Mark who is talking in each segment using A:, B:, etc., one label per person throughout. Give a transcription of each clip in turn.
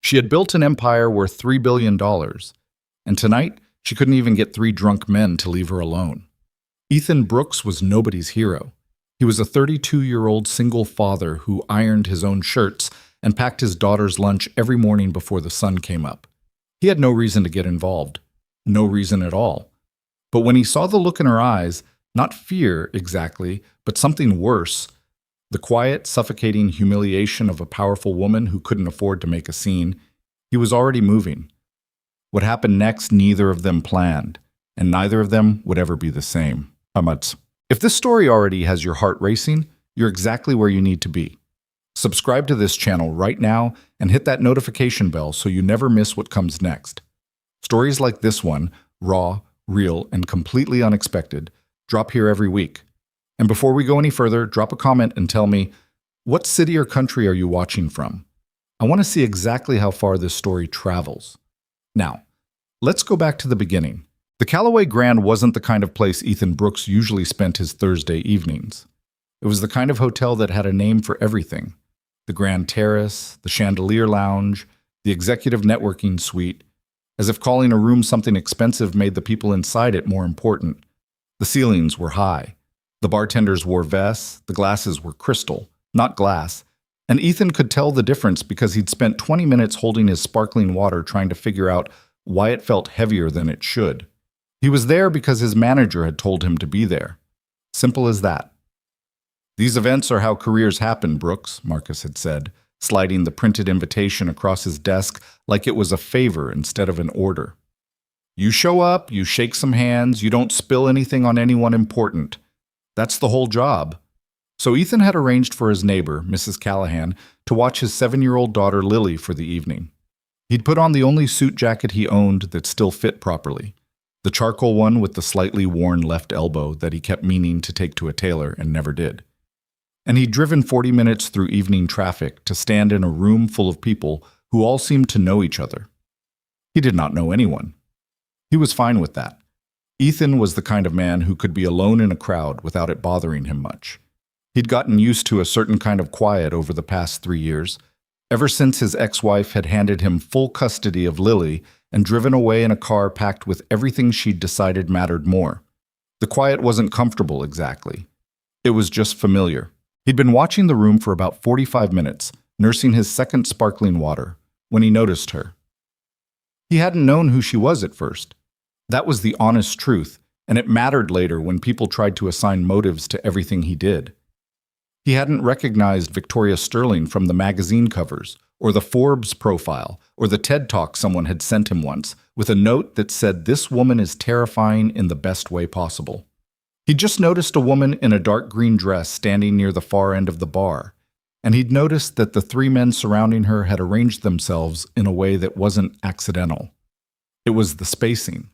A: She had built an empire worth $3 billion, and tonight she couldn't even get three drunk men to leave her alone. Ethan Brooks was nobody's hero. He was a 32-year-old single father who ironed his own shirts and packed his daughter's lunch every morning before the sun came up. He had no reason to get involved. No reason at all. But when he saw the look in her eyes, not fear exactly, but something worse, the quiet, suffocating humiliation of a powerful woman who couldn't afford to make a scene, he was already moving. What happened next, neither of them planned, and neither of them would ever be the same. If this story already has your heart racing, you're exactly where you need to be. Subscribe to this channel right now and hit that notification bell so you never miss what comes next. Stories like this one, raw, real, and completely unexpected, drop here every week. And before we go any further, drop a comment and tell me, what city or country are you watching from? I want to see exactly how far this story travels. Now, let's go back to the beginning. The Callaway Grand wasn't the kind of place Ethan Brooks usually spent his Thursday evenings. It was the kind of hotel that had a name for everything. The Grand Terrace, the Chandelier Lounge, the Executive Networking Suite, as if calling a room something expensive made the people inside it more important. The ceilings were high. The bartenders wore vests, the glasses were crystal, not glass, and Ethan could tell the difference because he'd spent 20 minutes holding his sparkling water trying to figure out why it felt heavier than it should. He was there because his manager had told him to be there. Simple as that. These events are how careers happen, Brooks, Marcus had said, sliding the printed invitation across his desk like it was a favor instead of an order. You show up, you shake some hands, you don't spill anything on anyone important. That's the whole job. So Ethan had arranged for his neighbor, Mrs. Callahan, to watch his 7-year-old daughter Lily for the evening. He'd put on the only suit jacket he owned that still fit properly, the charcoal one with the slightly worn left elbow that he kept meaning to take to a tailor and never did. And he'd driven 40 minutes through evening traffic to stand in a room full of people who all seemed to know each other. He did not know anyone. He was fine with that. Ethan was the kind of man who could be alone in a crowd without it bothering him much. He'd gotten used to a certain kind of quiet over the past 3 years, ever since his ex-wife had handed him full custody of Lily and driven away in a car packed with everything she'd decided mattered more. The quiet wasn't comfortable exactly. It was just familiar. He'd been watching the room for about 45 minutes, nursing his second sparkling water, when he noticed her. He hadn't known who she was at first. That was the honest truth, and it mattered later when people tried to assign motives to everything he did. He hadn't recognized Victoria Sterling from the magazine covers, or the Forbes profile, or the TED Talk someone had sent him once, with a note that said, "This woman is terrifying in the best way possible." He'd just noticed a woman in a dark green dress standing near the far end of the bar, and he'd noticed that the 3 men surrounding her had arranged themselves in a way that wasn't accidental. It was the spacing.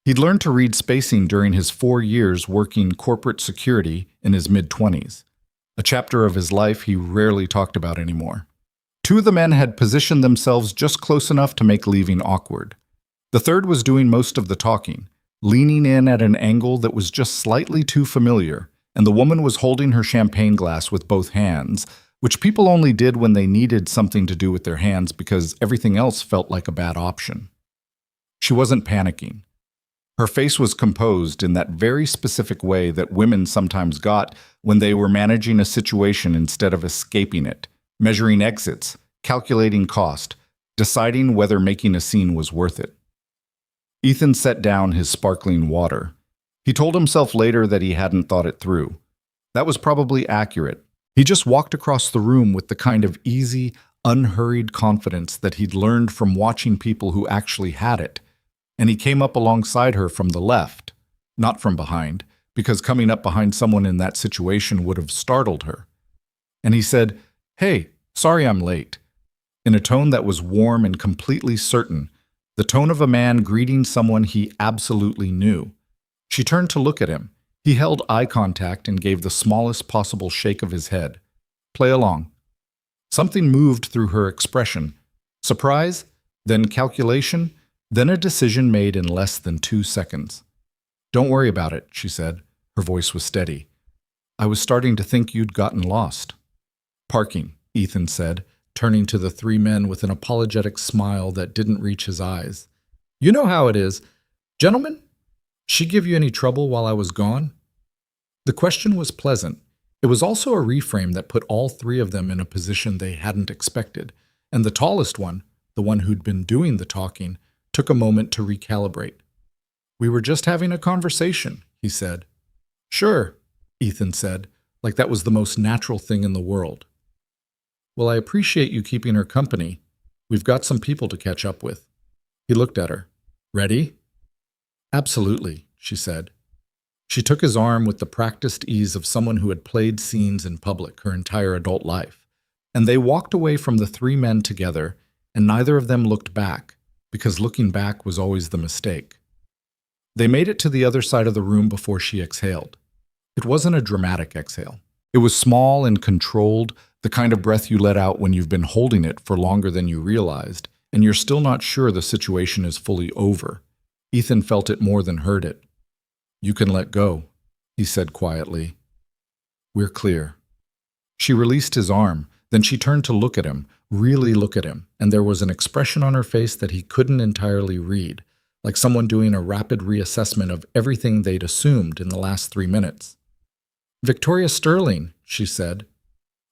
A: He'd learned to read spacing during his 4 years working corporate security in his mid-20s, a chapter of his life he rarely talked about anymore. 2 of the men had positioned themselves just close enough to make leaving awkward. The third was doing most of the talking, leaning in at an angle that was just slightly too familiar, and the woman was holding her champagne glass with both hands, which people only did when they needed something to do with their hands because everything else felt like a bad option. She wasn't panicking. Her face was composed in that very specific way that women sometimes got when they were managing a situation instead of escaping it, measuring exits, calculating cost, deciding whether making a scene was worth it. Ethan set down his sparkling water. He told himself later that he hadn't thought it through. That was probably accurate. He just walked across the room with the kind of easy, unhurried confidence that he'd learned from watching people who actually had it. And he came up alongside her from the left, not from behind, because coming up behind someone in that situation would have startled her. And he said, "Hey, sorry I'm late," in a tone that was warm and completely certain, the tone of a man greeting someone he absolutely knew. She turned to look at him. He held eye contact and gave the smallest possible shake of his head. "Play along." Something moved through her expression. Surprise, then calculation, then a decision made in less than 2 seconds. "Don't worry about it," she said. Her voice was steady. "I was starting to think you'd gotten lost." "Parking," Ethan said, turning to the three men with an apologetic smile that didn't reach his eyes. "You know how it is. Gentlemen, she give you any trouble while I was gone?" The question was pleasant. It was also a reframe that put all three of them in a position they hadn't expected, and the tallest one, the one who'd been doing the talking, took a moment to recalibrate. "We were just having a conversation," he said. "Sure," Ethan said, like that was the most natural thing in the world. "Well, I appreciate you keeping her company. We've got some people to catch up with." He looked at her. "Ready?" "Absolutely," she said. She took his arm with the practiced ease of someone who had played scenes in public her entire adult life, and they walked away from the three men together, and neither of them looked back, because looking back was always the mistake. They made it to the other side of the room before she exhaled. It wasn't a dramatic exhale. It was small and controlled, the kind of breath you let out when you've been holding it for longer than you realized, and you're still not sure the situation is fully over. Ethan felt it more than heard it. "You can let go," he said quietly. "We're clear." She released his arm, then she turned to look at him, really look at him, and there was an expression on her face that he couldn't entirely read, like someone doing a rapid reassessment of everything they'd assumed in the last 3 minutes. "Victoria Sterling," she said,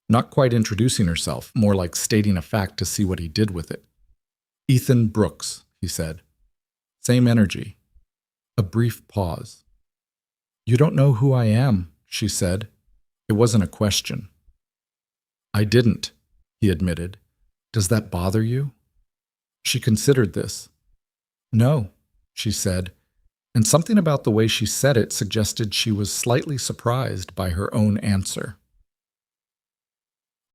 A: not quite introducing herself, more like stating a fact to see what he did with it. "Ethan Brooks," he said. Same energy. A brief pause. "You don't know who I am," she said. It wasn't a question. "I didn't," he admitted. "Does that bother you?" She considered this. "No," she said, and something about the way she said it suggested she was slightly surprised by her own answer.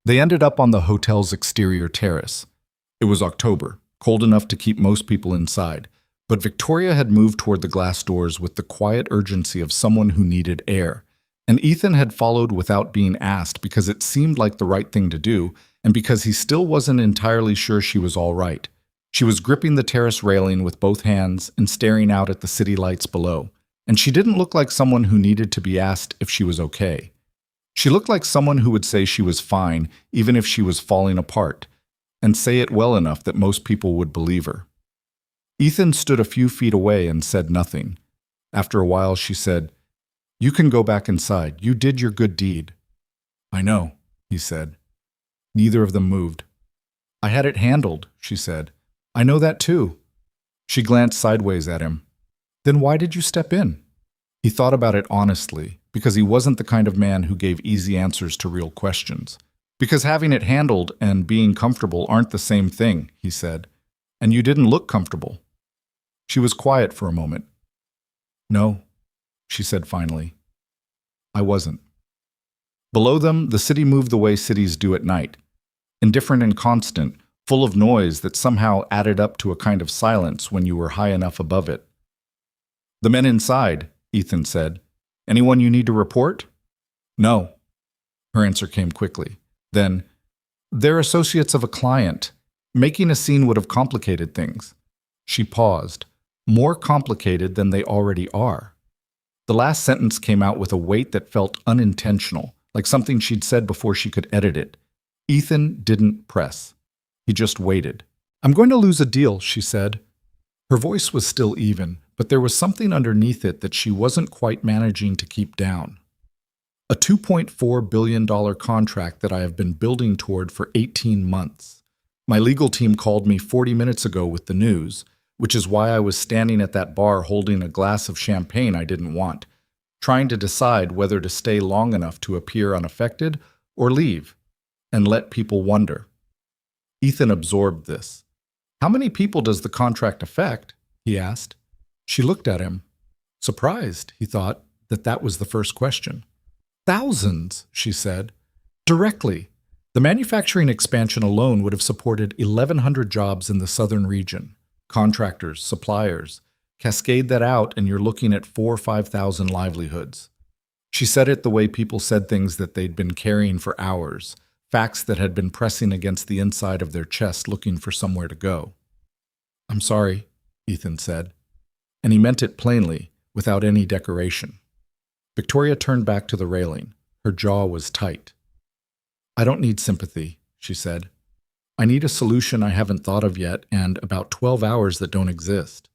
A: They ended up on the hotel's exterior terrace. It was October, cold enough to keep most people inside, but Victoria had moved toward the glass doors with the quiet urgency of someone who needed air, and Ethan had followed without being asked because it seemed like the right thing to do, and because he still wasn't entirely sure she was all right. She was gripping the terrace railing with both hands and staring out at the city lights below, and she didn't look like someone who needed to be asked if she was okay. She looked like someone who would say she was fine even if she was falling apart, and say it well enough that most people would believe her. Ethan stood a few feet away and said nothing. After a while, she said, "You can go back inside. You did your good deed." "I know," he said. Neither of them moved. "I had it handled," she said. "I know that too." She glanced sideways at him. "Then why did you step in?" He thought about it honestly, because he wasn't the kind of man who gave easy answers to real questions. "Because having it handled and being comfortable aren't the same thing," he said. "And you didn't look comfortable." She was quiet for a moment. "No," she said finally. "I wasn't." Below them, the city moved the way cities do at night, indifferent and constant, full of noise that somehow added up to a kind of silence when you were high enough above it. "The men inside," Ethan said. "Anyone you need to report?" "No." Her answer came quickly. Then, "They're associates of a client. Making a scene would have complicated things." She paused. "More complicated than they already are." The last sentence came out with a weight that felt unintentional, like something she'd said before she could edit it. Ethan didn't press. He just waited. "I'm going to lose a deal," she said. Her voice was still even, but there was something underneath it that she wasn't quite managing to keep down. "A $2.4 billion contract that I have been building toward for 18 months. My legal team called me 40 minutes ago with the news, which is why I was standing at that bar holding a glass of champagne I didn't want, trying to decide whether to stay long enough to appear unaffected or leave, and let people wonder." Ethan absorbed this. "How many people does the contract affect?" he asked. She looked at him. Surprised, he thought, that that was the first question. "Thousands," she said. "Directly. The manufacturing expansion alone would have supported 1,100 jobs in the southern region. Contractors, suppliers. Cascade that out and you're looking at 4,000 or 5,000 livelihoods." She said it the way people said things that they'd been carrying for hours, facts that had been pressing against the inside of their chest looking for somewhere to go. "I'm sorry," Ethan said. And he meant it plainly, without any decoration. Victoria turned back to the railing. Her jaw was tight. "I don't need sympathy," she said. I need a solution I haven't thought of yet and about 12 hours that don't exist.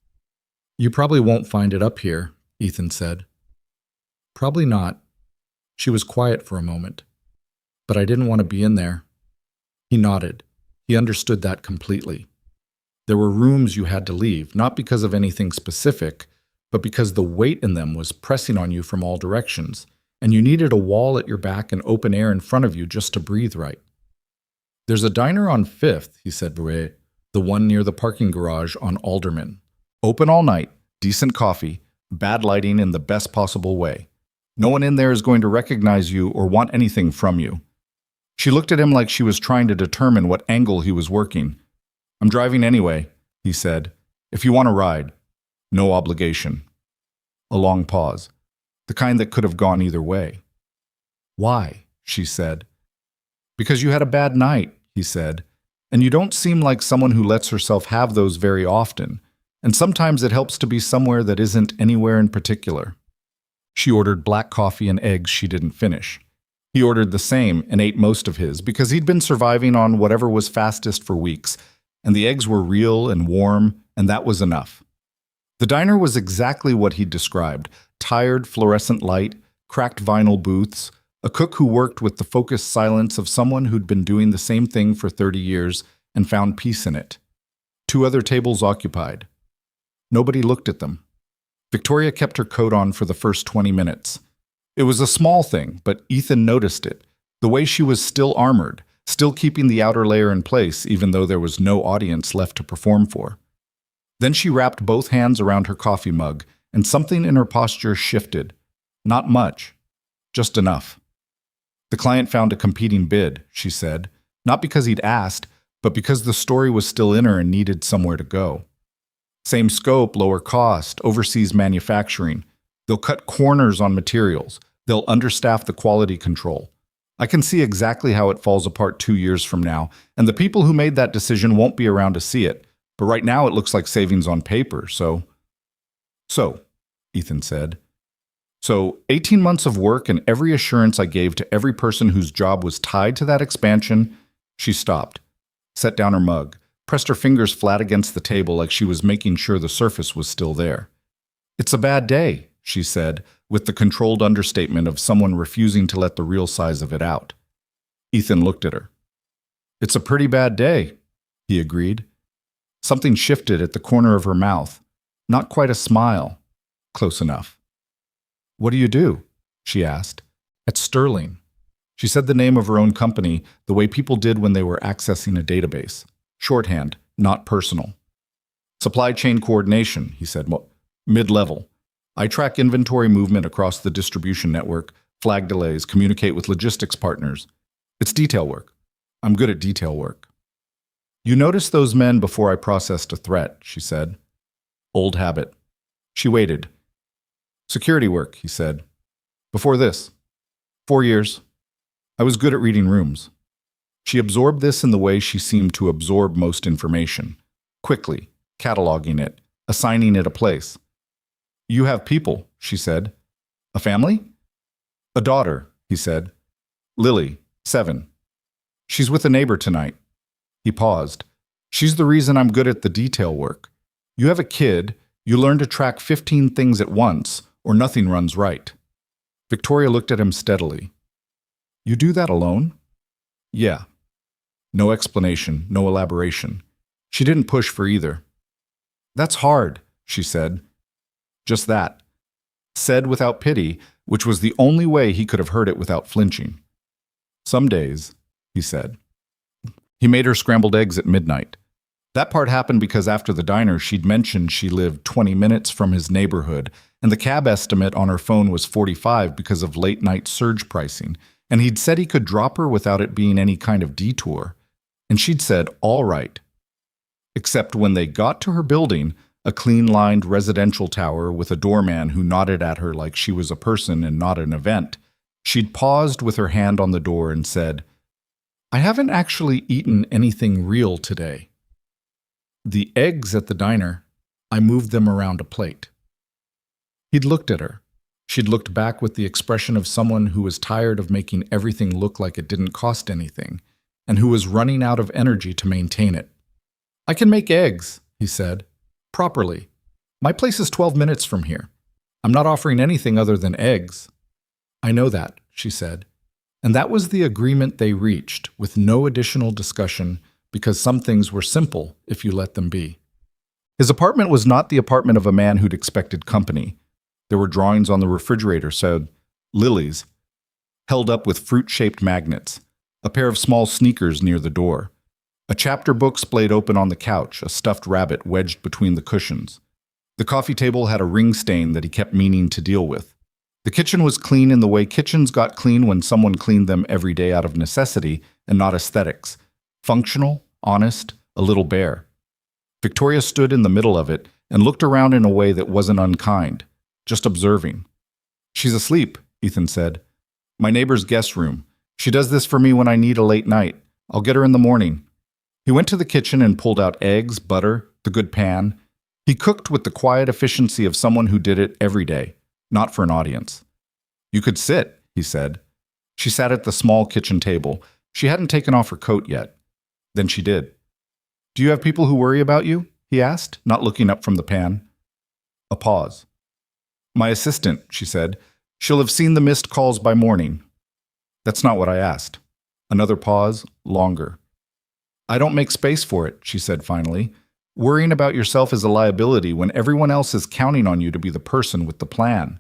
A: You probably won't find it up here, Ethan said. Probably not. She was quiet for a moment. But I didn't want to be in there. He nodded. He understood that completely. There were rooms you had to leave, not because of anything specific, but because the weight in them was pressing on you from all directions, and you needed a wall at your back and open air in front of you just to breathe right. There's a diner on 5th, he said, the one near the parking garage on Alderman. Open all night, decent coffee, bad lighting in the best possible way. No one in there is going to recognize you or want anything from you. She looked at him like she was trying to determine what angle he was working. I'm driving anyway, he said. If you want to ride. No obligation. A long pause, the kind that could have gone either way. Why? She said. Because you had a bad night, he said, and you don't seem like someone who lets herself have those very often, and sometimes it helps to be somewhere that isn't anywhere in particular. She ordered black coffee and eggs she didn't finish. He ordered the same and ate most of his because he'd been surviving on whatever was fastest for weeks, and the eggs were real and warm, and that was enough. The diner was exactly what he'd described: tired fluorescent light, cracked vinyl booths, a cook who worked with the focused silence of someone who'd been doing the same thing for 30 years and found peace in it. 2 other tables occupied. Nobody looked at them. Victoria kept her coat on for the first 20 minutes. It was a small thing, but Ethan noticed it, the way she was still armored, still keeping the outer layer in place even though there was no audience left to perform for. Then she wrapped both hands around her coffee mug, and something in her posture shifted. Not much, just enough. The client found a competing bid, she said, not because he'd asked, but because the story was still in her and needed somewhere to go. Same scope, lower cost, overseas manufacturing. They'll cut corners on materials. They'll understaff the quality control. I can see exactly how it falls apart 2 years from now, and the people who made that decision won't be around to see it. But right now it looks like savings on paper, So, Ethan said. So, 18 months of work and every assurance I gave to every person whose job was tied to that expansion. She stopped, set down her mug, pressed her fingers flat against the table like she was making sure the surface was still there. It's a bad day, she said, with the controlled understatement of someone refusing to let the real size of it out. Ethan looked at her. It's a pretty bad day, he agreed. Something shifted at the corner of her mouth. Not quite a smile. Close enough. What do you do? She asked. At Sterling. She said the name of her own company the way people did when they were accessing a database. Shorthand, not personal. Supply chain coordination, he said. Mid-level. I track inventory movement across the distribution network, flag delays, communicate with logistics partners. It's detail work. I'm good at detail work. You noticed those men before I processed a threat, she said. Old habit. She waited. Security work, he said. Before this. 4 years. I was good at reading rooms. She absorbed this in the way she seemed to absorb most information. Quickly, cataloging it, assigning it a place. You have people, she said. A family? A daughter, he said. Lily, 7. She's with a neighbor tonight. He paused. She's the reason I'm good at the detail work. You have a kid, you learn to track 15 things at once, or nothing runs right. Victoria looked at him steadily. You do that alone? Yeah. No explanation, no elaboration. She didn't push for either. That's hard, she said. Just that. Said without pity, which was the only way he could have heard it without flinching. Some days, he said. He made her scrambled eggs at midnight. That part happened because after the diner she'd mentioned she lived 20 minutes from his neighborhood, and the cab estimate on her phone was 45 because of late-night surge pricing, and he'd said he could drop her without it being any kind of detour. And she'd said, all right. Except when they got to her building, a clean-lined residential tower with a doorman who nodded at her like she was a person and not an event, she'd paused with her hand on the door and said, I haven't actually eaten anything real today. The eggs at the diner, I moved them around a plate. He'd looked at her. She'd looked back with the expression of someone who was tired of making everything look like it didn't cost anything, and who was running out of energy to maintain it. "I can make eggs," he said. "Properly. My place is 12 minutes from here. I'm not offering anything other than eggs." "I know that," she said. And that was the agreement they reached, with no additional discussion, because some things were simple if you let them be. His apartment was not the apartment of a man who'd expected company. There were drawings on the refrigerator said, "Lilies," held up with fruit-shaped magnets, a pair of small sneakers near the door, a chapter book splayed open on the couch, a stuffed rabbit wedged between the cushions. The coffee table had a ring stain that he kept meaning to deal with. The kitchen was clean in the way kitchens got clean when someone cleaned them every day out of necessity and not aesthetics. Functional, honest, a little bare. Victoria stood in the middle of it and looked around in a way that wasn't unkind, just observing. "She's asleep," Ethan said. "My neighbor's guest room. She does this for me when I need a late night. I'll get her in the morning." He went to the kitchen and pulled out eggs, butter, the good pan. He cooked with the quiet efficiency of someone who did it every day, not for an audience. "You could sit," he said. She sat at the small kitchen table. She hadn't taken off her coat yet. Then she did. "Do you have people who worry about you?" he asked, not looking up from the pan. A pause. "My assistant," she said. "She'll have seen the missed calls by morning." "That's not what I asked." Another pause, longer. "I don't make space for it," she said finally. "Worrying about yourself is a liability when everyone else is counting on you to be the person with the plan.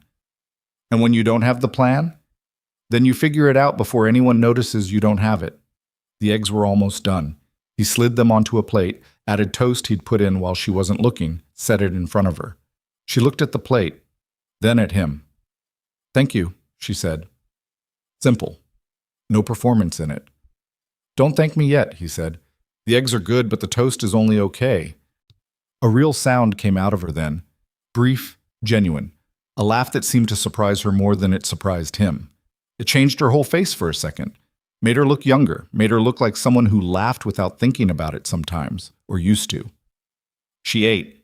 A: And when you don't have the plan, then you figure it out before anyone notices you don't have it." The eggs were almost done. He slid them onto a plate, added toast he'd put in while she wasn't looking, set it in front of her. She looked at the plate, then at him. "Thank you," she said. Simple. No performance in it. "Don't thank me yet," he said. "The eggs are good, but the toast is only okay." A real sound came out of her then. Brief, genuine. A laugh that seemed to surprise her more than it surprised him. It changed her whole face for a second. Made her look younger, made her look like someone who laughed without thinking about it sometimes, or used to. She ate.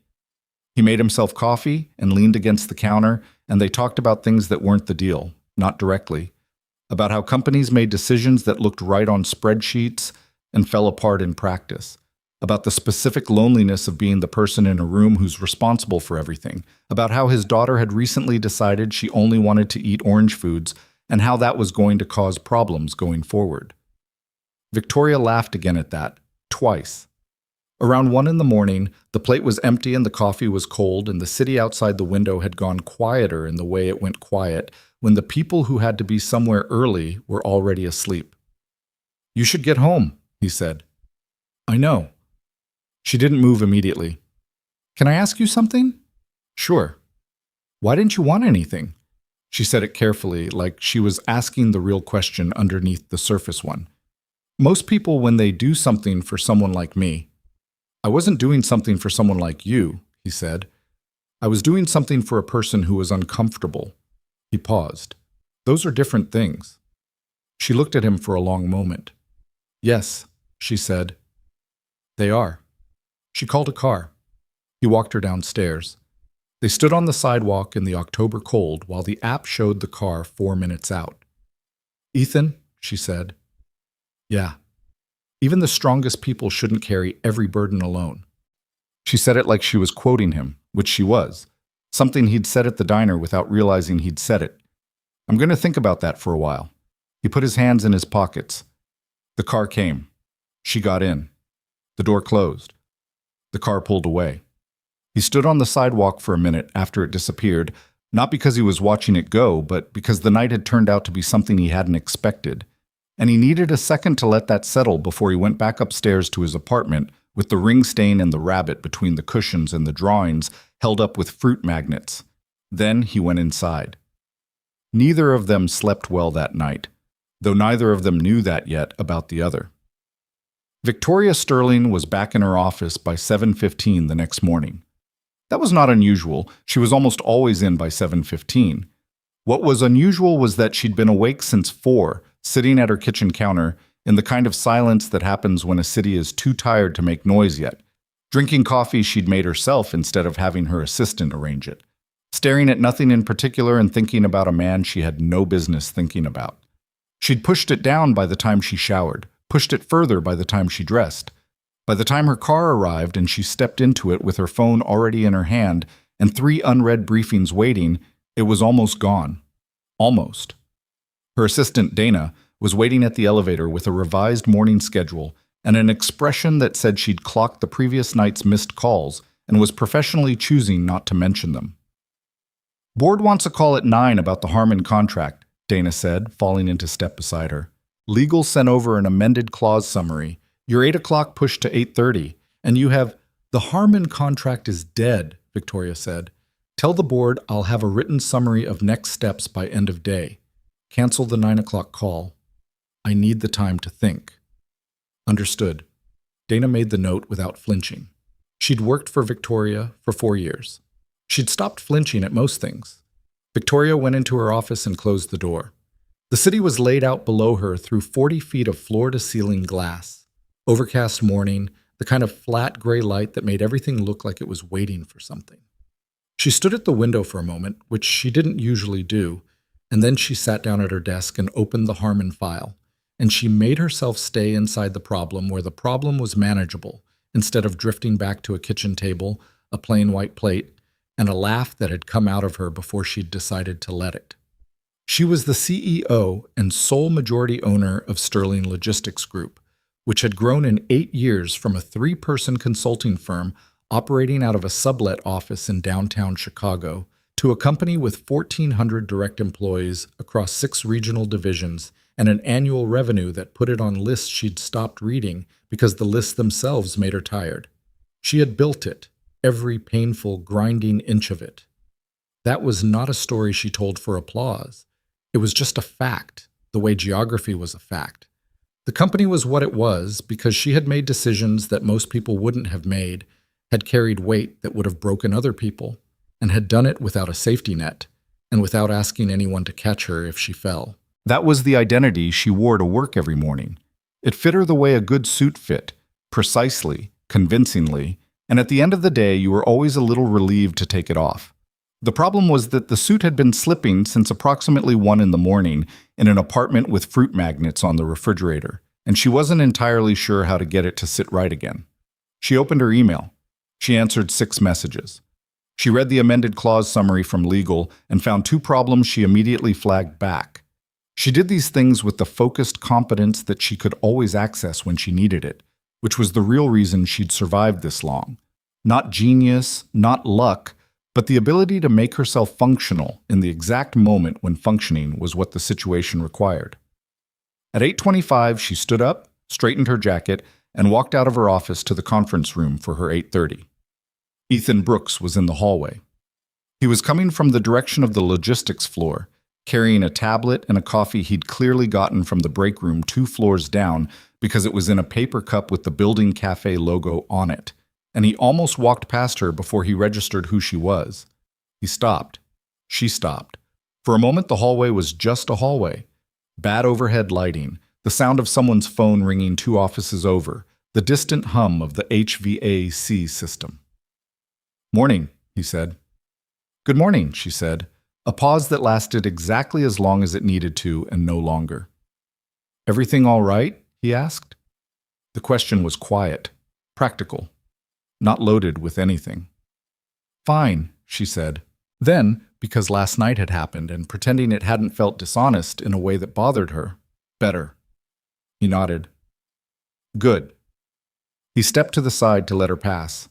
A: He made himself coffee and leaned against the counter, and they talked about things that weren't the deal, not directly. About how companies made decisions that looked right on spreadsheets and fell apart in practice. About the specific loneliness of being the person in a room who's responsible for everything. About how his daughter had recently decided she only wanted to eat orange foods, and how that was going to cause problems going forward. Victoria laughed again at that, twice. Around 1 in the morning, the plate was empty and the coffee was cold, and the city outside the window had gone quieter in the way it went quiet when the people who had to be somewhere early were already asleep. "You should get home," he said. "I know." She didn't move immediately. "Can I ask you something?" "Sure." "Why didn't you want anything?" She said it carefully, like she was asking the real question underneath the surface one. "Most people, when they do something for someone like me—" "I wasn't doing something for someone like you," he said. "I was doing something for a person who was uncomfortable." He paused. "Those are different things." She looked at him for a long moment. "Yes," she said. "They are." She called a car. He walked her downstairs. They stood on the sidewalk in the October cold while the app showed the car 4 minutes out. "Ethan," she said. "Yeah. Even the strongest people shouldn't carry every burden alone." She said it like she was quoting him, which she was. Something he'd said at the diner without realizing he'd said it. "I'm going to think about that for a while." He put his hands in his pockets. The car came. She got in. The door closed. The car pulled away. He stood on the sidewalk for a minute after it disappeared, not because he was watching it go, but because the night had turned out to be something he hadn't expected. And he needed a second to let that settle before he went back upstairs to his apartment with the ring stain and the rabbit between the cushions and the drawings held up with fruit magnets. Then he went inside. Neither of them slept well that night, though neither of them knew that yet about the other. Victoria Sterling was back in her office by 7:15 the next morning. That was not unusual. She was almost always in by 7:15. What was unusual was that she'd been awake since 4, sitting at her kitchen counter, in the kind of silence that happens when a city is too tired to make noise yet, drinking coffee she'd made herself instead of having her assistant arrange it, staring at nothing in particular and thinking about a man she had no business thinking about. She'd pushed it down by the time she showered, pushed it further by the time she dressed. By the time her car arrived and she stepped into it with her phone already in her hand and 3 unread briefings waiting, it was almost gone. Almost. Her assistant, Dana, was waiting at the elevator with a revised morning schedule and an expression that said she'd clocked the previous night's missed calls and was professionally choosing not to mention them. "Board wants a call at 9 about the Harmon contract," Dana said, falling into step beside her. "Legal sent over an amended clause summary. Your 8 o'clock pushed to 8:30, and you have—" "The Harmon contract is dead," Victoria said. "Tell the board I'll have a written summary of next steps by end of day. Cancel the 9 o'clock call. I need the time to think." "Understood." Dana made the note without flinching. She'd worked for Victoria for 4 years. She'd stopped flinching at most things. Victoria went into her office and closed the door. The city was laid out below her through 40 feet of floor-to-ceiling glass. Overcast morning, the kind of flat gray light that made everything look like it was waiting for something. She stood at the window for a moment, which she didn't usually do, and then she sat down at her desk and opened the Harmon file, and she made herself stay inside the problem where the problem was manageable, instead of drifting back to a kitchen table, a plain white plate, and a laugh that had come out of her before she'd decided to let it. She was the CEO and sole majority owner of Sterling Logistics Group, which had grown in 8 years from a 3-person consulting firm operating out of a sublet office in downtown Chicago to a company with 1,400 direct employees across 6 regional divisions and an annual revenue that put it on lists she'd stopped reading because the lists themselves made her tired. She had built it, every painful, grinding inch of it. That was not a story she told for applause. It was just a fact, the way geography was a fact. The company was what it was because she had made decisions that most people wouldn't have made, had carried weight that would have broken other people, and had done it without a safety net, and without asking anyone to catch her if she fell. That was the identity she wore to work every morning. It fit her the way a good suit fit, precisely, convincingly, and at the end of the day you were always a little relieved to take it off. The problem was that the suit had been slipping since approximately 1 in the morning in an apartment with fruit magnets on the refrigerator, and she wasn't entirely sure how to get it to sit right again. She opened her email. She answered 6 messages. She read the amended clause summary from legal and found 2 problems she immediately flagged back. She did these things with the focused competence that she could always access when she needed it, which was the real reason she'd survived this long. Not genius, not luck, but the ability to make herself functional in the exact moment when functioning was what the situation required. At 8:25, she stood up, straightened her jacket, and walked out of her office to the conference room for her 8:30. Ethan Brooks was in the hallway. He was coming from the direction of the logistics floor, carrying a tablet and a coffee he'd clearly gotten from the break room 2 floors down because it was in a paper cup with the Building Cafe logo on it, and he almost walked past her before he registered who she was. He stopped. She stopped. For a moment, the hallway was just a hallway. Bad overhead lighting, the sound of someone's phone ringing 2 offices over, the distant hum of the HVAC system. "Morning," he said. "Good morning," she said, a pause that lasted exactly as long as it needed to and no longer. "Everything all right?" he asked. The question was quiet, practical, not loaded with anything. "Fine," she said. Then, because last night had happened and pretending it hadn't felt dishonest in a way that bothered her, "Better." He nodded. "Good." He stepped to the side to let her pass.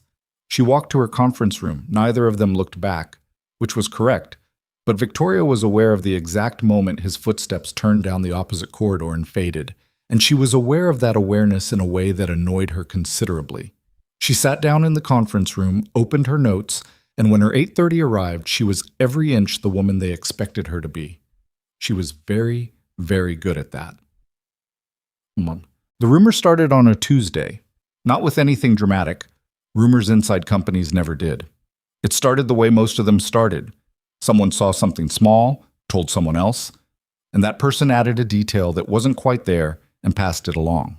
A: She walked to her conference room. Neither of them looked back, which was correct, but Victoria was aware of the exact moment his footsteps turned down the opposite corridor and faded, and she was aware of that awareness in a way that annoyed her considerably. She sat down in the conference room, opened her notes, and when her 8:30 arrived, she was every inch the woman they expected her to be. She was very, very good at that. The rumor started on a Tuesday, not with anything dramatic. Rumors inside companies never did. It started the way most of them started. Someone saw something small, told someone else, and that person added a detail that wasn't quite there and passed it along.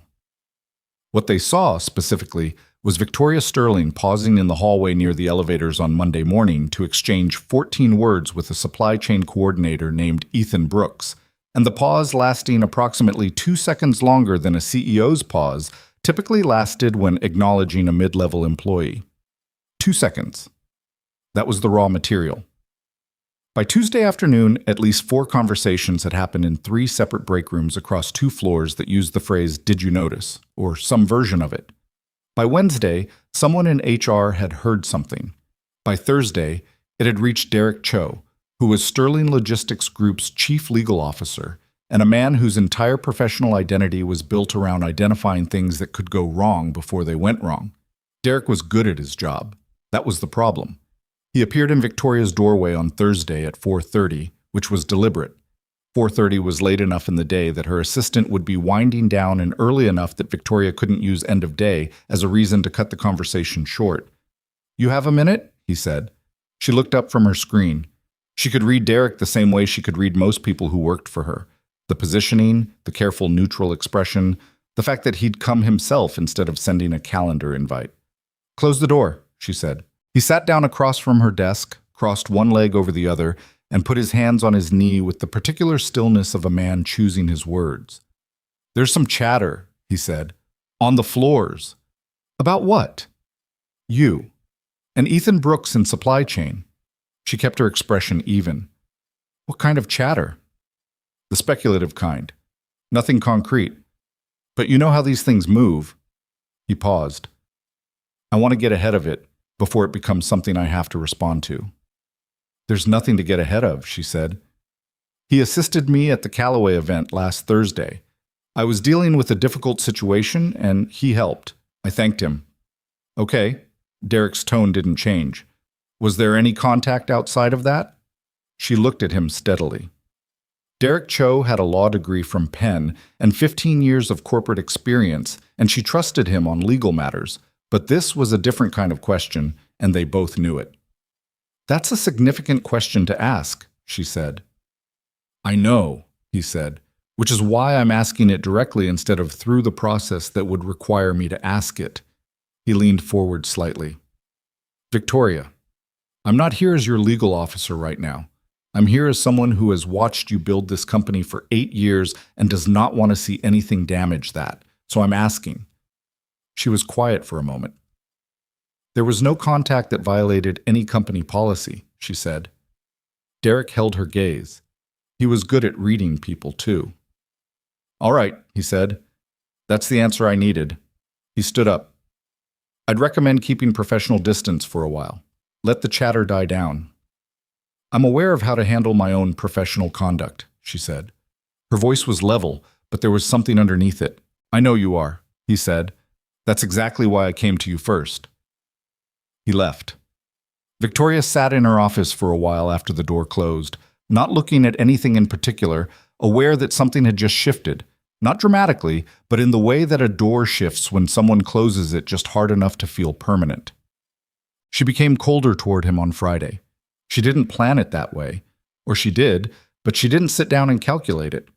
A: What they saw, specifically, was Victoria Sterling pausing in the hallway near the elevators on Monday morning to exchange 14 words with a supply chain coordinator named Ethan Brooks, and the pause lasting approximately 2 seconds longer than a CEO's pause typically lasted when acknowledging a mid-level employee. 2 seconds. That was the raw material. By Tuesday afternoon, at least 4 conversations had happened in 3 separate break rooms across 2 floors that used the phrase, "Did you notice?" or some version of it. By Wednesday, someone in HR had heard something. By Thursday, it had reached Derek Cho, who was Sterling Logistics Group's chief legal officer, and a man whose entire professional identity was built around identifying things that could go wrong before they went wrong. Derek was good at his job. That was the problem. He appeared in Victoria's doorway on Thursday at 4:30, which was deliberate. 4:30 was late enough in the day that her assistant would be winding down and early enough that Victoria couldn't use end of day as a reason to cut the conversation short. "You have a minute?" he said. She looked up from her screen. She could read Derek the same way she could read most people who worked for her. The positioning, the careful neutral expression, the fact that he'd come himself instead of sending a calendar invite. "Close the door," she said. He sat down across from her desk, crossed one leg over the other, and put his hands on his knee with the particular stillness of a man choosing his words. "There's some chatter," he said. "On the floors." "About what?" "You. And Ethan Brooks in supply chain." She kept her expression even. "What kind of chatter?" "The speculative kind. Nothing concrete. But you know how these things move." He paused. "I want to get ahead of it before it becomes something I have to respond to." "There's nothing to get ahead of," she said. "He assisted me at the Callaway event last Thursday. I was dealing with a difficult situation, and he helped. I thanked him." "Okay." Derek's tone didn't change. "Was there any contact outside of that?" She looked at him steadily. Derek Cho had a law degree from Penn and 15 years of corporate experience, and she trusted him on legal matters. But this was a different kind of question, and they both knew it. "That's a significant question to ask," she said. "I know," he said, "which is why I'm asking it directly instead of through the process that would require me to ask it." He leaned forward slightly. "Victoria, I'm not here as your legal officer right now. I'm here as someone who has watched you build this company for 8 years and does not want to see anything damage that. So I'm asking." She was quiet for a moment. "There was no contact that violated any company policy," she said. Derek held her gaze. He was good at reading people, too. "All right," he said. "That's the answer I needed." He stood up. "I'd recommend keeping professional distance for a while. Let the chatter die down." "I'm aware of how to handle my own professional conduct," she said. Her voice was level, but there was something underneath it. "I know you are," he said. "That's exactly why I came to you first." He left. Victoria sat in her office for a while after the door closed, not looking at anything in particular, aware that something had just shifted, not dramatically, but in the way that a door shifts when someone closes it just hard enough to feel permanent. She became colder toward him on Friday. She didn't plan it that way, or she did, but she didn't sit down and calculate it.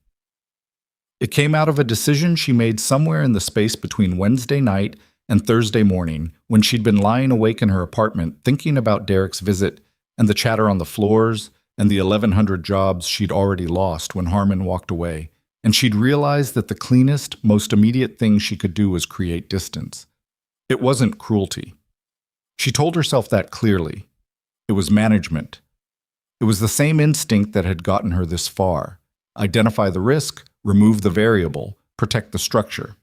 A: It came out of a decision she made somewhere in the space between Wednesday night and Thursday morning, when she'd been lying awake in her apartment thinking about Derek's visit and the chatter on the floors and the 1,100 jobs she'd already lost when Harmon walked away, and she'd realized that the cleanest, most immediate thing she could do was create distance. It wasn't cruelty. She told herself that clearly. It was management. It was the same instinct that had gotten her this far. Identify the risk, remove the variable, protect the structure.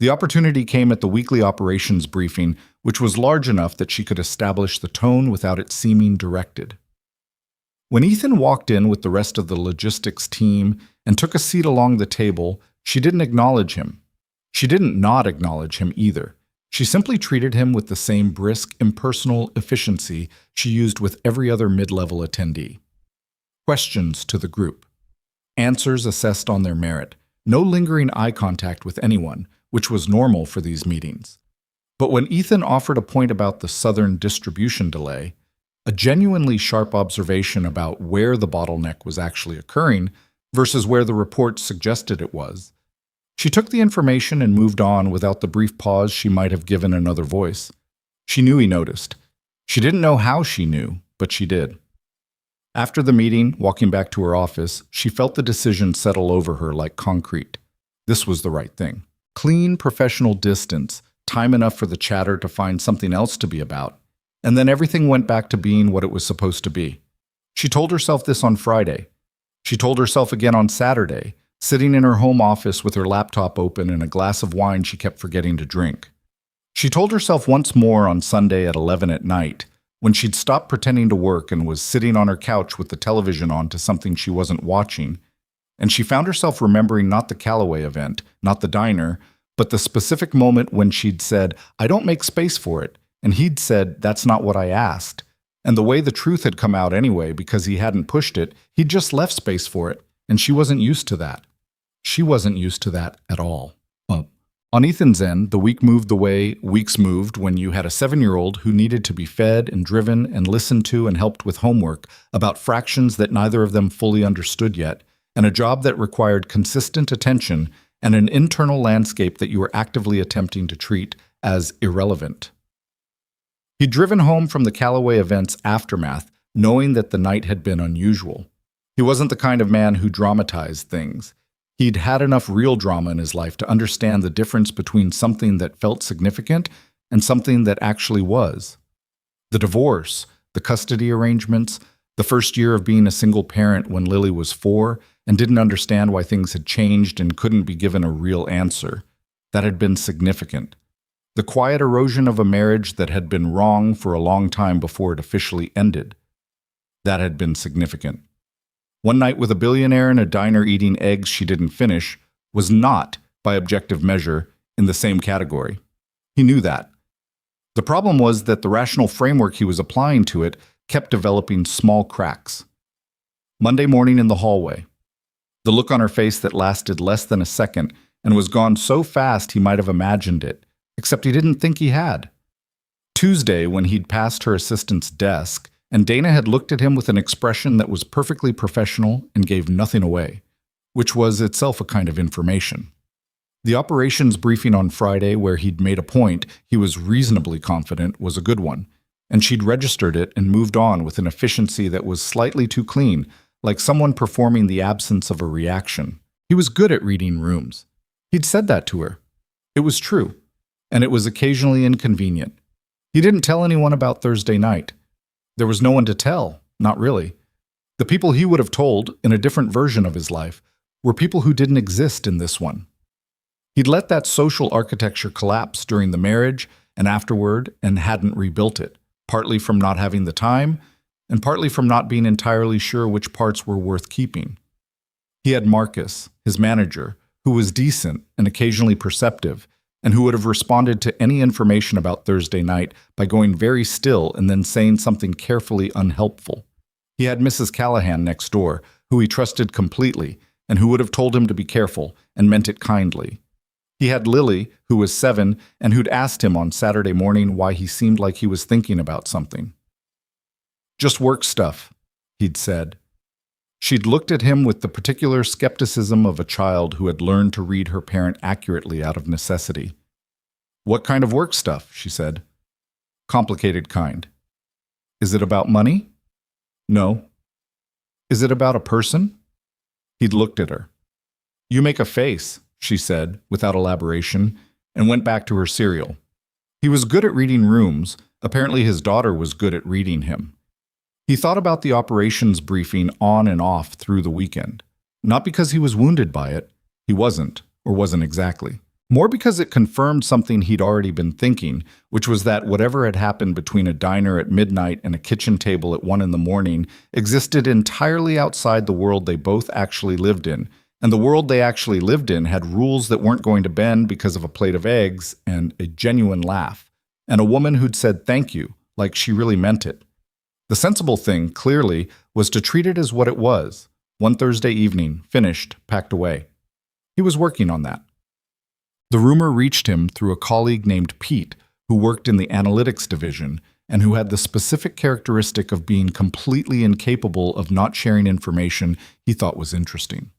A: The opportunity came at the weekly operations briefing, which was large enough that she could establish the tone without it seeming directed. When Ethan walked in with the rest of the logistics team and took a seat along the table, she didn't acknowledge him. She didn't not acknowledge him either. She simply treated him with the same brisk, impersonal efficiency she used with every other mid-level attendee. Questions to the group. Answers assessed on their merit. No lingering eye contact with anyone, which was normal for these meetings. But when Ethan offered a point about the southern distribution delay, a genuinely sharp observation about where the bottleneck was actually occurring versus where the report suggested it was, she took the information and moved on without the brief pause she might have given another voice. She knew he noticed. She didn't know how she knew, but she did. After the meeting, walking back to her office, she felt the decision settle over her like concrete. This was the right thing. Clean, professional distance, time enough for the chatter to find something else to be about, and then everything went back to being what it was supposed to be. She told herself this on Friday. She told herself again on Saturday, sitting in her home office with her laptop open and a glass of wine she kept forgetting to drink. She told herself once more on Sunday at 11 at night, when she'd stopped pretending to work and was sitting on her couch with the television on to something she wasn't watching, and she found herself remembering not the Callaway event, not the diner, but the specific moment when she'd said, "I don't make space for it," and he'd said, "That's not what I asked." And the way the truth had come out anyway, because he hadn't pushed it, he'd just left space for it, and she wasn't used to that. She wasn't used to that at all. On Ethan's end, the week moved the way weeks moved when you had a 7-year-old who needed to be fed and driven and listened to and helped with homework about fractions that neither of them fully understood yet, and a job that required consistent attention and an internal landscape that you were actively attempting to treat as irrelevant. He'd driven home from the Callaway event's aftermath, knowing that the night had been unusual. He wasn't the kind of man who dramatized things. He'd had enough real drama in his life to understand the difference between something that felt significant and something that actually was. The divorce, the custody arrangements, the first year of being a single parent when Lily was 4 and didn't understand why things had changed and couldn't be given a real answer. That had been significant. The quiet erosion of a marriage that had been wrong for a long time before it officially ended. That had been significant. One night with a billionaire in a diner eating eggs she didn't finish was not, by objective measure, in the same category. He knew that. The problem was that the rational framework he was applying to it kept developing small cracks. Monday morning in the hallway. The look on her face that lasted less than a second and was gone so fast he might have imagined it, except he didn't think he had. Tuesday, when he'd passed her assistant's desk, and Dana had looked at him with an expression that was perfectly professional and gave nothing away, which was itself a kind of information. The operations briefing on Friday, where he'd made a point he was reasonably confident was a good one, and she'd registered it and moved on with an efficiency that was slightly too clean, like someone performing the absence of a reaction. He was good at reading rooms. He'd said that to her. It was true, and it was occasionally inconvenient. He didn't tell anyone about Thursday night. There was no one to tell, not really. The people he would have told, in a different version of his life, were people who didn't exist in this one. He'd let that social architecture collapse during the marriage and afterward and hadn't rebuilt it, partly from not having the time and partly from not being entirely sure which parts were worth keeping. He had Marcus, his manager, who was decent and occasionally perceptive, and who would have responded to any information about Thursday night by going very still and then saying something carefully unhelpful. He had Mrs. Callahan next door, who he trusted completely, and who would have told him to be careful and meant it kindly. He had Lily, who was 7, and who'd asked him on Saturday morning why he seemed like he was thinking about something. "Just work stuff," he'd said. She'd looked at him with the particular skepticism of a child who had learned to read her parent accurately out of necessity. "What kind of work stuff?" she said. "Complicated kind." "Is it about money?" "No." "Is it about a person?" He'd looked at her. "You make a face," she said, without elaboration, and went back to her cereal. He was good at reading rooms. Apparently his daughter was good at reading him. He thought about the operations briefing on and off through the weekend. Not because he was wounded by it. He wasn't, or wasn't exactly. More because it confirmed something he'd already been thinking, which was that whatever had happened between a diner at midnight and a kitchen table at 1 in the morning existed entirely outside the world they both actually lived in, and the world they actually lived in had rules that weren't going to bend because of a plate of eggs and a genuine laugh, and a woman who'd said thank you, like she really meant it. The sensible thing, clearly, was to treat it as what it was. One Thursday evening, finished, packed away. He was working on that. The rumor reached him through a colleague named Pete, who worked in the analytics division and who had the specific characteristic of being completely incapable of not sharing information he thought was interesting.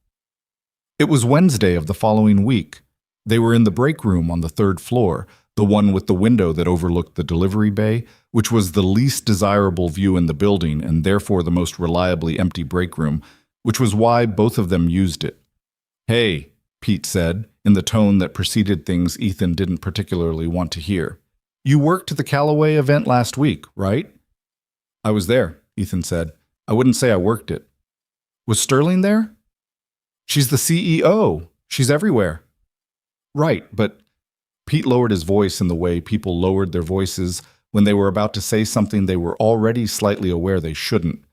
A: It was Wednesday of the following week. They were in the break room on the 3rd floor, the one with the window that overlooked the delivery bay, which was the least desirable view in the building and therefore the most reliably empty break room, which was why both of them used it. "Hey," Pete said, in the tone that preceded things Ethan didn't particularly want to hear. "You worked the Callaway event last week, right?" "I was there," Ethan said. "I wouldn't say I worked it." "Was Sterling there?" "She's the CEO. She's everywhere." "Right, but—" Pete lowered his voice in the way people lowered their voices when they were about to say something they were already slightly aware they shouldn't.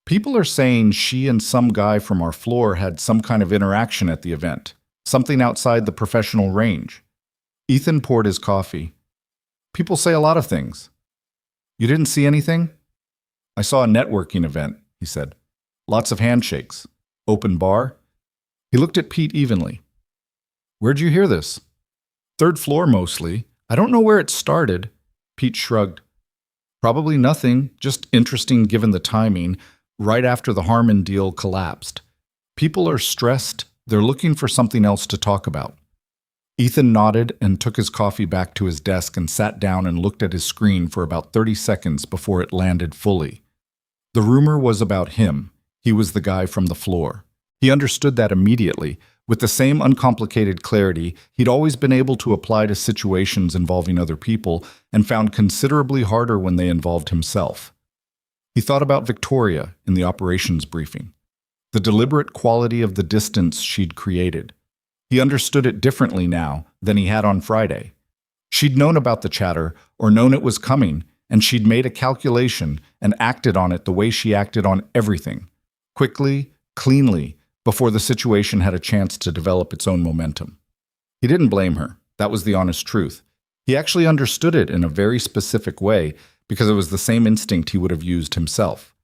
A: "People are saying she and some guy from our floor had some kind of interaction at the event, something outside the professional range." Ethan poured his coffee. "People say a lot of things." "You didn't see anything?" "I saw a networking event," he said. "Lots of handshakes. Open bar." He looked at Pete evenly. "Where'd you hear this?" "Third floor mostly. I don't know where it started." Pete shrugged. "Probably nothing, just interesting given the timing, right after the Harmon deal collapsed. People are stressed. They're looking for something else to talk about." Ethan nodded and took his coffee back to his desk and sat down and looked at his screen for about 30 seconds before it landed fully. The rumor was about him. He was the guy from the floor. He understood that immediately. With the same uncomplicated clarity he'd always been able to apply to situations involving other people and found considerably harder when they involved himself. He thought about Victoria in the operations briefing, the deliberate quality of the distance she'd created. He understood it differently now than he had on Friday. She'd known about the chatter or known it was coming, and she'd made a calculation and acted on it the way she acted on everything, quickly, cleanly, before the situation had a chance to develop its own momentum. He didn't blame her. That was the honest truth. He actually understood it in a very specific way because it was the same instinct he would have used himself.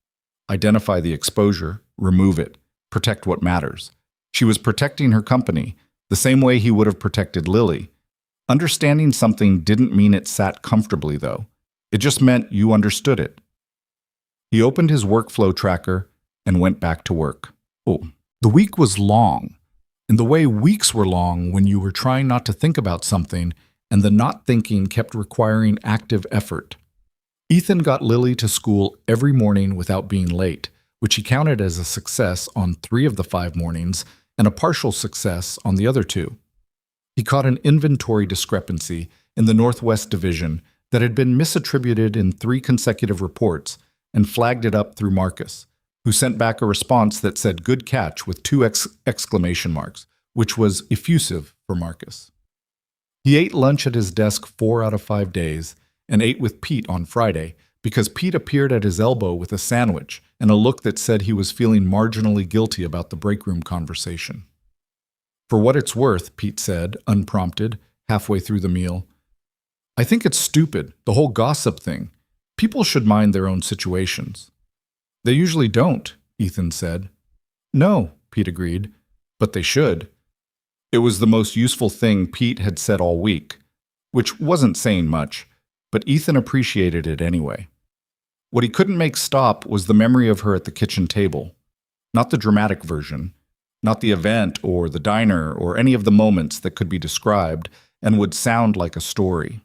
A: Identify the exposure, remove it, protect what matters. She was protecting her company, the same way he would have protected Lily. Understanding something didn't mean it sat comfortably, though. It just meant you understood it. He opened his workflow tracker and went back to work. The week was long, in the way weeks were long when you were trying not to think about something and the not thinking kept requiring active effort. Ethan got Lily to school every morning without being late, which he counted as a success on 3 of the 5 mornings and a partial success on the other 2. He caught an inventory discrepancy in the Northwest Division that had been misattributed in 3 consecutive reports and flagged it up through Marcus, who sent back a response that said "good catch" with 2 exclamation marks, which was effusive for Marcus. He ate lunch at his desk 4 out of 5 days and ate with Pete on Friday because Pete appeared at his elbow with a sandwich and a look that said he was feeling marginally guilty about the break room conversation. "For what it's worth," Pete said, unprompted, halfway through the meal, "I think it's stupid, the whole gossip thing. People should mind their own situations." "They usually don't," Ethan said. "No," Pete agreed, "but they should." It was the most useful thing Pete had said all week, which wasn't saying much, but Ethan appreciated it anyway. What he couldn't make stop was the memory of her at the kitchen table. Not the dramatic version, not the event or the diner or any of the moments that could be described and would sound like a story.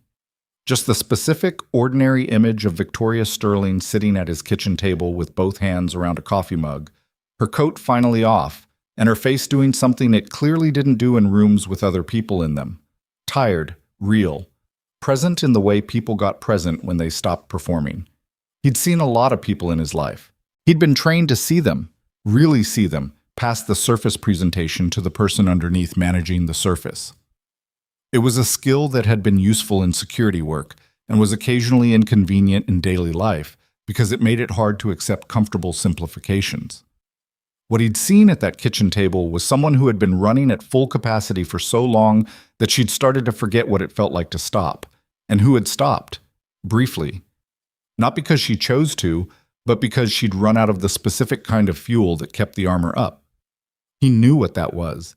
A: Just the specific, ordinary image of Victoria Sterling sitting at his kitchen table with both hands around a coffee mug, her coat finally off, and her face doing something it clearly didn't do in rooms with other people in them. Tired, real, present in the way people got present when they stopped performing. He'd seen a lot of people in his life. He'd been trained to see them, really see them, past the surface presentation to the person underneath managing the surface. It was a skill that had been useful in security work and was occasionally inconvenient in daily life because it made it hard to accept comfortable simplifications. What he'd seen at that kitchen table was someone who had been running at full capacity for so long that she'd started to forget what it felt like to stop, and who had stopped, briefly. Not because she chose to, but because she'd run out of the specific kind of fuel that kept the armor up. He knew what that was.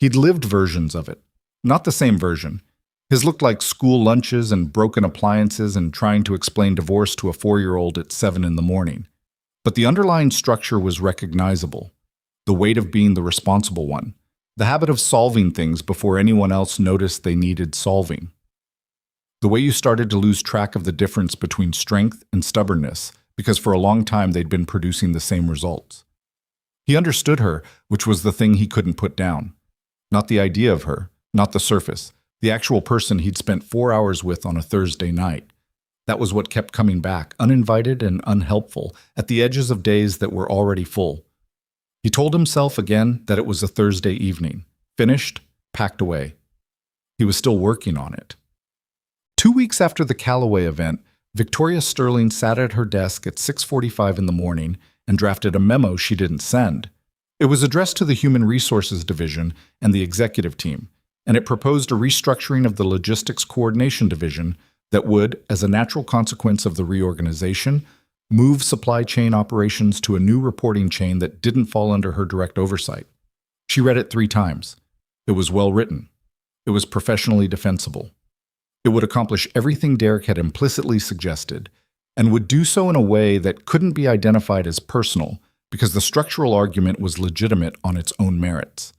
A: He'd lived versions of it. Not the same version. His looked like school lunches and broken appliances and trying to explain divorce to a 4-year-old at 7 in the morning. But the underlying structure was recognizable. The weight of being the responsible one. The habit of solving things before anyone else noticed they needed solving. The way you started to lose track of the difference between strength and stubbornness, because for a long time they'd been producing the same results. He understood her, which was the thing he couldn't put down. Not the idea of her, not the surface, the actual person he'd spent 4 hours with on a Thursday night. That was what kept coming back, uninvited and unhelpful, at the edges of days that were already full. He told himself again that it was a Thursday evening. Finished, packed away. He was still working on it. 2 weeks after the Callaway event, Victoria Sterling sat at her desk at 6:45 in the morning and drafted a memo she didn't send. It was addressed to the Human Resources Division and the executive team, and it proposed a restructuring of the Logistics Coordination Division that would, as a natural consequence of the reorganization, move supply chain operations to a new reporting chain that didn't fall under her direct oversight. She read it 3 times. It was well written. It was professionally defensible. It would accomplish everything Derek had implicitly suggested, and would do so in a way that couldn't be identified as personal because the structural argument was legitimate on its own merits.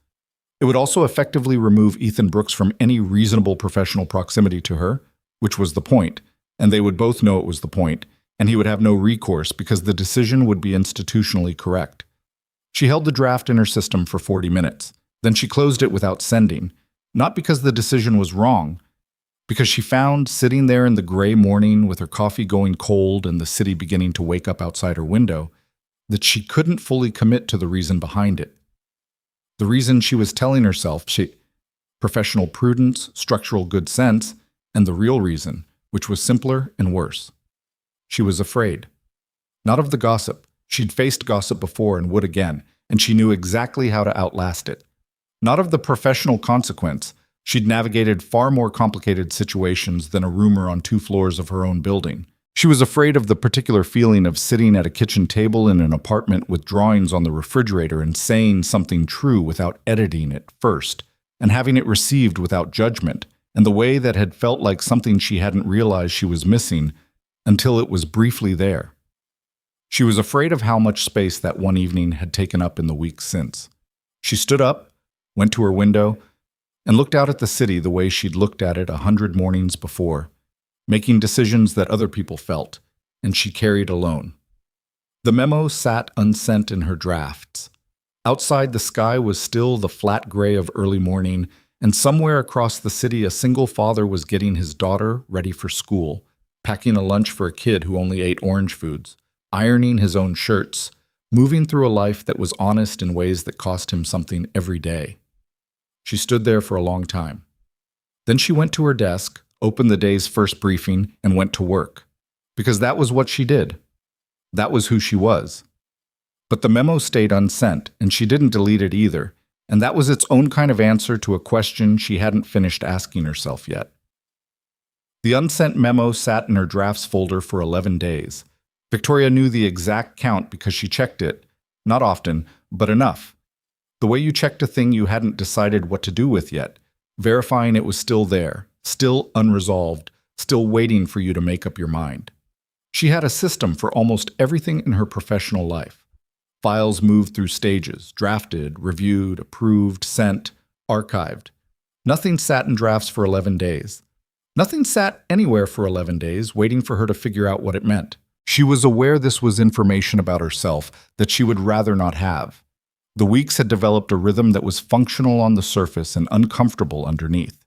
A: It would also effectively remove Ethan Brooks from any reasonable professional proximity to her, which was the point, and they would both know it was the point, and he would have no recourse because the decision would be institutionally correct. She held the draft in her system for 40 minutes. Then she closed it without sending, not because the decision was wrong, because she found, sitting there in the gray morning with her coffee going cold and the city beginning to wake up outside her window, that she couldn't fully commit to the reason behind it. The reason she was telling herself, professional prudence, structural good sense, and the real reason, which was simpler and worse. She was afraid. Not of the gossip. She'd faced gossip before and would again, and she knew exactly how to outlast it. Not of the professional consequence. She'd navigated far more complicated situations than a rumor on 2 floors of her own building. She was afraid of the particular feeling of sitting at a kitchen table in an apartment with drawings on the refrigerator and saying something true without editing it first, and having it received without judgment, and the way that had felt like something she hadn't realized she was missing until it was briefly there. She was afraid of how much space that one evening had taken up in the weeks since. She stood up, went to her window, and looked out at the city the way she'd looked at it 100 mornings before, making decisions that other people felt, and she carried alone. The memo sat unsent in her drafts. Outside, the sky was still the flat gray of early morning, and somewhere across the city a single father was getting his daughter ready for school, packing a lunch for a kid who only ate orange foods, ironing his own shirts, moving through a life that was honest in ways that cost him something every day. She stood there for a long time. Then she went to her desk, opened the day's first briefing, and went to work. Because that was what she did. That was who she was. But the memo stayed unsent, and she didn't delete it either, and that was its own kind of answer to a question she hadn't finished asking herself yet. The unsent memo sat in her drafts folder for 11 days. Victoria knew the exact count because she checked it, not often, but enough. The way you checked a thing you hadn't decided what to do with yet, verifying it was still there, still unresolved, still waiting for you to make up your mind. She had a system for almost everything in her professional life. Files moved through stages, drafted, reviewed, approved, sent, archived. Nothing sat in drafts for 11 days. Nothing sat anywhere for 11 days, waiting for her to figure out what it meant. She was aware this was information about herself that she would rather not have. The weeks had developed a rhythm that was functional on the surface and uncomfortable underneath.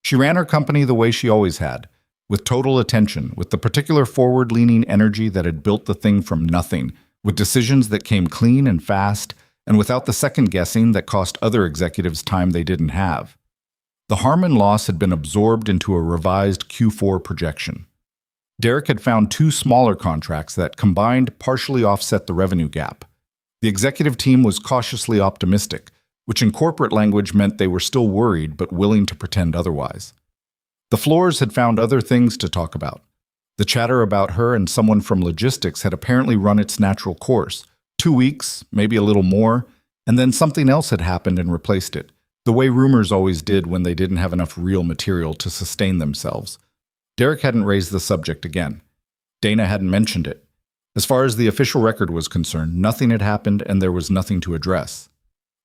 A: She ran her company the way she always had, with total attention, with the particular forward-leaning energy that had built the thing from nothing, with decisions that came clean and fast, and without the second-guessing that cost other executives time they didn't have. The harm and loss had been absorbed into a revised Q4 projection. Derek had found 2 smaller contracts that combined partially offset the revenue gap. The executive team was cautiously optimistic, which in corporate language meant they were still worried but willing to pretend otherwise. The floors had found other things to talk about. The chatter about her and someone from logistics had apparently run its natural course. 2 weeks, maybe a little more, and then something else had happened and replaced it, the way rumors always did when they didn't have enough real material to sustain themselves. Derek hadn't raised the subject again. Dana hadn't mentioned it. As far as the official record was concerned, nothing had happened and there was nothing to address.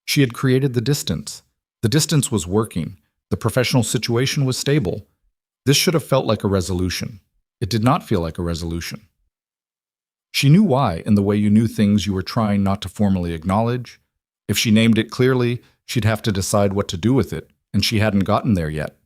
A: She had created the distance. The distance was working. The professional situation was stable. This should have felt like a resolution. It did not feel like a resolution. She knew why in the way you knew things you were trying not to formally acknowledge. If she named it clearly, she'd have to decide what to do with it, and she hadn't gotten there yet.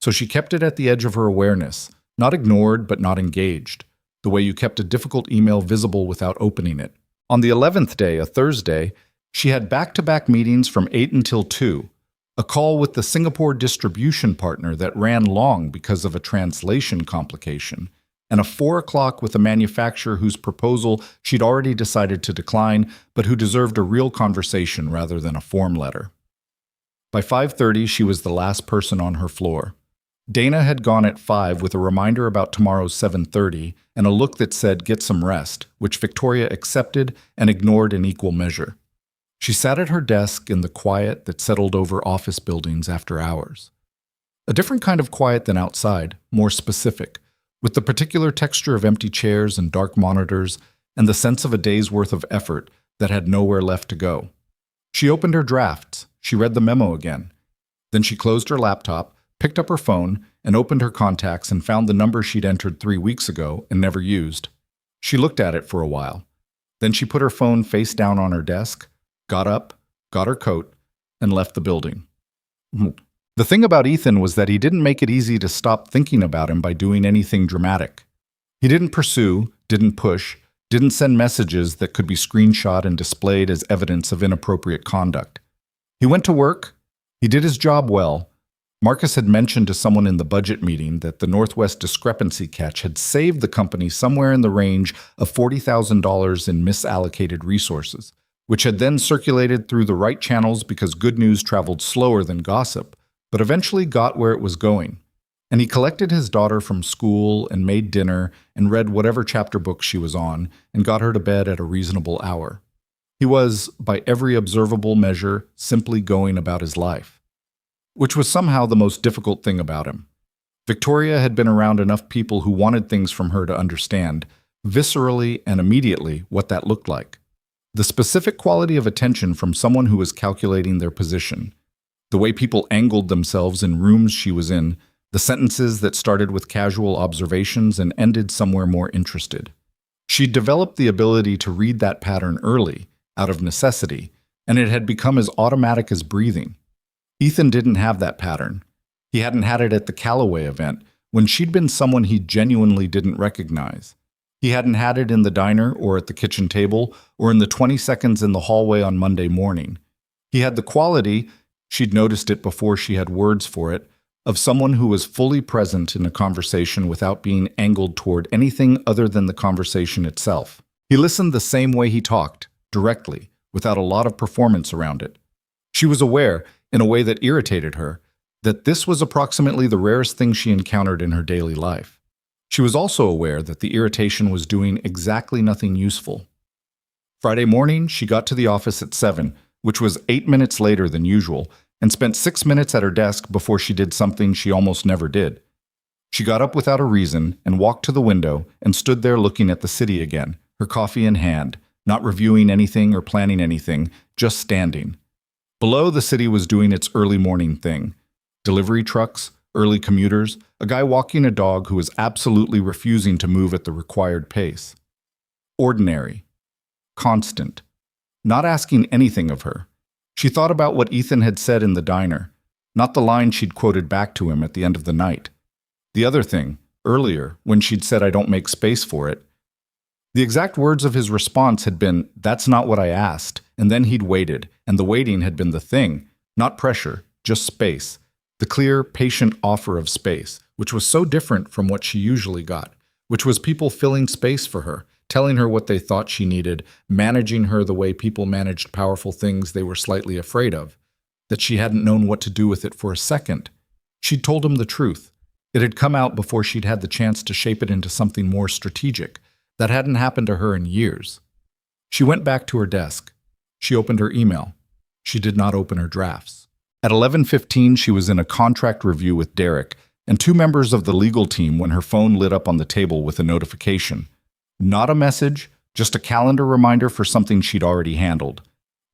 A: So she kept it at the edge of her awareness, not ignored but not engaged, the way you kept a difficult email visible without opening it. On the 11th day, a Thursday, she had back-to-back meetings from 8 until 2, a call with the Singapore distribution partner that ran long because of a translation complication, and a 4 o'clock with a manufacturer whose proposal she'd already decided to decline, but who deserved a real conversation rather than a form letter. By 5:30, she was the last person on her floor. Dana had gone at 5 with a reminder about tomorrow's 7:30 and a look that said, "Get some rest," which Victoria accepted and ignored in equal measure. She sat at her desk in the quiet that settled over office buildings after hours. A different kind of quiet than outside, more specific, with the particular texture of empty chairs and dark monitors and the sense of a day's worth of effort that had nowhere left to go. She opened her drafts. She read the memo again. Then she closed her laptop, picked up her phone, and opened her contacts and found the number she'd entered 3 weeks ago and never used. She looked at it for a while. Then she put her phone face down on her desk, got up, got her coat, and left the building. The thing about Ethan was that he didn't make it easy to stop thinking about him by doing anything dramatic. He didn't pursue, didn't push, didn't send messages that could be screenshot and displayed as evidence of inappropriate conduct. He went to work. He did his job well. Marcus had mentioned to someone in the budget meeting that the Northwest discrepancy catch had saved the company somewhere in the range of $40,000 in misallocated resources, which had then circulated through the right channels because good news traveled slower than gossip, but eventually got where it was going. And he collected his daughter from school and made dinner and read whatever chapter book she was on and got her to bed at a reasonable hour. He was, by every observable measure, simply going about his life, which was somehow the most difficult thing about him. Victoria had been around enough people who wanted things from her to understand, viscerally and immediately, what that looked like. The specific quality of attention from someone who was calculating their position, the way people angled themselves in rooms she was in, the sentences that started with casual observations and ended somewhere more interested. She'd developed the ability to read that pattern early, out of necessity, and it had become as automatic as breathing. Ethan didn't have that pattern. He hadn't had it at the Callaway event, when she'd been someone he genuinely didn't recognize. He hadn't had it in the diner or at the kitchen table or in the 20 seconds in the hallway on Monday morning. He had the quality, she'd noticed it before she had words for it, of someone who was fully present in a conversation without being angled toward anything other than the conversation itself. He listened the same way he talked, directly, without a lot of performance around it. She was aware, in a way that irritated her, that this was approximately the rarest thing she encountered in her daily life. She was also aware that the irritation was doing exactly nothing useful. Friday morning, she got to the office at 7, which was 8 minutes later than usual, and spent 6 minutes at her desk before she did something she almost never did. She got up without a reason and walked to the window and stood there looking at the city again, her coffee in hand, not reviewing anything or planning anything, just standing. Below, the city was doing its early morning thing. Delivery trucks, early commuters, a guy walking a dog who was absolutely refusing to move at the required pace. Ordinary. Constant. Not asking anything of her. She thought about what Ethan had said in the diner, not the line she'd quoted back to him at the end of the night. The other thing, earlier, when she'd said, "I don't make space for it." The exact words of his response had been, "That's not what I asked," and then he'd waited, and the waiting had been the thing, not pressure, just space, the clear, patient offer of space, which was so different from what she usually got, which was people filling space for her, telling her what they thought she needed, managing her the way people managed powerful things they were slightly afraid of, that she hadn't known what to do with it for a second. She'd told him the truth. It had come out before she'd had the chance to shape it into something more strategic. That hadn't happened to her in years. She went back to her desk. She opened her email. She did not open her drafts. At 11:15, she was in a contract review with Derek and 2 members of the legal team when her phone lit up on the table with a notification. Not a message, just a calendar reminder for something she'd already handled.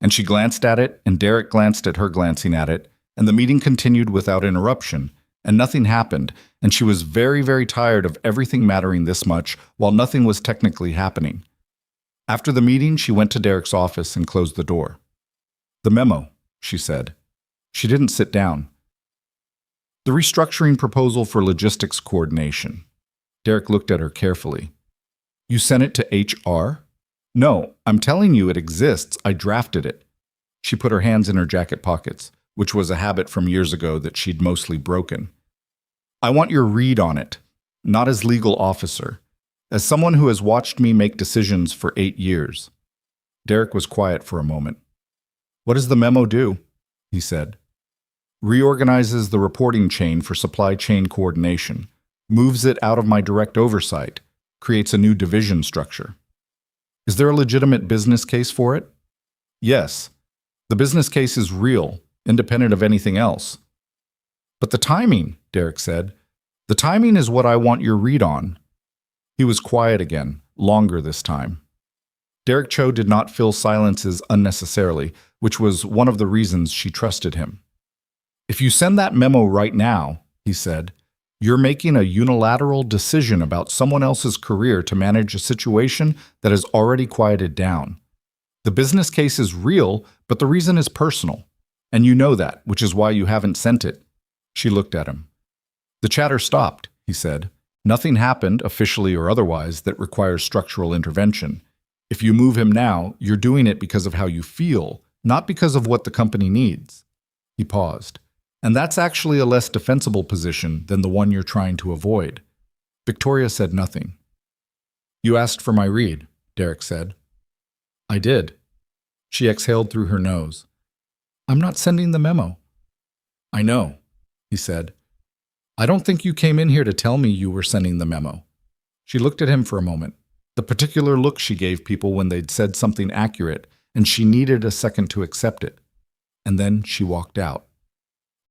A: And she glanced at it, and Derek glanced at her glancing at it, and the meeting continued without interruption, and nothing happened, and she was very, very tired of everything mattering this much while nothing was technically happening. After the meeting, she went to Derek's office and closed the door. "The memo," she said. She didn't sit down. "The restructuring proposal for logistics coordination." Derek looked at her carefully. "You sent it to HR?" "No, I'm telling you it exists. I drafted it." She put her hands in her jacket pockets, which was a habit from years ago that she'd mostly broken. "I want your read on it, not as legal officer, as someone who has watched me make decisions for 8 years. Derek was quiet for a moment. "What does the memo do?" he said. "Reorganizes the reporting chain for supply chain coordination, moves it out of my direct oversight, creates a new division structure." "Is there a legitimate business case for it?" "Yes. The business case is real, independent of anything else." "But the timing," Derek said. "The timing is what I want your read on." He was quiet again, longer this time. Derek Cho did not fill silences unnecessarily, which was one of the reasons she trusted him. "If you send that memo right now," he said, "you're making a unilateral decision about someone else's career to manage a situation that has already quieted down. The business case is real, but the reason is personal. And you know that, which is why you haven't sent it." She looked at him. "The chatter stopped," he said. "Nothing happened, officially or otherwise, that requires structural intervention. If you move him now, you're doing it because of how you feel, not because of what the company needs." He paused. "And that's actually a less defensible position than the one you're trying to avoid." Victoria said nothing. "You asked for my read," Derek said. "I did." She exhaled through her nose. "I'm not sending the memo." "I know," he said. "I don't think you came in here to tell me you were sending the memo." She looked at him for a moment, the particular look she gave people when they'd said something accurate, and she needed a second to accept it. And then she walked out.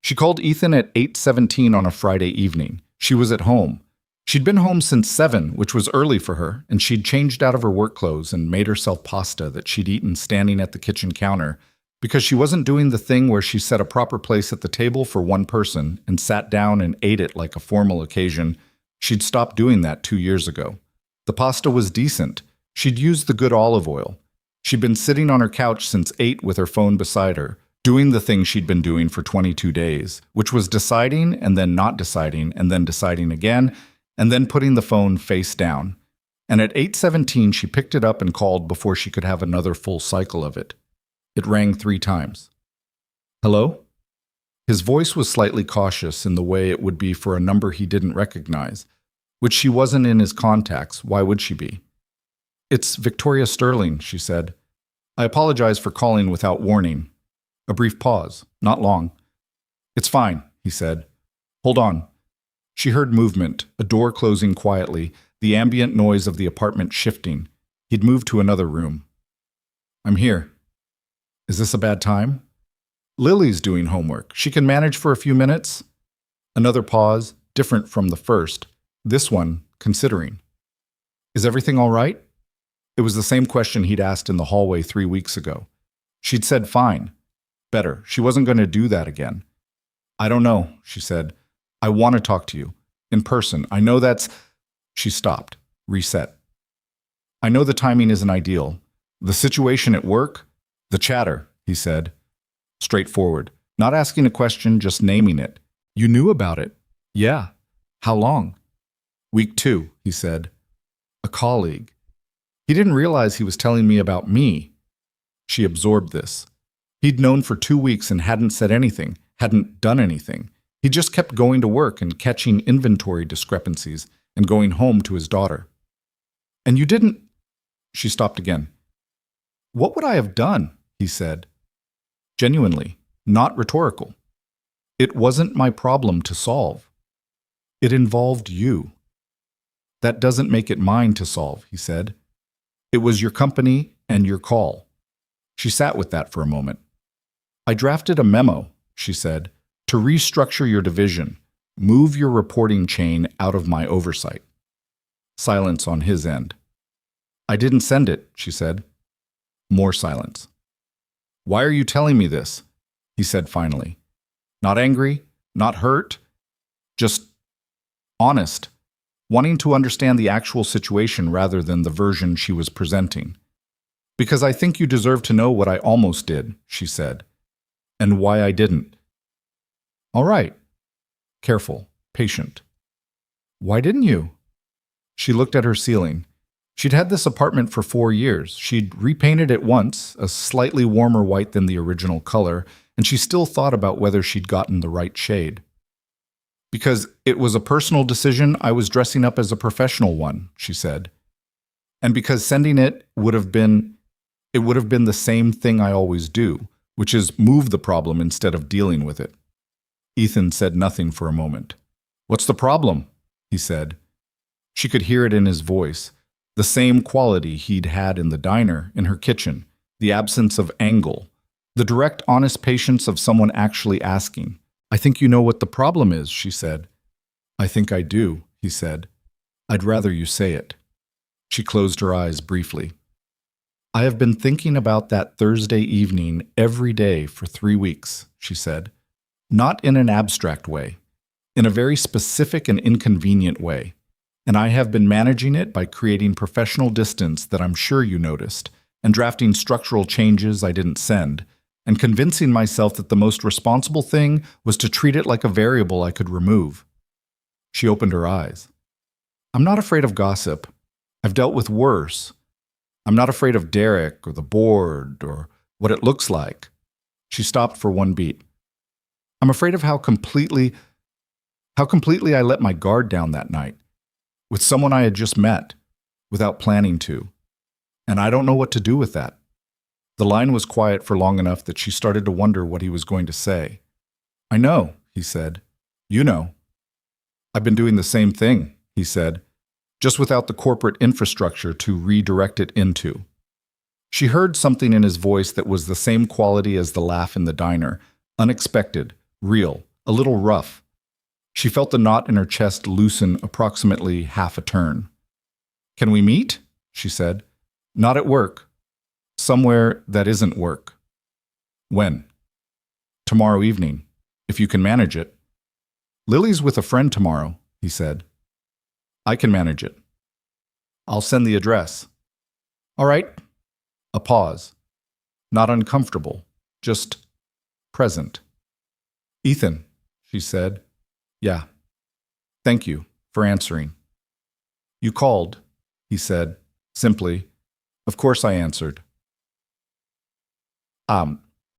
A: She called Ethan at 8:17 on a Friday evening. She was at home. She'd been home since 7, which was early for her, and she'd changed out of her work clothes and made herself pasta that she'd eaten standing at the kitchen counter, because she wasn't doing the thing where she set a proper place at the table for one person and sat down and ate it like a formal occasion. She'd stopped doing that 2 years ago. The pasta was decent. She'd used the good olive oil. She'd been sitting on her couch since 8 with her phone beside her, doing the thing she'd been doing for 22 days, which was deciding and then not deciding and then deciding again, and then putting the phone face down. And at 8:17, she picked it up and called before she could have another full cycle of it. It rang 3 times. "Hello?" His voice was slightly cautious in the way it would be for a number he didn't recognize, which she wasn't in his contacts. Why would she be? "It's Victoria Sterling," she said. "I apologize for calling without warning." A brief pause. Not long. "It's fine," he said. "Hold on." She heard movement, a door closing quietly, the ambient noise of the apartment shifting. He'd moved to another room. "I'm here." "Is this a bad time?" "Lily's doing homework. She can manage for a few minutes." Another pause, different from the first. This one, considering. "Is everything all right?" It was the same question he'd asked in the hallway 3 weeks ago. She'd said fine. Better. She wasn't going to do that again. "I don't know," she said. "I want to talk to you. In person. I know that's—" She stopped. Reset. "I know the timing isn't ideal. The situation at work—" "The chatter," he said. Straightforward. Not asking a question, just naming it. "You knew about it?" "Yeah." "How long?" "Week 2, he said. "A colleague." He didn't realize he was telling me about me. She absorbed this. He'd known for 2 weeks and hadn't said anything, hadn't done anything. He just kept going to work and catching inventory discrepancies and going home to his daughter. "And you didn't—" She stopped again. "What would I have done?" he said. Genuinely, not rhetorical. "It wasn't my problem to solve. It involved you." "That doesn't make it mine to solve," he said. "It was your company and your call." She sat with that for a moment. "I drafted a memo," she said, "to restructure your division, move your reporting chain out of my oversight." Silence on his end. "I didn't send it," she said. More silence. "Why are you telling me this?" he said finally. Not angry, not hurt. Just honest, wanting to understand the actual situation rather than the version she was presenting. Because I think you deserve to know what I almost did, she said, and why I didn't. All right. Careful, patient. Why didn't you? She looked at her ceiling. She'd had this apartment for 4 years. She'd repainted it once, a slightly warmer white than the original color, and she still thought about whether she'd gotten the right shade. Because it was a personal decision, I was dressing up as a professional one, she said. And because sending it would have been the same thing I always do, which is move the problem instead of dealing with it. Ethan said nothing for a moment. What's the problem? He said. She could hear it in his voice, the same quality he'd had in the diner, in her kitchen, the absence of angle, the direct, honest patience of someone actually asking. I think you know what the problem is, she said. I think I do, he said. I'd rather you say it. She closed her eyes briefly. I have been thinking about that Thursday evening every day for 3 weeks, she said. Not in an abstract way, in a very specific and inconvenient way. And I have been managing it by creating professional distance that I'm sure you noticed, and drafting structural changes I didn't send, and convincing myself that the most responsible thing was to treat it like a variable I could remove. She opened her eyes. I'm not afraid of gossip. I've dealt with worse. I'm not afraid of Derek or the board or what it looks like. She stopped for one beat. I'm afraid of how completely I let my guard down that night, with someone I had just met, without planning to. And I don't know what to do with that. The line was quiet for long enough that she started to wonder what he was going to say. I know, he said. You know. I've been doing the same thing, he said, just without the corporate infrastructure to redirect it into. She heard something in his voice that was the same quality as the laugh in the diner, unexpected, real, a little rough. She felt the knot in her chest loosen approximately half a turn. Can we meet? She said. Not at work. Somewhere that isn't work. When? Tomorrow evening, if you can manage it. Lily's with a friend tomorrow, he said. I can manage it. I'll send the address. All right. A pause. Not uncomfortable, just present. Ethan, she said. Yeah. Thank you for answering. You called, he said, simply. Of course I answered.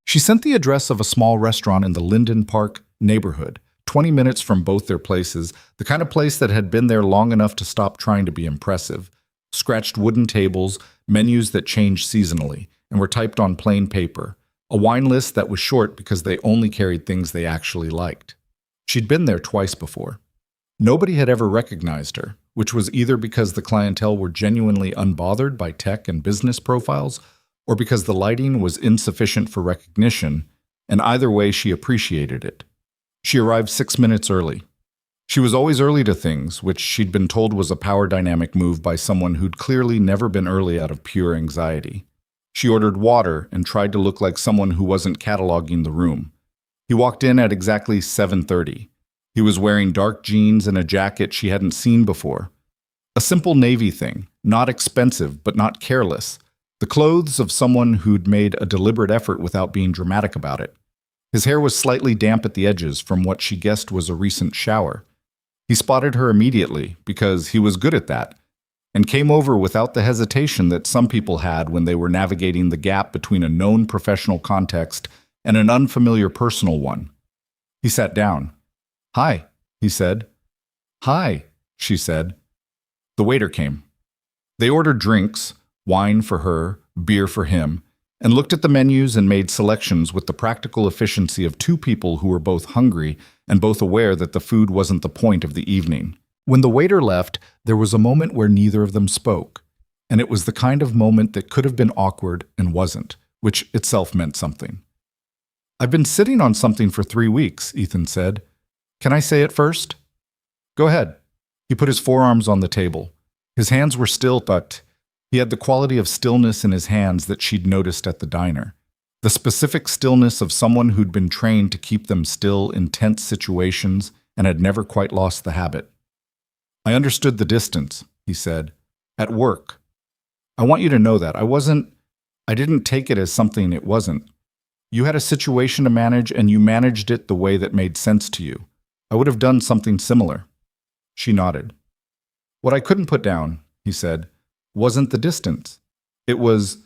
A: She sent the address of a small restaurant in the Linden Park neighborhood, 20 minutes from both their places, the kind of place that had been there long enough to stop trying to be impressive. Scratched wooden tables, menus that changed seasonally, and were typed on plain paper. A wine list that was short because they only carried things they actually liked. She'd been there twice before. Nobody had ever recognized her, which was either because the clientele were genuinely unbothered by tech and business profiles, or because the lighting was insufficient for recognition, and either way she appreciated it. She arrived 6 minutes early. She was always early to things, which she'd been told was a power dynamic move by someone who'd clearly never been early out of pure anxiety. She ordered water and tried to look like someone who wasn't cataloging the room. He walked in at exactly 7:30. He was wearing dark jeans and a jacket she hadn't seen before. A simple navy thing, not expensive but not careless. The clothes of someone who'd made a deliberate effort without being dramatic about it. His hair was slightly damp at the edges from what she guessed was a recent shower. He spotted her immediately, because he was good at that, and came over without the hesitation that some people had when they were navigating the gap between a known professional context and an unfamiliar personal one. He sat down. Hi, he said. Hi, she said. The waiter came. They ordered drinks, wine for her, beer for him, and looked at the menus and made selections with the practical efficiency of two people who were both hungry and both aware that the food wasn't the point of the evening. When the waiter left, there was a moment where neither of them spoke, and it was the kind of moment that could have been awkward and wasn't, which itself meant something. I've been sitting on something for 3 weeks, Ethan said. Can I say it first? Go ahead. He put his forearms on the table. His hands were still, but he had the quality of stillness in his hands that she'd noticed at the diner. The specific stillness of someone who'd been trained to keep them still in tense situations and had never quite lost the habit. "I understood the distance," he said. "At work. I want you to know that. I didn't take it as something it wasn't. You had a situation to manage, and you managed it the way that made sense to you. I would have done something similar." She nodded. "What I couldn't put down," he said, "wasn't the distance. It was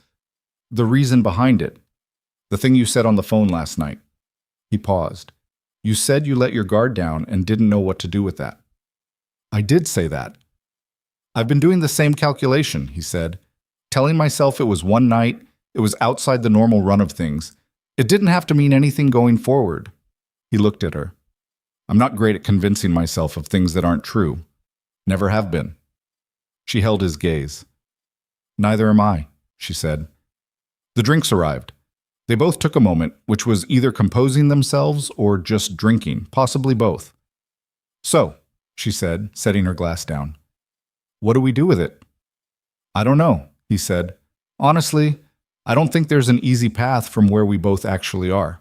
A: the reason behind it. The thing you said on the phone last night." He paused. "You said you let your guard down and didn't know what to do with that." "I did say that." "I've been doing the same calculation," he said, "telling myself it was one night, it was outside the normal run of things. It didn't have to mean anything going forward." He looked at her. "I'm not great at convincing myself of things that aren't true. Never have been." She held his gaze. "Neither am I," she said. The drinks arrived. They both took a moment, which was either composing themselves or just drinking, possibly both. "So," she said, setting her glass down, "what do we do with it?" "I don't know," he said. "Honestly, I don't think there's an easy path from where we both actually are."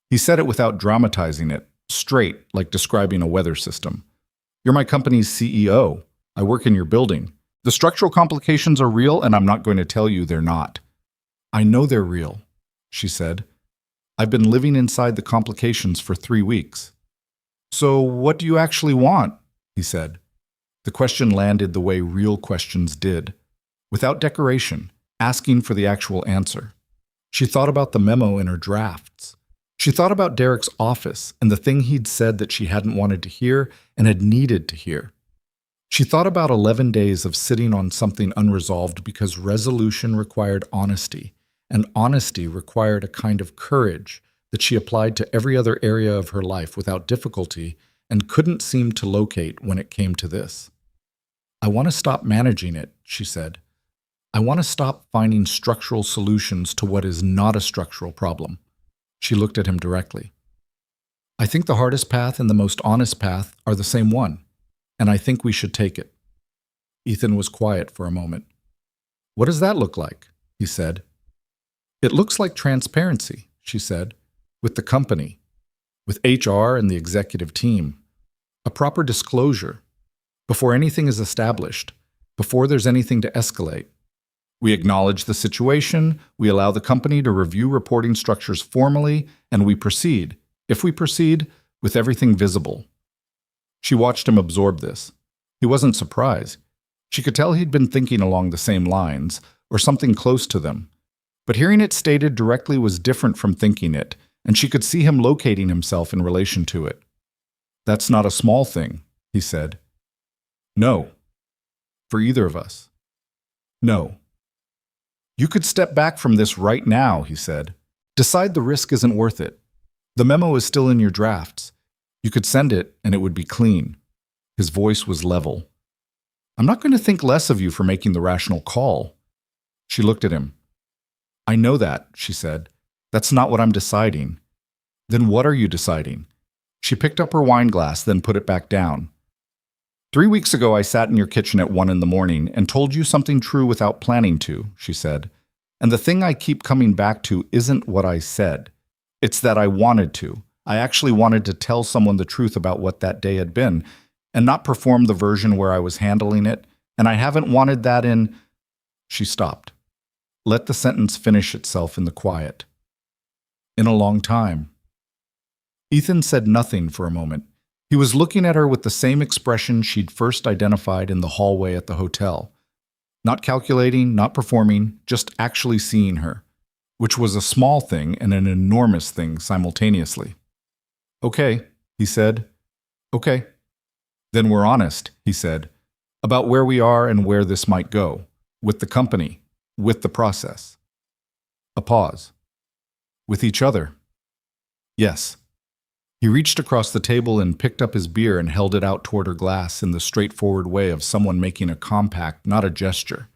A: He said it without dramatizing it, straight, like describing a weather system. "You're my company's CEO. I work in your building. The structural complications are real, and I'm not going to tell you they're not." "I know they're real," she said. "I've been living inside the complications for 3 weeks." "So what do you actually want?" he said. The question landed the way real questions did, without decoration, asking for the actual answer. She thought about the memo in her drafts. She thought about Derek's office and the thing he'd said that she hadn't wanted to hear and had needed to hear. She thought about 11 days of sitting on something unresolved because resolution required honesty, and honesty required a kind of courage that she applied to every other area of her life without difficulty and couldn't seem to locate when it came to this. "I want to stop managing it," she said. "I want to stop finding structural solutions to what is not a structural problem." She looked at him directly. "I think the hardest path and the most honest path are the same one, and I think we should take it." Ethan was quiet for a moment. "What does that look like?" he said. "It looks like transparency," she said, "with the company, with HR and the executive team. A proper disclosure, before anything is established, before there's anything to escalate. We acknowledge the situation, we allow the company to review reporting structures formally, and we proceed, if we proceed, with everything visible." She watched him absorb this. He wasn't surprised. She could tell he'd been thinking along the same lines, or something close to them. But hearing it stated directly was different from thinking it, and she could see him locating himself in relation to it. "That's not a small thing," he said. "No. For either of us. No." "You could step back from this right now," he said. "Decide the risk isn't worth it. The memo is still in your drafts. You could send it, and it would be clean." His voice was level. "I'm not going to think less of you for making the rational call." She looked at him. "I know that," she said. "That's not what I'm deciding." "Then what are you deciding?" She picked up her wine glass, then put it back down. 3 weeks ago, I sat in your kitchen at 1 a.m. and told you something true without planning to," she said. "And the thing I keep coming back to isn't what I said. It's that I wanted to. I actually wanted to tell someone the truth about what that day had been, and not perform the version where I was handling it, and I haven't wanted that in—" She stopped. Let the sentence finish itself in the quiet. "In a long time." Ethan said nothing for a moment. He was looking at her with the same expression she'd first identified in the hallway at the hotel. Not calculating, not performing, just actually seeing her, which was a small thing and an enormous thing simultaneously. "Okay," he said. "Okay." "Then we're honest," he said, "about where we are and where this might go, with the company, with the process." A pause. "With each other?" "Yes." He reached across the table and picked up his beer and held it out toward her glass in the straightforward way of someone making a compact, not a gesture.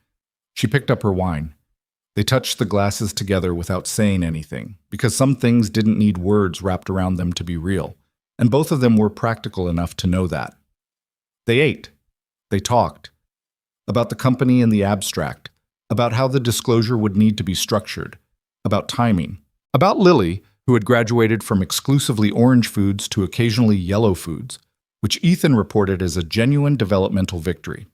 A: She picked up her wine. They touched the glasses together without saying anything, because some things didn't need words wrapped around them to be real, and both of them were practical enough to know that. They ate. They talked. About the company in the abstract, about how the disclosure would need to be structured, about timing, about Lily, who had graduated from exclusively orange foods to occasionally yellow foods, which Ethan reported as a genuine developmental victory.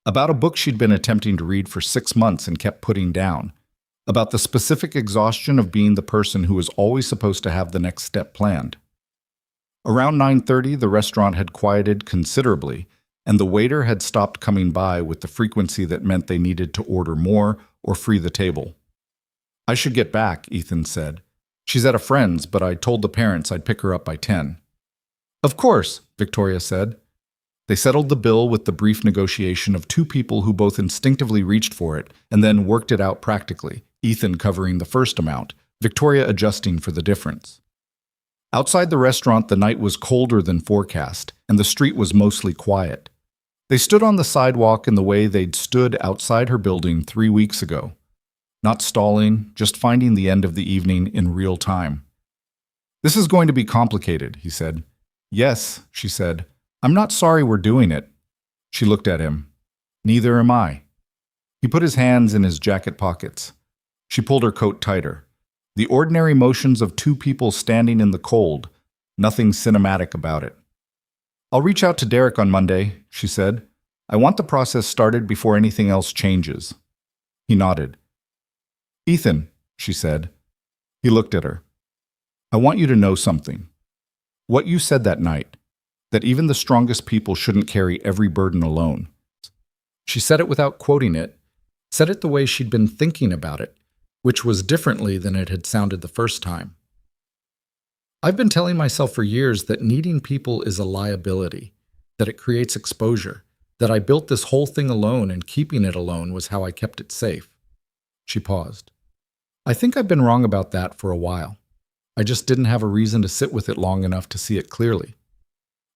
A: About a book she'd been attempting to read for 6 months and kept putting down. About the specific exhaustion of being the person who was always supposed to have the next step planned. Around 9:30, the restaurant had quieted considerably, and the waiter had stopped coming by with the frequency that meant they needed to order more or free the table. "I should get back," Ethan said. "She's at a friend's, but I told the parents I'd pick her up by 10. "Of course," Victoria said. They settled the bill with the brief negotiation of two people who both instinctively reached for it and then worked it out practically, Ethan covering the first amount, Victoria adjusting for the difference. Outside the restaurant, the night was colder than forecast, and the street was mostly quiet. They stood on the sidewalk in the way they'd stood outside her building 3 weeks ago. Not stalling, just finding the end of the evening in real time. "This is going to be complicated," he said. "Yes," she said. "I'm not sorry we're doing it." She looked at him. "Neither am I." He put his hands in his jacket pockets. She pulled her coat tighter. The ordinary motions of two people standing in the cold, nothing cinematic about it. "I'll reach out to Derek on Monday," she said. "I want the process started before anything else changes." He nodded. "Ethan," she said. He looked at her. "I want you to know something. What you said that night, that even the strongest people shouldn't carry every burden alone." She said it without quoting it, said it the way she'd been thinking about it, which was differently than it had sounded the first time. "I've been telling myself for years that needing people is a liability, that it creates exposure, that I built this whole thing alone and keeping it alone was how I kept it safe." She paused. "I think I've been wrong about that for a while. I just didn't have a reason to sit with it long enough to see it clearly."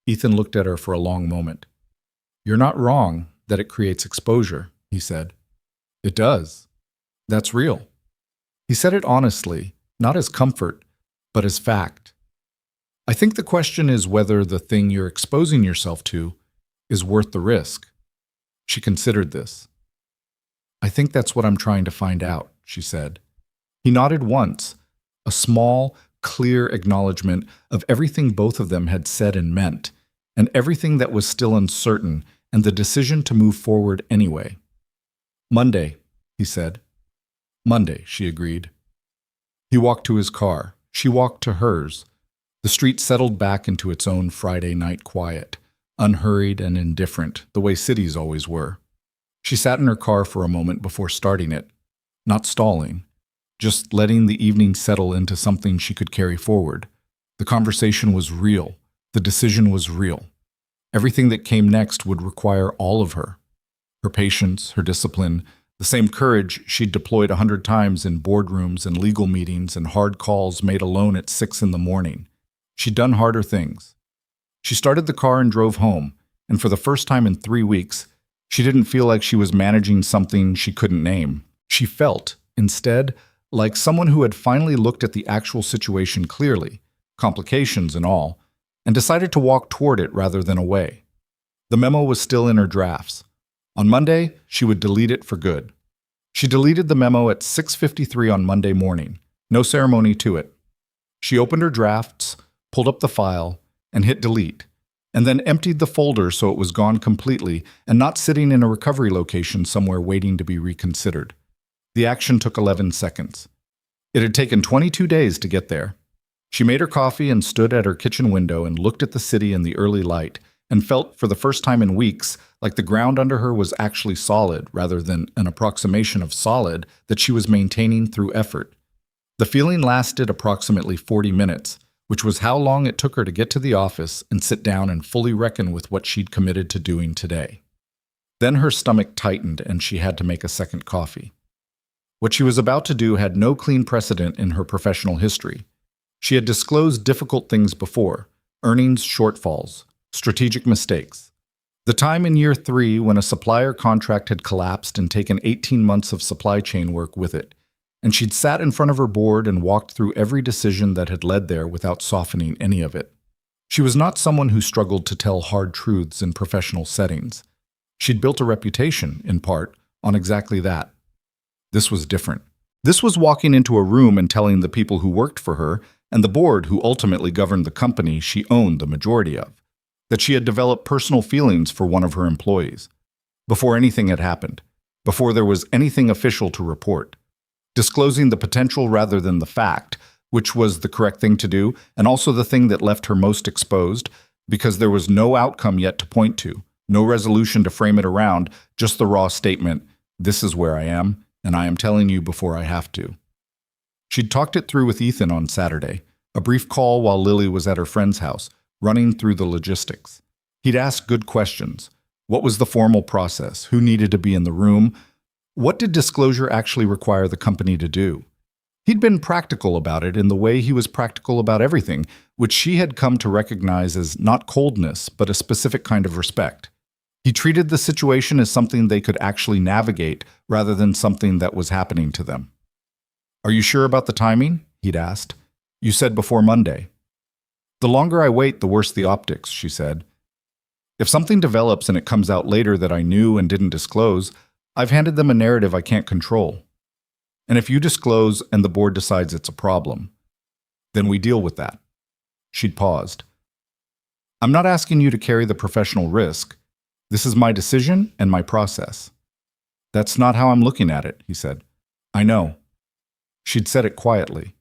A: Ethan looked at her for a long moment. "You're not wrong that it creates exposure," he said. "It does. That's real." He said it honestly, not as comfort, but as fact. "I think the question is whether the thing you're exposing yourself to is worth the risk." She considered this. "I think that's what I'm trying to find out," she said. He nodded once, a small, clear acknowledgement of everything both of them had said and meant, and everything that was still uncertain, and the decision to move forward anyway. "Monday," he said. "Monday," she agreed. He walked to his car. She walked to hers. The street settled back into its own Friday night quiet, unhurried and indifferent, the way cities always were. She sat in her car for a moment before starting it, not stalling, just letting the evening settle into something she could carry forward. The conversation was real. The decision was real. Everything that came next would require all of her. Her patience, her discipline, the same courage she'd deployed 100 times in boardrooms and legal meetings and hard calls made alone at 6 in the morning. She'd done harder things. She started the car and drove home, and for the first time in 3 weeks, she didn't feel like she was managing something she couldn't name. She felt, instead, like someone who had finally looked at the actual situation clearly, complications and all, and decided to walk toward it rather than away. The memo was still in her drafts. On Monday, she would delete it for good. She deleted the memo at 6:53 on Monday morning, no ceremony to it. She opened her drafts, pulled up the file, and hit delete, and then emptied the folder so it was gone completely and not sitting in a recovery location somewhere waiting to be reconsidered. The action took 11 seconds. It had taken 22 days to get there. She made her coffee and stood at her kitchen window and looked at the city in the early light and felt, for the first time in weeks, like the ground under her was actually solid rather than an approximation of solid that she was maintaining through effort. The feeling lasted approximately 40 minutes, which was how long it took her to get to the office and sit down and fully reckon with what she'd committed to doing today. Then her stomach tightened and she had to make a second coffee. What she was about to do had no clean precedent in her professional history. She had disclosed difficult things before, earnings shortfalls, strategic mistakes. The time in year 3 when a supplier contract had collapsed and taken 18 months of supply chain work with it, and she'd sat in front of her board and walked through every decision that had led there without softening any of it. She was not someone who struggled to tell hard truths in professional settings. She'd built a reputation, in part, on exactly that. This was different. This was walking into a room and telling the people who worked for her and the board who ultimately governed the company she owned the majority of, that she had developed personal feelings for one of her employees, before anything had happened, before there was anything official to report. Disclosing the potential rather than the fact, which was the correct thing to do, and also the thing that left her most exposed, because there was no outcome yet to point to, no resolution to frame it around, just the raw statement, "This is where I am, and I am telling you before I have to." She'd talked it through with Ethan on Saturday, a brief call while Lily was at her friend's house, running through the logistics. He'd asked good questions. What was the formal process? Who needed to be in the room? What did disclosure actually require the company to do? He'd been practical about it in the way he was practical about everything, which she had come to recognize as not coldness, but a specific kind of respect. He treated the situation as something they could actually navigate rather than something that was happening to them. "Are you sure about the timing?" he'd asked. "You said before Monday." "The longer I wait, the worse the optics," she said. "If something develops and it comes out later that I knew and didn't disclose, I've handed them a narrative I can't control. And if you disclose and the board decides it's a problem, then we deal with that." She'd paused. "I'm not asking you to carry the professional risk. This is my decision and my process." "That's not how I'm looking at it," he said. "I know." She'd said it quietly.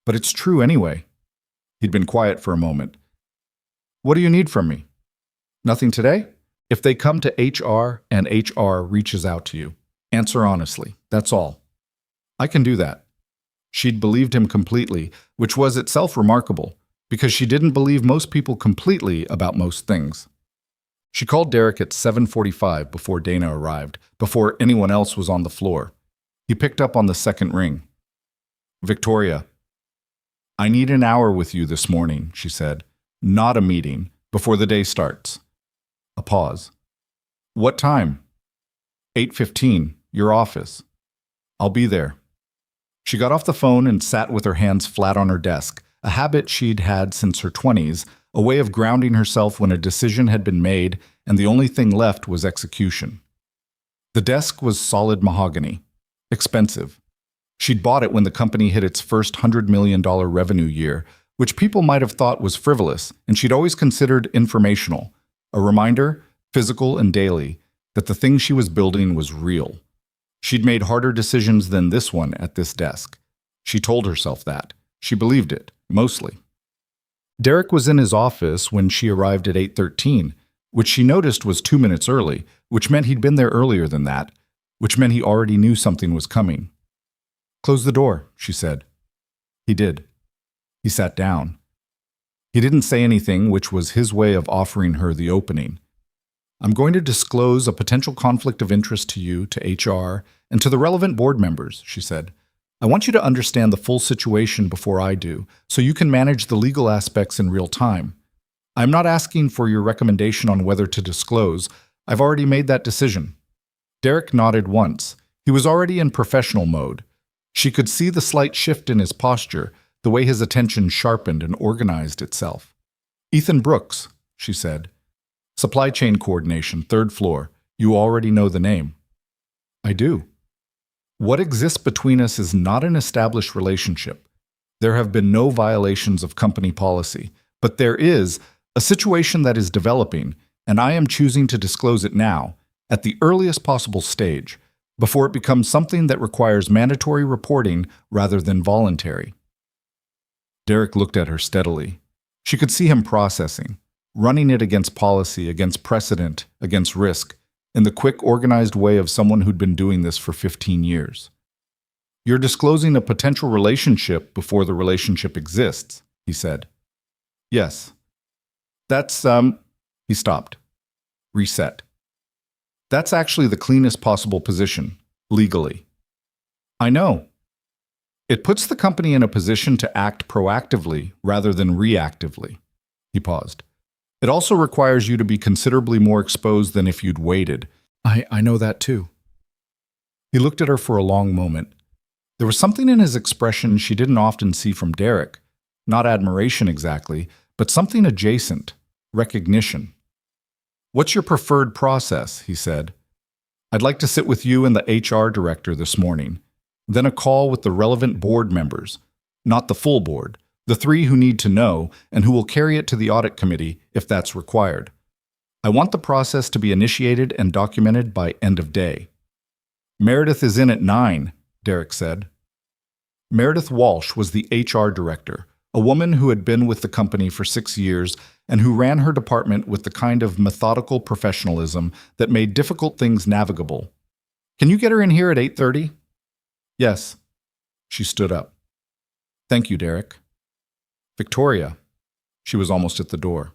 A: "But it's true anyway." He'd been quiet for a moment. "What do you need from me?" "Nothing today? If they come to HR and HR reaches out to you, answer honestly. That's all." "I can do that." She'd believed him completely, which was itself remarkable, because she didn't believe most people completely about most things. She called Derek at 7:45 before Dana arrived, before anyone else was on the floor. He picked up on the second ring. "Victoria, I need an hour with you this morning," she said. "Not a meeting, before the day starts." A pause. "What time?" 8:15, your office." "I'll be there." She got off the phone and sat with her hands flat on her desk, a habit she'd had since her 20s, a way of grounding herself when a decision had been made and the only thing left was execution. The desk was solid mahogany, expensive. She'd bought it when the company hit its first $100 million revenue year, which people might have thought was frivolous, and she'd always considered informational, a reminder, physical and daily, that the thing she was building was real. She'd made harder decisions than this one at this desk. She told herself that. She believed it, mostly. Derek was in his office when she arrived at 8:13, which she noticed was 2 minutes early, which meant he'd been there earlier than that, which meant he already knew something was coming. "Close the door," she said. He did. He sat down. He didn't say anything, which was his way of offering her the opening. "I'm going to disclose a potential conflict of interest to you, to HR, and to the relevant board members," she said. "I want you to understand the full situation before I do, so you can manage the legal aspects in real time. I'm not asking for your recommendation on whether to disclose. I've already made that decision." Derek nodded once. He was already in professional mode. She could see the slight shift in his posture, the way his attention sharpened and organized itself. "Ethan Brooks," she said. "Supply chain coordination, 3rd floor. You already know the name." "I do." "What exists between us is not an established relationship. There have been no violations of company policy, but there is a situation that is developing, and I am choosing to disclose it now, at the earliest possible stage, before it becomes something that requires mandatory reporting rather than voluntary." Derek looked at her steadily. She could see him processing, running it against policy, against precedent, against risk, in the quick, organized way of someone who'd been doing this for 15 years. "You're disclosing a potential relationship before the relationship exists," he said. "Yes. That's, He stopped. Reset. "That's actually the cleanest possible position, legally." "I know." "It puts the company in a position to act proactively rather than reactively." He paused. "It also requires you to be considerably more exposed than if you'd waited." I know that too." He looked at her for a long moment. There was something in his expression she didn't often see from Derek. Not admiration exactly, but something adjacent. Recognition. "What's your preferred process?" he said. "I'd like to sit with you and the HR director this morning, then a call with the relevant board members, not the full board, The three who need to know and who will carry it to the audit committee if that's required. I want the process to be initiated and documented by end of day. Meredith is in at 9, Derek said. Meredith Walsh was the HR director, a woman who had been with the company for 6 years and who ran her department with the kind of methodical professionalism that made difficult things navigable. Can you get her in here at 8:30? Yes. She stood up. Thank you, Derek. Victoria. She was almost at the door.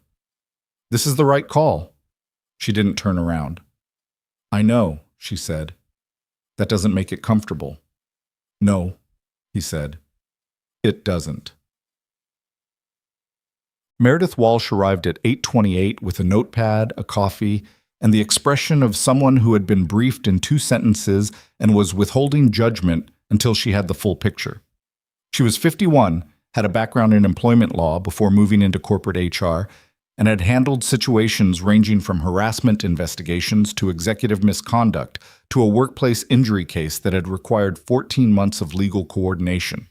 A: This is the right call. She didn't turn around. I know, she said. That doesn't make it comfortable. No, he said. It doesn't. Meredith Walsh arrived at 8:28 with a notepad, a coffee, and the expression of someone who had been briefed in 2 sentences and was withholding judgment until she had the full picture. She was 51, had a background in employment law before moving into corporate HR, and had handled situations ranging from harassment investigations to executive misconduct to a workplace injury case that had required 14 months of legal coordination.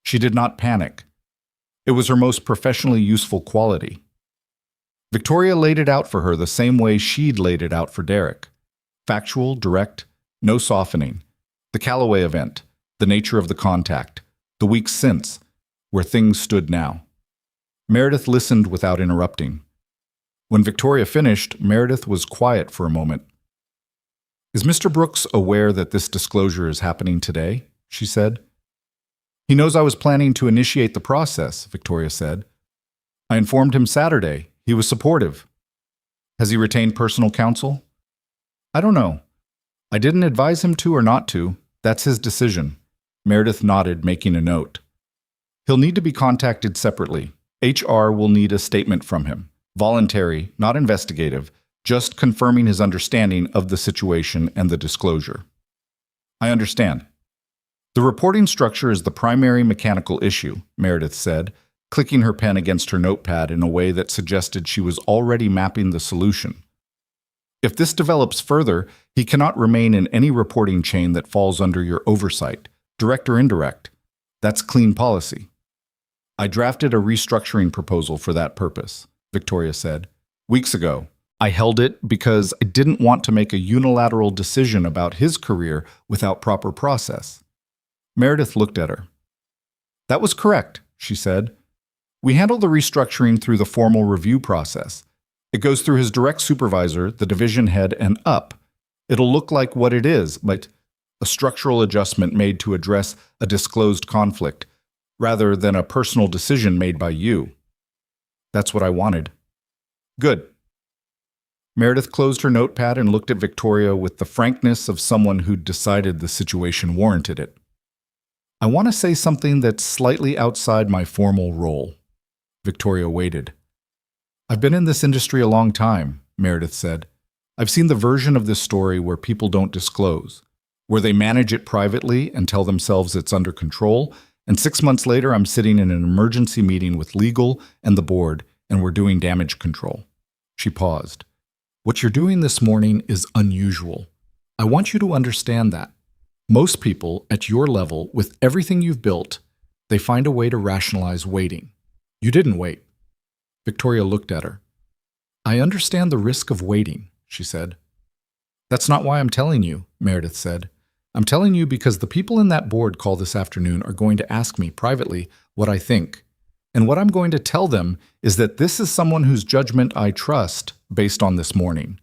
A: She did not panic. It was her most professionally useful quality. Victoria laid it out for her the same way she'd laid it out for Derek. Factual, direct, no softening. The Callaway event, the nature of the contact, the weeks since, where things stood now. Meredith listened without interrupting. When Victoria finished, Meredith was quiet for a moment. Is Mr. Brooks aware that this disclosure is happening today? She said. He knows I was planning to initiate the process, Victoria said. I informed him Saturday. He was supportive. Has he retained personal counsel? I don't know. I didn't advise him to or not to. That's his decision. Meredith nodded, making a note. He'll need to be contacted separately. HR will need a statement from him. Voluntary, not investigative, just confirming his understanding of the situation and the disclosure. I understand. The reporting structure is the primary mechanical issue, Meredith said, clicking her pen against her notepad in a way that suggested she was already mapping the solution. If this develops further, he cannot remain in any reporting chain that falls under your oversight, direct or indirect. That's clean policy. I drafted a restructuring proposal for that purpose, Victoria said. Weeks ago, I held it because I didn't want to make a unilateral decision about his career without proper process. Meredith looked at her. That was correct, she said. We handle the restructuring through the formal review process. It goes through his direct supervisor, the division head, and up. It'll look like what it is, but a structural adjustment made to address a disclosed conflict, rather than a personal decision made by you. That's what I wanted. Good. Meredith closed her notepad and looked at Victoria with the frankness of someone who'd decided the situation warranted it. I want to say something that's slightly outside my formal role. Victoria waited. I've been in this industry a long time, Meredith said. I've seen the version of this story where people don't disclose, where they manage it privately and tell themselves it's under control, and 6 months later I'm sitting in an emergency meeting with legal and the board, and we're doing damage control. She paused. What you're doing this morning is unusual. I want you to understand that. Most people at your level, with everything you've built, they find a way to rationalize waiting. You didn't wait. Victoria looked at her. I understand the risk of waiting, she said. That's not why I'm telling you, Meredith said. I'm telling you because the people in that board call this afternoon are going to ask me privately what I think. And what I'm going to tell them is that this is someone whose judgment I trust based on this morning.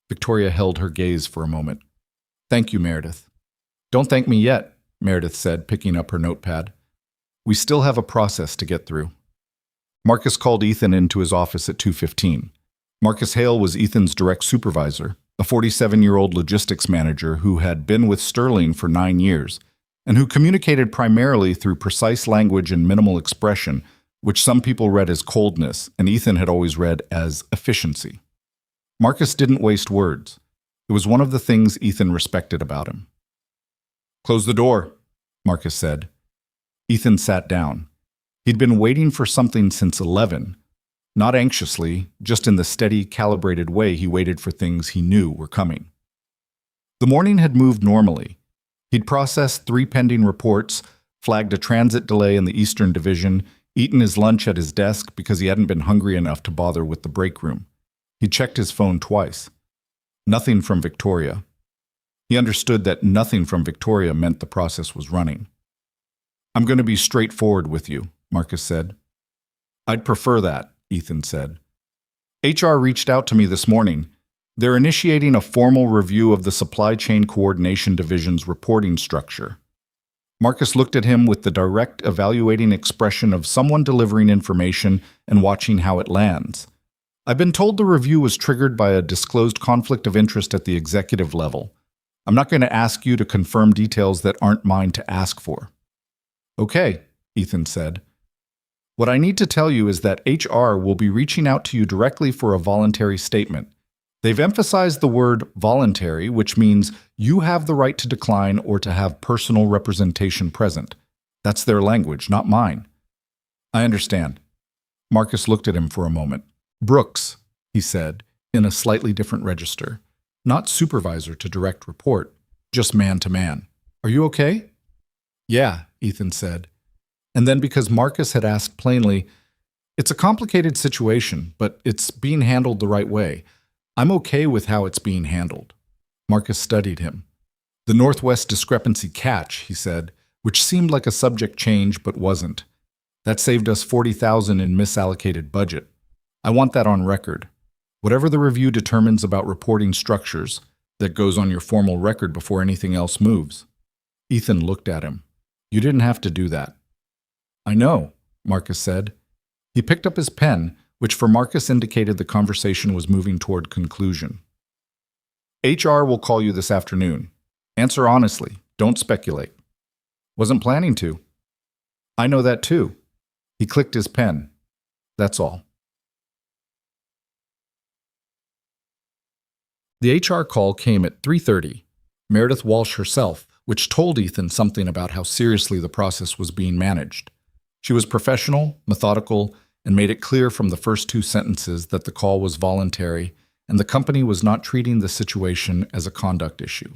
A: Victoria held her gaze for a moment. Thank you, Meredith. Don't thank me yet, Meredith said, picking up her notepad. We still have a process to get through. Marcus called Ethan into his office at 2:15. Marcus Hale was Ethan's direct supervisor, a 47-year-old logistics manager who had been with Sterling for 9 years, and who communicated primarily through precise language and minimal expression, which some people read as coldness, and Ethan had always read as efficiency. Marcus didn't waste words. It was one of the things Ethan respected about him. Close the door, Marcus said. Ethan sat down. He'd been waiting for something since 11, not anxiously, just in the steady, calibrated way he waited for things he knew were coming. The morning had moved normally. He'd processed 3 pending reports, flagged a transit delay in the Eastern Division, eaten his lunch at his desk because he hadn't been hungry enough to bother with the break room. He checked his phone twice. Nothing from Victoria. He understood that nothing from Victoria meant the process was running. "I'm going to be straightforward with you," Marcus said. "I'd prefer that," Ethan said. "HR reached out to me this morning. They're initiating a formal review of the Supply Chain Coordination Division's reporting structure." Marcus looked at him with the direct, evaluating expression of someone delivering information and watching how it lands. "I've been told the review was triggered by a disclosed conflict of interest at the executive level. I'm not going to ask you to confirm details that aren't mine to ask for." "Okay," Ethan said. "What I need to tell you is that HR will be reaching out to you directly for a voluntary statement. They've emphasized the word voluntary, which means you have the right to decline or to have personal representation present. That's their language, not mine." "I understand." Marcus looked at him for a moment. "Brooks," he said, in a slightly different register. "Not supervisor to direct report, just man to man. Are you okay?" "Yeah," Ethan said. And then, because Marcus had asked plainly, "It's a complicated situation, but it's being handled the right way. I'm okay with how it's being handled." Marcus studied him. "The Northwest discrepancy catch," he said, which seemed like a subject change but wasn't. "That saved us $40,000 in misallocated budget. I want that on record. Whatever the review determines about reporting structures, that goes on your formal record before anything else moves." Ethan looked at him. "You didn't have to do that." "I know," Marcus said. He picked up his pen, which for Marcus indicated the conversation was moving toward conclusion. "HR will call you this afternoon. Answer honestly. Don't speculate." "Wasn't planning to." "I know that too." He clicked his pen. "That's all." The HR call came at 3:30, Meredith Walsh herself, which told Ethan something about how seriously the process was being managed. She was professional, methodical, and made it clear from the first two sentences that the call was voluntary and the company was not treating the situation as a conduct issue.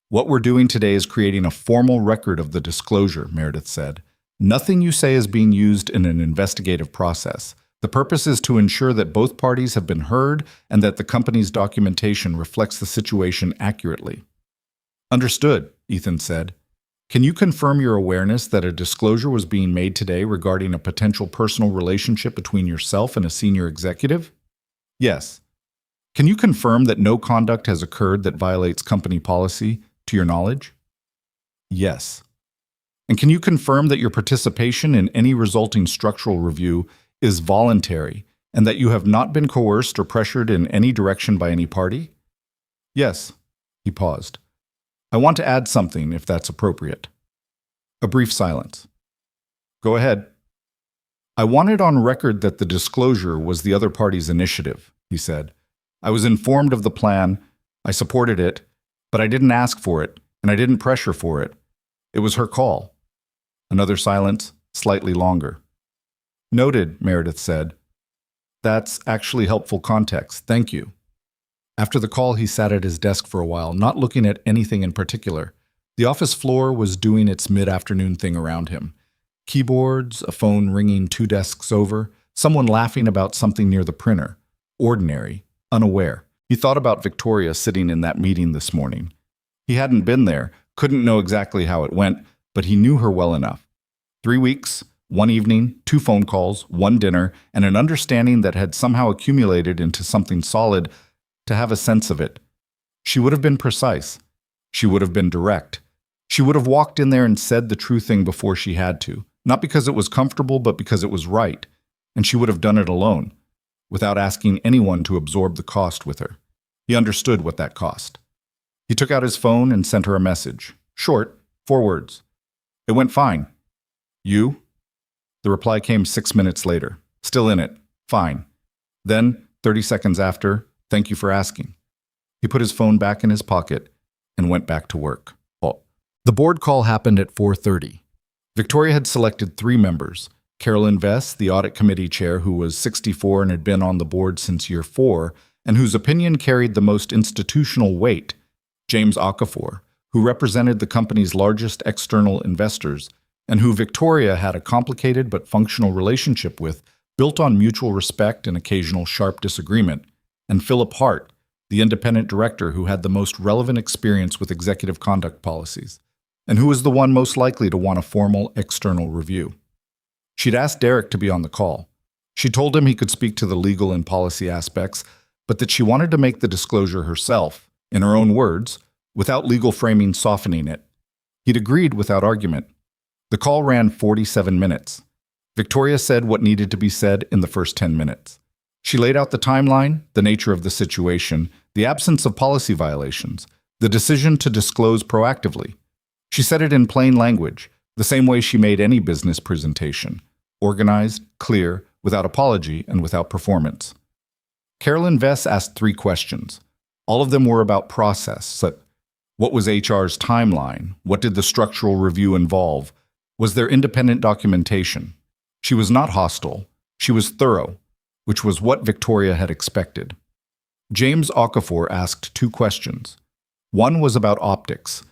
A: "What we're doing today is creating a formal record of the disclosure," Meredith said. "Nothing you say is being used in an investigative process. The purpose is to ensure that both parties have been heard and that the company's documentation reflects the situation accurately." "Understood," Ethan said. "Can you confirm your awareness that a disclosure was being made today regarding a potential personal relationship between yourself and a senior executive?" "Yes." "Can you confirm that no conduct has occurred that violates company policy, to your knowledge?" "Yes." "And can you confirm that your participation in any resulting structural review is voluntary and that you have not been coerced or pressured in any direction by any party?" "Yes." He paused. "I want to add something, if that's appropriate." A brief silence. "Go ahead." "I want it on record that the disclosure was the other party's initiative," he said. "I was informed of the plan, I supported it, but I didn't ask for it, and I didn't pressure for it. It was her call." Another silence, slightly longer. "Noted," Meredith said. "That's actually helpful context. Thank you." After the call, he sat at his desk for a while, not looking at anything in particular. The office floor was doing its mid-afternoon thing around him. Keyboards, a phone ringing 2 desks over, someone laughing about something near the printer. Ordinary, unaware. He thought about Victoria sitting in that meeting this morning. He hadn't been there, couldn't know exactly how it went, but he knew her well enough. 3 weeks, 1 evening, 2 phone calls, 1 dinner, and an understanding that had somehow accumulated into something solid to have a sense of it. She would have been precise. She would have been direct. She would have walked in there and said the true thing before she had to, not because it was comfortable, but because it was right. And she would have done it alone, without asking anyone to absorb the cost with her. He understood what that cost. He took out his phone and sent her a message. Short, 4 words. "It went fine. You?" The reply came 6 minutes later. "Still in it. Fine." Then, 30 seconds after, "Thank you for asking." He put his phone back in his pocket and went back to work. The board call happened at 4:30. Victoria had selected 3 members. Carolyn Vess, the audit committee chair, who was 64 and had been on the board since year 4, and whose opinion carried the most institutional weight. James Okafor, who represented the company's largest external investors, and who Victoria had a complicated but functional relationship with, built on mutual respect and occasional sharp disagreement, and Philip Hart, the independent director who had the most relevant experience with executive conduct policies, and who was the one most likely to want a formal external review. She'd asked Derek to be on the call. She told him he could speak to the legal and policy aspects, but that she wanted to make the disclosure herself, in her own words, without legal framing softening it. He'd agreed without argument. The call ran 47 minutes. Victoria said what needed to be said in the first 10 minutes. She laid out the timeline, the nature of the situation, the absence of policy violations, the decision to disclose proactively. She said it in plain language, the same way she made any business presentation, organized, clear, without apology, and without performance. Carolyn Vess asked 3 questions. All of them were about process. What was HR's timeline? What did the structural review involve? Was there independent documentation? She was not hostile. She was thorough, which was what Victoria had expected. James Okafor asked 2 questions. One was about optics,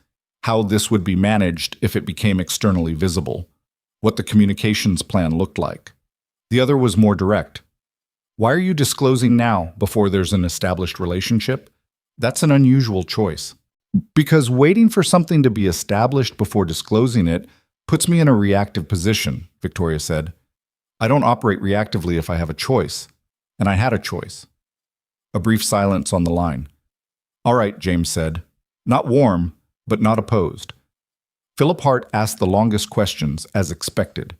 A: how this would be managed if it became externally visible, what the communications plan looked like. The other was more direct. Why are you disclosing now before there's an established relationship? That's an unusual choice. Because waiting for something to be established before disclosing it puts me in a reactive position, Victoria said. I don't operate reactively if I have a choice. And I had a choice. A brief silence on the line. All right, James said. Not warm, but not opposed. Philip Hart asked the longest questions, as expected.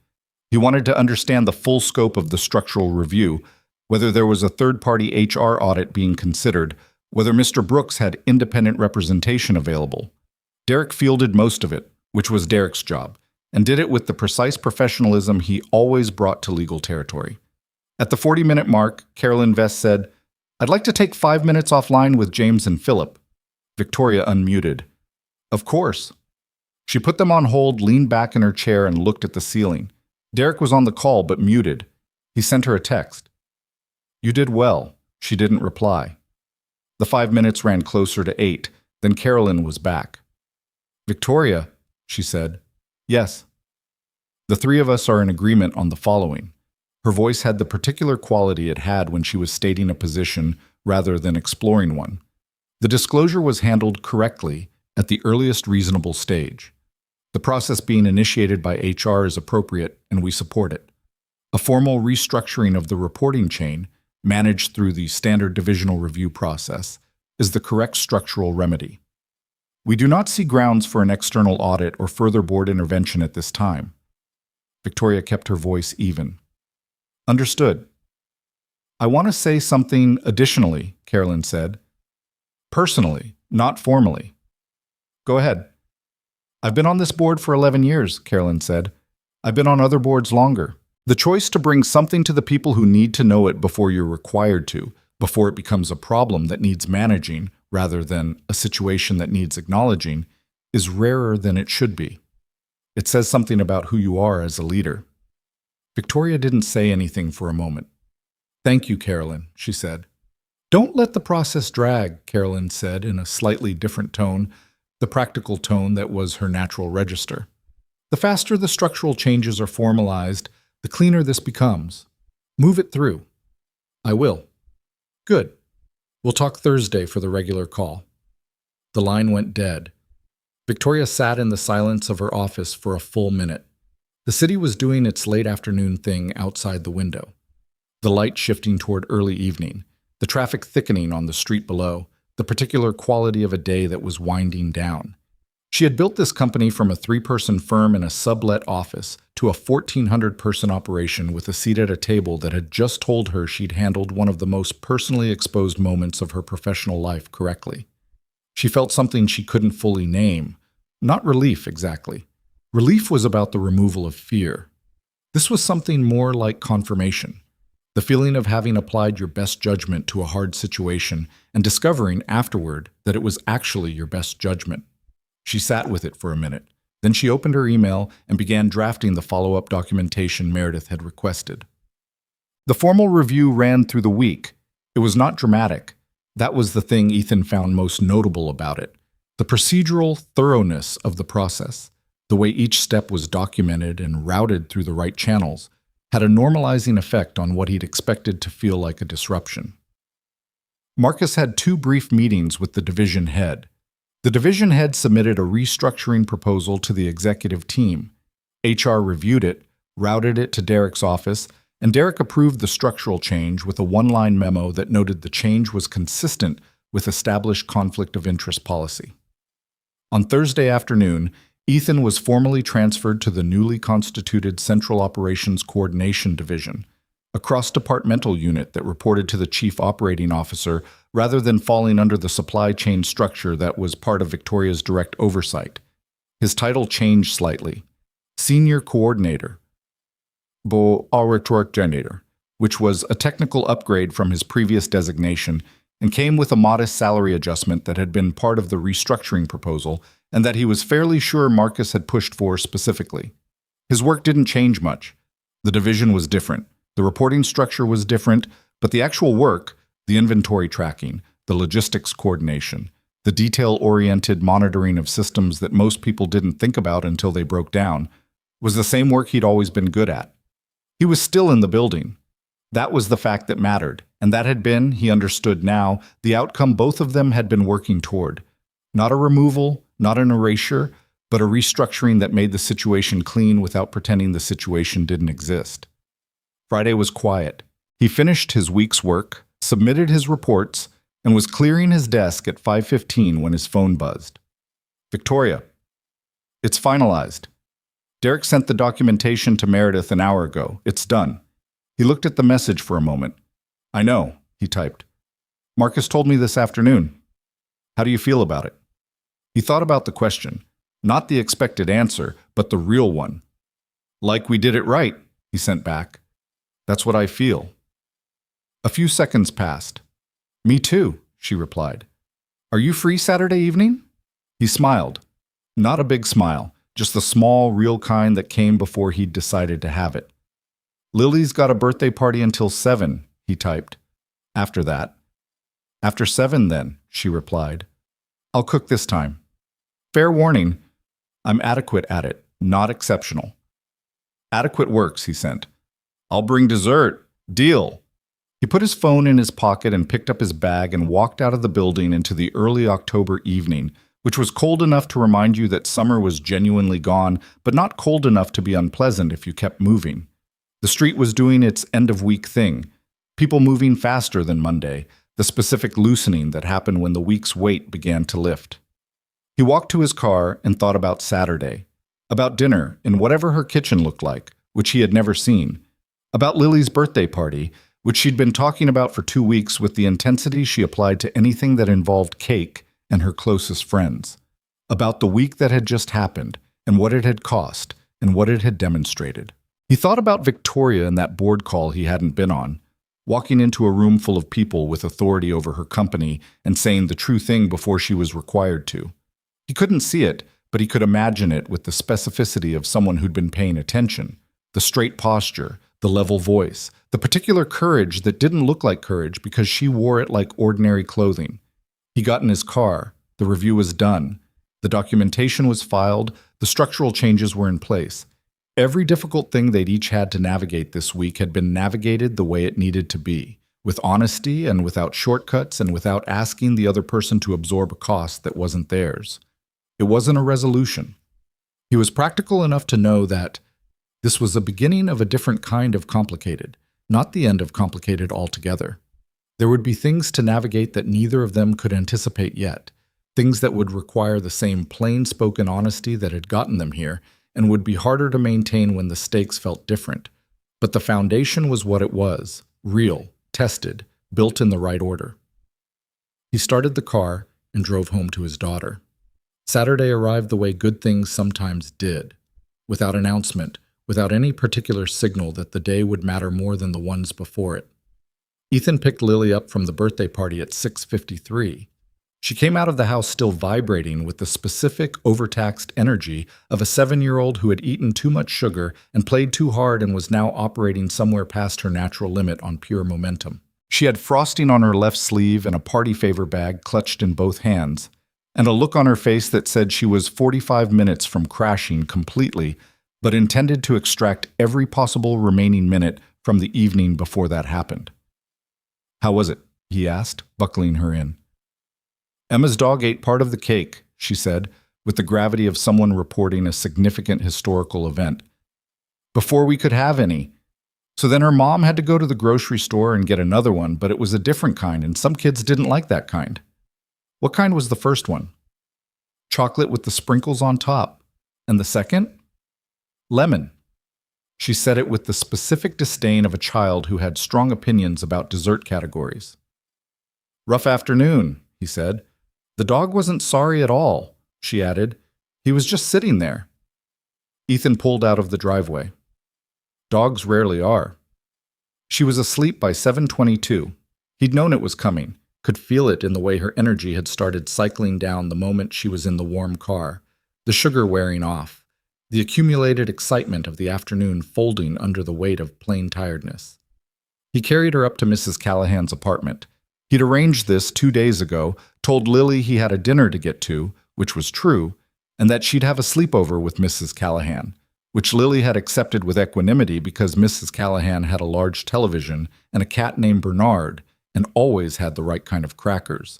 A: He wanted to understand the full scope of the structural review, whether there was a third-party HR audit being considered, whether Mr. Brooks had independent representation available. Derek fielded most of it, which was Derek's job, and did it with the precise professionalism he always brought to legal territory. At the 40-minute mark, Carolyn Vess said, I'd like to take 5 minutes offline with James and Philip. Victoria unmuted. Of course. She put them on hold, leaned back in her chair, and looked at the ceiling. Derek was on the call, but muted. He sent her a text. You did well. She didn't reply. The 5 minutes ran closer to 8. Then Carolyn was back. Victoria, she said. Yes. The 3 of us are in agreement on the following. Her voice had the particular quality it had when she was stating a position rather than exploring one. The disclosure was handled correctly at the earliest reasonable stage. The process being initiated by HR is appropriate, and we support it. A formal restructuring of the reporting chain, managed through the standard divisional review process, is the correct structural remedy. We do not see grounds for an external audit or further board intervention at this time. Victoria kept her voice even. Understood. I want to say something additionally, Carolyn said. Personally, not formally. Go ahead. I've been on this board for 11 years, Carolyn said. I've been on other boards longer. The choice to bring something to the people who need to know it before you're required to, before it becomes a problem that needs managing rather than a situation that needs acknowledging, is rarer than it should be. It says something about who you are as a leader. Victoria didn't say anything for a moment. Thank you, Carolyn, she said. Don't let the process drag, Carolyn said in a slightly different tone, the practical tone that was her natural register. The faster the structural changes are formalized, the cleaner this becomes. Move it through. I will. Good. We'll talk Thursday for the regular call. The line went dead. Victoria sat in the silence of her office for a full minute. The city was doing its late afternoon thing outside the window. The light shifting toward early evening, the traffic thickening on the street below, the particular quality of a day that was winding down. She had built this company from a 3-person firm in a sublet office to a 1,400-person operation with a seat at a table that had just told her she'd handled one of the most personally exposed moments of her professional life correctly. She felt something she couldn't fully name. Not relief, exactly. Relief was about the removal of fear. This was something more like confirmation. The feeling of having applied your best judgment to a hard situation and discovering afterward that it was actually your best judgment. She sat with it for a minute. Then she opened her email and began drafting the follow-up documentation Meredith had requested. The formal review ran through the week. It was not dramatic. That was the thing Ethan found most notable about it. The procedural thoroughness of the process. The way each step was documented and routed through the right channels had a normalizing effect on what he'd expected to feel like a disruption. Marcus had 2 brief meetings with the division head. The division head submitted a restructuring proposal to the executive team. HR reviewed it, routed it to Derek's office, and Derek approved the structural change with a 1-line memo that noted the change was consistent with established conflict of interest policy. On Thursday afternoon, Ethan was formally transferred to the newly constituted Central Operations Coordination Division, a cross-departmental unit that reported to the Chief Operating Officer rather than falling under the supply chain structure that was part of Victoria's direct oversight. His title changed slightly. Senior Coordinator, Coordinator, which was a technical upgrade from his previous designation and came with a modest salary adjustment that had been part of the restructuring proposal and that he was fairly sure Marcus had pushed for specifically. His work didn't change much. The division was different. The reporting structure was different, but the actual work, the inventory tracking, the logistics coordination, the detail-oriented monitoring of systems that most people didn't think about until they broke down, was the same work he'd always been good at. He was still in the building. That was the fact that mattered, and that had been, he understood now, the outcome both of them had been working toward. Not a removal, not an erasure, but a restructuring that made the situation clean without pretending the situation didn't exist. Friday was quiet. He finished his week's work, submitted his reports, and was clearing his desk at 5:15 when his phone buzzed. Victoria. It's finalized. Derek sent the documentation to Meredith an hour ago. It's done. He looked at the message for a moment. I know, he typed. Marcus told me this afternoon. How do you feel about it? He thought about the question, not the expected answer, but the real one. Like we did it right, he sent back. That's what I feel. A few seconds passed. Me too, she replied. Are you free Saturday evening? He smiled. Not a big smile, just the small, real kind that came before he'd decided to have it. Lily's got a birthday party until 7, he typed. After that. After 7 then, she replied. I'll cook this time. Fair warning, I'm adequate at it, not exceptional. Adequate works, he sent. I'll bring dessert. Deal. He put his phone in his pocket and picked up his bag and walked out of the building into the early October evening, which was cold enough to remind you that summer was genuinely gone, but not cold enough to be unpleasant if you kept moving. The street was doing its end-of-week thing, people moving faster than Monday, the specific loosening that happened when the week's weight began to lift. He walked to his car and thought about Saturday, about dinner in whatever her kitchen looked like, which he had never seen, about Lily's birthday party, which she'd been talking about for 2 weeks with the intensity she applied to anything that involved cake and her closest friends, about the week that had just happened and what it had cost and what it had demonstrated. He thought about Victoria and that board call he hadn't been on, walking into a room full of people with authority over her company and saying the true thing before she was required to. He couldn't see it, but he could imagine it with the specificity of someone who'd been paying attention, the straight posture, the level voice, the particular courage that didn't look like courage because she wore it like ordinary clothing. He got in his car, the review was done, the documentation was filed, the structural changes were in place. Every difficult thing they'd each had to navigate this week had been navigated the way it needed to be, with honesty and without shortcuts and without asking the other person to absorb a cost that wasn't theirs. It wasn't a resolution. He was practical enough to know that this was the beginning of a different kind of complicated, not the end of complicated altogether. There would be things to navigate that neither of them could anticipate yet, things that would require the same plain-spoken honesty that had gotten them here and would be harder to maintain when the stakes felt different. But the foundation was what it was, real, tested, built in the right order. He started the car and drove home to his daughter. Saturday arrived the way good things sometimes did, without announcement, without any particular signal that the day would matter more than the ones before it. Ethan picked Lily up from the birthday party at 6:53. She came out of the house still vibrating with the specific, overtaxed energy of a 7-year-old who had eaten too much sugar and played too hard and was now operating somewhere past her natural limit on pure momentum. She had frosting on her left sleeve and a party favor bag clutched in both hands. and a look on her face that said she was 45 minutes from crashing completely, but intended to extract every possible remaining minute from the evening before that happened. "How was it?" he asked, buckling her in. "Emma's dog ate part of the cake," she said, with the gravity of someone reporting a significant historical event, "before we could have any. So then her mom had to go to the grocery store and get another one, but it was a different kind, and some kids didn't like that kind." "What kind was the first one?" "Chocolate with the sprinkles on top. And the second?" "Lemon." She said it with the specific disdain of a child who had strong opinions about dessert categories. "Rough afternoon," he said. "The dog wasn't sorry at all," she added. "He was just sitting there." Ethan pulled out of the driveway. Dogs rarely are. She was asleep by 7:22. He'd known it was coming, could feel it in the way her energy had started cycling down the moment she was in the warm car, the sugar wearing off, the accumulated excitement of the afternoon folding under the weight of plain tiredness. He carried her up to Mrs. Callahan's apartment. He'd arranged this 2 days ago, told Lily he had a dinner to get to, which was true, and that she'd have a sleepover with Mrs. Callahan, which Lily had accepted with equanimity because Mrs. Callahan had a large television and a cat named Bernard and always had the right kind of crackers,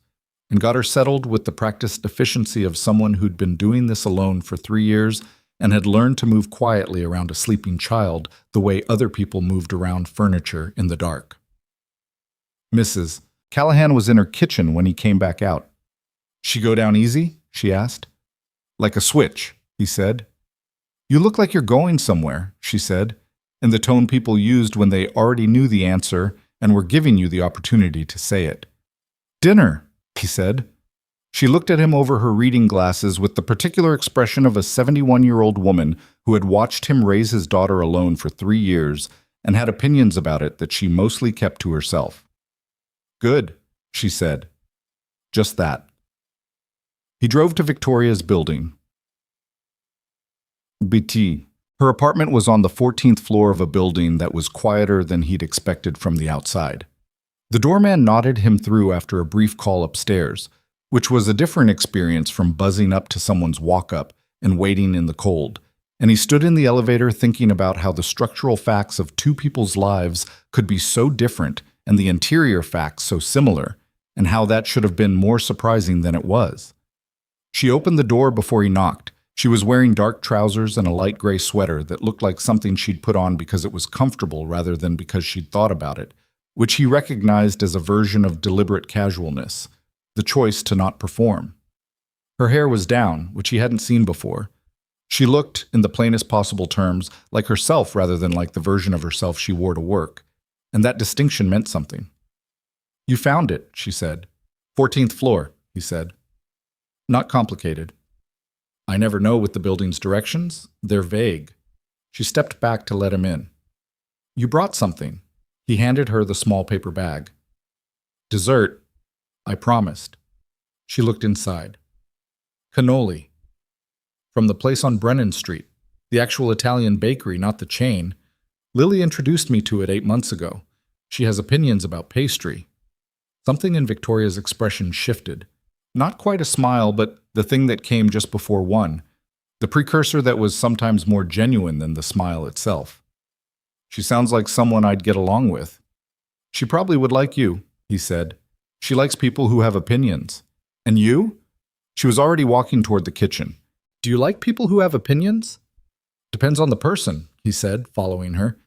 A: and got her settled with the practiced efficiency of someone who'd been doing this alone for 3 years and had learned to move quietly around a sleeping child the way other people moved around furniture in the dark. Mrs. Callahan was in her kitchen when he came back out. "She go down easy?" she asked. "Like a switch," he said. "You look like you're going somewhere," she said, in the tone people used when they already knew the answer and were giving you the opportunity to say it. "Dinner," he said. She looked at him over her reading glasses with the particular expression of a 71-year-old woman who had watched him raise his daughter alone for 3 years and had opinions about it that she mostly kept to herself. "Good," she said. Just that. He drove to Victoria's building. BT. Her apartment was on the 14th floor of a building that was quieter than he'd expected from the outside. The doorman nodded him through after a brief call upstairs, which was a different experience from buzzing up to someone's walk-up and waiting in the cold, and he stood in the elevator thinking about how the structural facts of two people's lives could be so different and the interior facts so similar, and how that should have been more surprising than it was. She opened the door before he knocked. She was wearing dark trousers and a light gray sweater that looked like something she'd put on because it was comfortable rather than because she'd thought about it, which he recognized as a version of deliberate casualness, the choice to not perform. Her hair was down, which he hadn't seen before. She looked, in the plainest possible terms, like herself rather than like the version of herself she wore to work, and that distinction meant something. "You found it," she said. 14th floor, he said. "Not complicated." "I never know with the building's directions. They're vague." She stepped back to let him in. "You brought something." He handed her the small paper bag. "Dessert. I promised." She looked inside. "Cannoli. From the place on Brennan Street. The actual Italian bakery, not the chain. Lily introduced me to it 8 months ago. She has opinions about pastry." Something in Victoria's expression shifted. Not quite a smile, but the thing that came just before one. The precursor that was sometimes more genuine than the smile itself. "She sounds like someone I'd get along with." "She probably would like you," he said. "She likes people who have opinions." "And you?" She was already walking toward the kitchen. "Do you like people who have opinions?" "Depends on the person," he said, following her.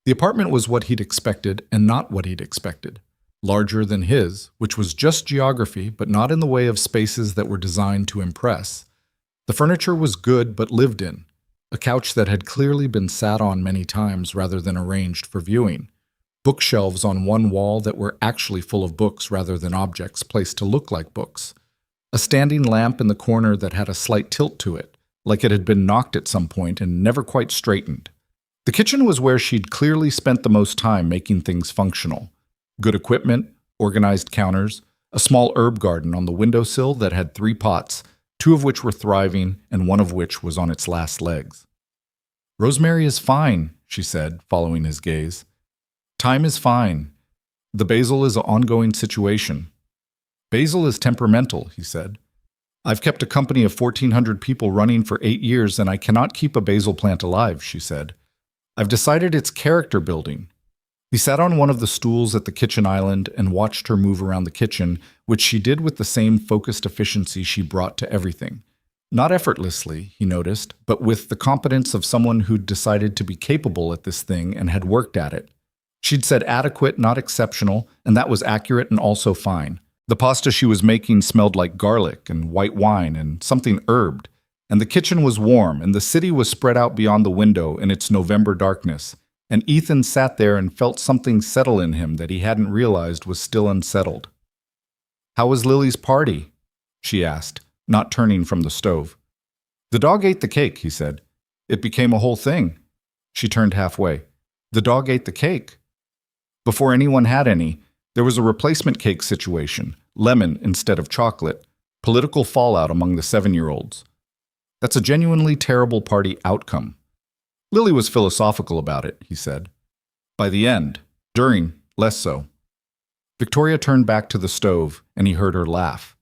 A: The apartment was what he'd expected and not what he'd expected. Larger than his, which was just geography, but not in the way of spaces that were designed to impress. The furniture was good but lived in. A couch that had clearly been sat on many times rather than arranged for viewing. Bookshelves on one wall that were actually full of books rather than objects placed to look like books. A standing lamp in the corner that had a slight tilt to it, like it had been knocked at some point and never quite straightened. The kitchen was where she'd clearly spent the most time making things functional. Good equipment, organized counters, a small herb garden on the windowsill that had 3 pots, 2 of which were thriving and 1 of which was on its last legs. "Rosemary is fine," she said, following his gaze. "Thyme is fine. The basil is an ongoing situation." "Basil is temperamental," he said. I've kept a company of 1,400 people running for 8 years, and I cannot keep a basil plant alive, she said. I've decided it's character building. He sat on one of the stools at the kitchen island and watched her move around the kitchen, which she did with the same focused efficiency she brought to everything. Not effortlessly, he noticed, but with the competence of someone who'd decided to be capable at this thing and had worked at it. She'd said adequate, not exceptional, and that was accurate and also fine. The pasta she was making smelled like garlic and white wine and something herbed, and the kitchen was warm and the city was spread out beyond the window in its November darkness, and Ethan sat there and felt something settle in him that he hadn't realized was still unsettled. "How was Lily's party?" she asked, not turning from the stove. "The dog ate the cake," he said. "It became a whole thing." She turned halfway. "The dog ate the cake?" Before anyone had any, there was a replacement cake situation, lemon instead of chocolate, political fallout among the 7-year-olds. That's a genuinely terrible party outcome. Lily was philosophical about it, he said. By the end, during, less so. Victoria turned back to the stove, and he heard her laugh.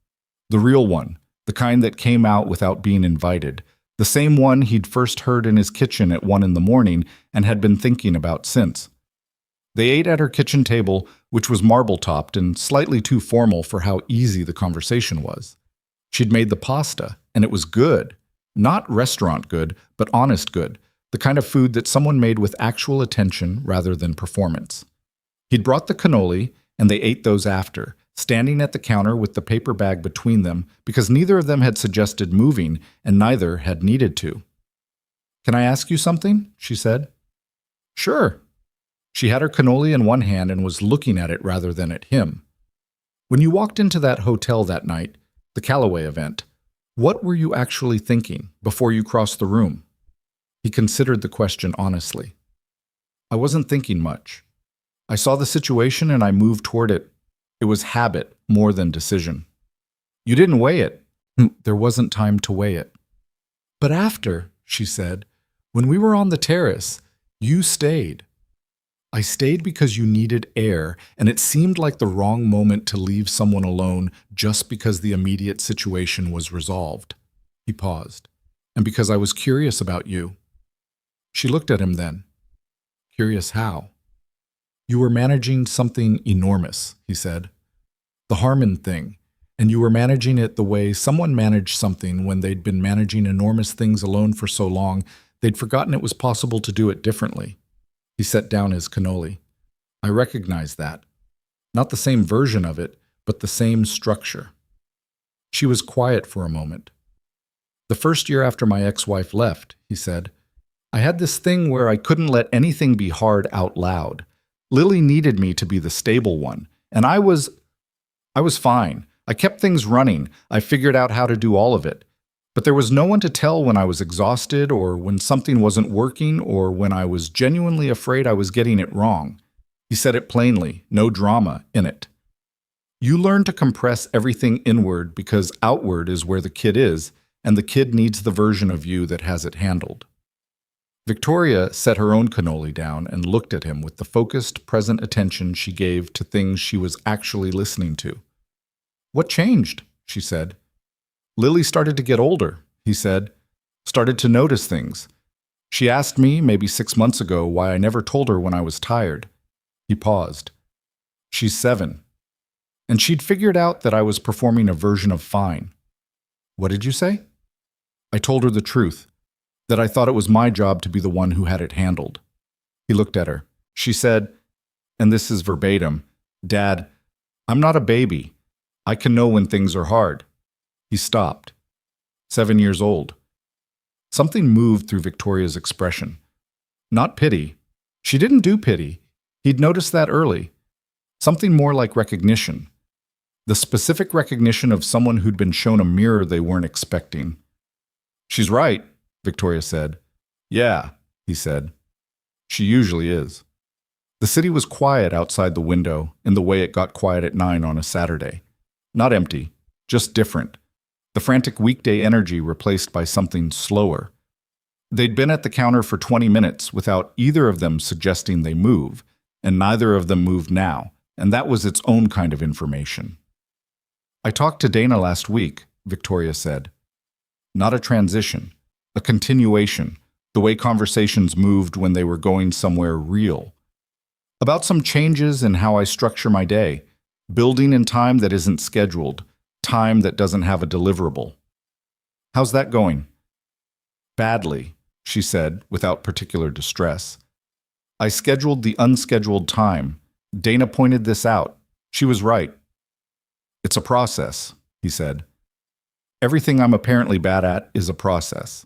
A: The real one, the kind that came out without being invited, the same one he'd first heard in his kitchen at 1 a.m. and had been thinking about since. They ate at her kitchen table, which was marble-topped and slightly too formal for how easy the conversation was. She'd made the pasta, and it was good. Not restaurant good, but honest good, the kind of food that someone made with actual attention rather than performance. He'd brought the cannoli, and they ate those after, standing at the counter with the paper bag between them because neither of them had suggested moving, and neither had needed to. "Can I ask you something?" she said. "Sure." She had her cannoli in one hand and was looking at it rather than at him. "When you walked into that hotel that night, the Callaway event, what were you actually thinking before you crossed the room?" He considered the question honestly. "I wasn't thinking much. I saw the situation and I moved toward it. It was habit more than decision." "You didn't weigh it." "There wasn't time to weigh it." "But after," she said, "when we were on the terrace, you stayed." "I stayed because you needed air, and it seemed like the wrong moment to leave someone alone just because the immediate situation was resolved." He paused. "And because I was curious about you." She looked at him then. "Curious how?" "You were managing something enormous," he said. "The Harmon thing, and you were managing it the way someone managed something when they'd been managing enormous things alone for so long they'd forgotten it was possible to do it differently." He set down his cannoli. "I recognize that. Not the same version of it, but the same structure." She was quiet for a moment. "The first year after my ex-wife left," he said, "I had this thing where I couldn't let anything be hard out loud. Lily needed me to be the stable one, and I was fine. I kept things running. I figured out how to do all of it. But there was no one to tell when I was exhausted or when something wasn't working or when I was genuinely afraid I was getting it wrong." He said it plainly, no drama in it. "You learn to compress everything inward because outward is where the kid is, and the kid needs the version of you that has it handled." Victoria set her own cannoli down and looked at him with the focused, present attention she gave to things she was actually listening to. "What changed?" she said. "Lily started to get older," he said. "Started to notice things. She asked me, maybe 6 months ago, why I never told her when I was tired." He paused. "She's 7. And she'd figured out that I was performing a version of fine." "What did you say?" "I told her the truth, that I thought it was my job to be the one who had it handled." He looked at her. She said, and this is verbatim, "Dad, I'm not a baby. I can know when things are hard." He stopped. 7 years old. Something moved through Victoria's expression. Not pity. She didn't do pity. He'd noticed that early. Something more like recognition. The specific recognition of someone who'd been shown a mirror they weren't expecting. "She's right," Victoria said. "Yeah," he said. "She usually is." The city was quiet outside the window in the way it got quiet at 9 on a Saturday. Not empty, just different. The frantic weekday energy replaced by something slower. They'd been at the counter for 20 minutes without either of them suggesting they move, and neither of them moved now, and that was its own kind of information. "I talked to Dana last week," Victoria said. Not a transition, a continuation, the way conversations moved when they were going somewhere real. About some changes in how I structure my day, building in time that isn't scheduled, time that doesn't have a deliverable. How's that going? Badly, she said, without particular distress. I scheduled the unscheduled time. Dana pointed this out. She was right. It's a process, he said. Everything I'm apparently bad at is a process.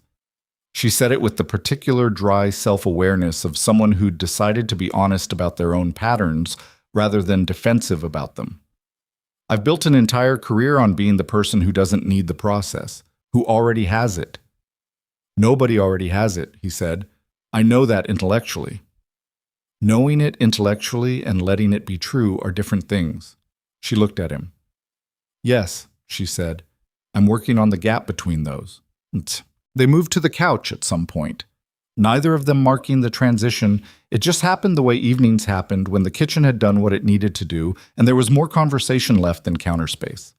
A: She said it with the particular dry self-awareness of someone who'd decided to be honest about their own patterns rather than defensive about them. I've built an entire career on being the person who doesn't need the process, who already has it. Nobody already has it, he said. I know that intellectually. Knowing it intellectually and letting it be true are different things. She looked at him. Yes, she said. I'm working on the gap between those. They moved to the couch at some point. Neither of them marking the transition. It just happened the way evenings happened when the kitchen had done what it needed to do and there was more conversation left than counter space.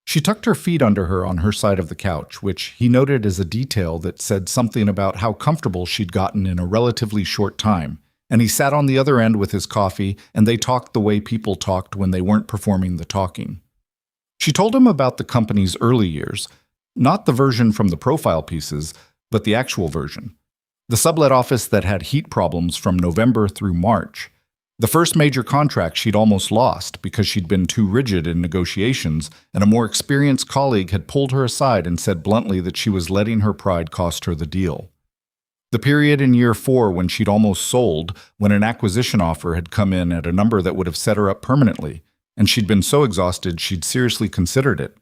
A: She tucked her feet under her on her side of the couch, which he noted as a detail that said something about how comfortable she'd gotten in a relatively short time, and he sat on the other end with his coffee and they talked the way people talked when they weren't performing the talking. She told him about the company's early years, not the version from the profile pieces, but the actual version. The sublet office that had heat problems from November through March. The first major contract she'd almost lost because she'd been too rigid in negotiations, and a more experienced colleague had pulled her aside and said bluntly that she was letting her pride cost her the deal. The period in year 4 when she'd almost sold, when an acquisition offer had come in at a number that would have set her up permanently, and she'd been so exhausted she'd seriously considered it.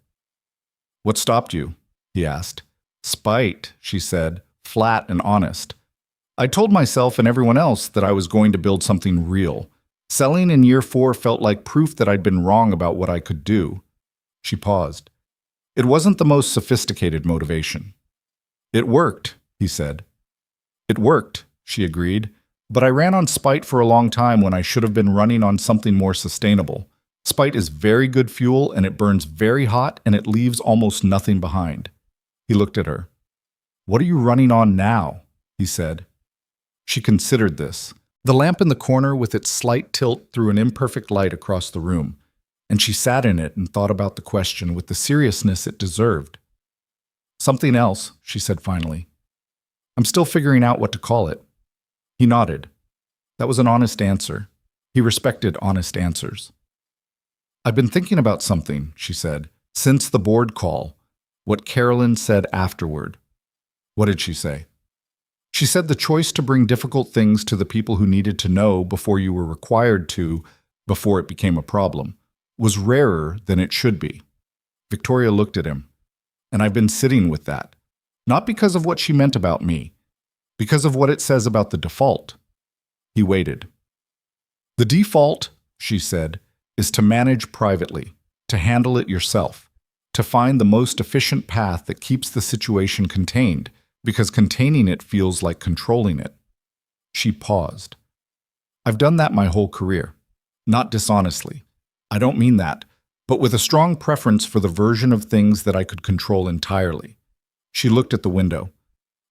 A: What stopped you? He asked. Spite, she said, flat and honest. I told myself and everyone else that I was going to build something real. Selling in year 4 felt like proof that I'd been wrong about what I could do. She paused. It wasn't the most sophisticated motivation. It worked, he said. It worked, she agreed, but I ran on spite for a long time when I should have been running on something more sustainable. Spite is very good fuel and it burns very hot and it leaves almost nothing behind. He looked at her. What are you running on now? He said. She considered this. The lamp in the corner with its slight tilt threw an imperfect light across the room, and she sat in it and thought about the question with the seriousness it deserved. Something else, she said finally. I'm still figuring out what to call it. He nodded. That was an honest answer. He respected honest answers. I've been thinking about something, she said, since the board call, what Carolyn said afterward. What did she say? She said the choice to bring difficult things to the people who needed to know before you were required to, before it became a problem, was rarer than it should be. Victoria looked at him. And I've been sitting with that. Not because of what she meant about me, because of what it says about the default. He waited. The default, she said, is to manage privately, to handle it yourself, to find the most efficient path that keeps the situation contained, because containing it feels like controlling it. She paused. I've done that my whole career. Not dishonestly. I don't mean that, but with a strong preference for the version of things that I could control entirely. She looked at the window.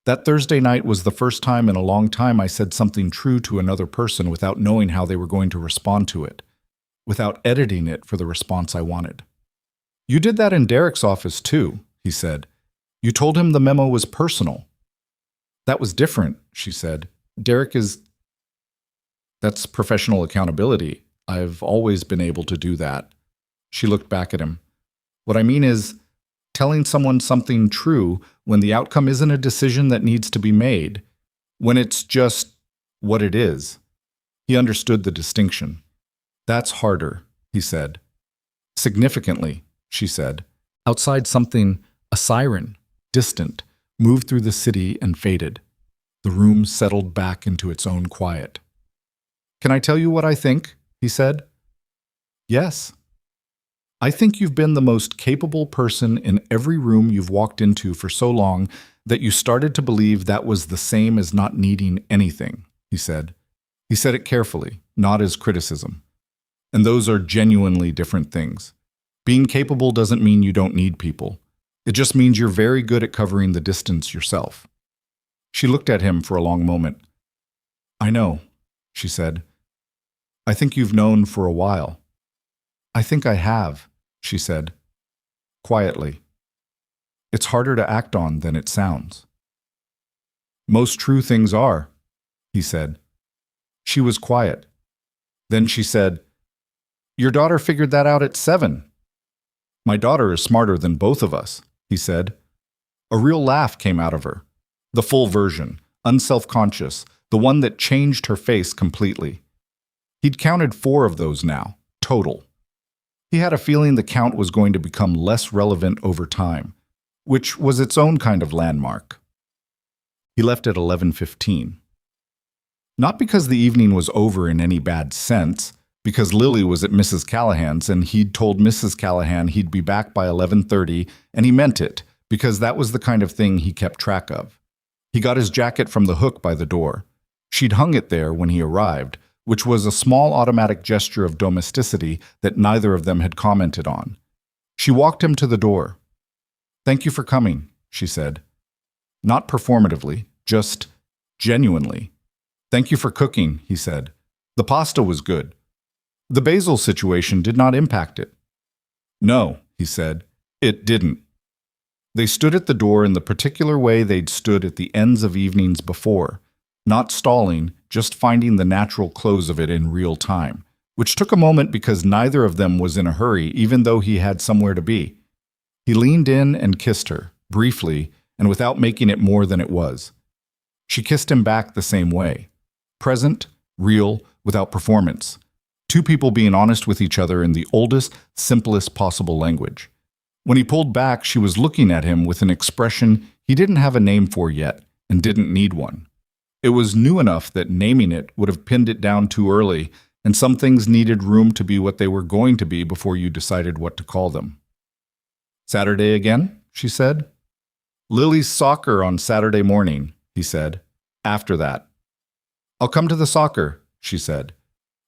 A: That Thursday night was the first time in a long time I said something true to another person without knowing how they were going to respond to it, without editing it for the response I wanted. You did that in Derek's office too, he said. You told him the memo was personal. That was different, she said. That's professional accountability. I've always been able to do that. She looked back at him. What I mean is, telling someone something true when the outcome isn't a decision that needs to be made, when it's just what it is. He understood the distinction. That's harder, he said. Significantly, she said. Outside something, a siren, distant, moved through the city and faded. The room settled back into its own quiet. Can I tell you what I think? He said. Yes. I think you've been the most capable person in every room you've walked into for so long that you started to believe that was the same as not needing anything, he said. He said it carefully, not as criticism. And those are genuinely different things. Being capable doesn't mean you don't need people. It just means you're very good at covering the distance yourself. She looked at him for a long moment. I know, she said. I think you've known for a while. I think I have, she said, quietly. It's harder to act on than it sounds. Most true things are, he said. She was quiet. Then she said, Your daughter figured that out at 7. My daughter is smarter than both of us, he said. A real laugh came out of her. The full version, unself-conscious, the one that changed her face completely. He'd counted 4 of those now, total. He had a feeling the count was going to become less relevant over time, which was its own kind of landmark. He left at 11:15. Not because the evening was over in any bad sense, because Lily was at Mrs. Callahan's and he'd told Mrs. Callahan he'd be back by 11:30, and he meant it, because that was the kind of thing he kept track of. He got his jacket from the hook by the door. She'd hung it there when he arrived, which was a small automatic gesture of domesticity that neither of them had commented on. She walked him to the door. Thank you for coming, she said. Not performatively, just genuinely. Thank you for cooking, he said. The pasta was good. The basil situation did not impact it. No, he said, it didn't. They stood at the door in the particular way they'd stood at the ends of evenings before, not stalling, just finding the natural close of it in real time, which took a moment because neither of them was in a hurry, even though he had somewhere to be. He leaned in and kissed her, briefly, and without making it more than it was. She kissed him back the same way. Present, real, without performance. 2 people being honest with each other in the oldest, simplest possible language. When he pulled back, she was looking at him with an expression he didn't have a name for yet and didn't need one. It was new enough that naming it would have pinned it down too early, and some things needed room to be what they were going to be before you decided what to call them. Saturday again, she said. Lily's soccer on Saturday morning, he said. After that. I'll come to the soccer, she said.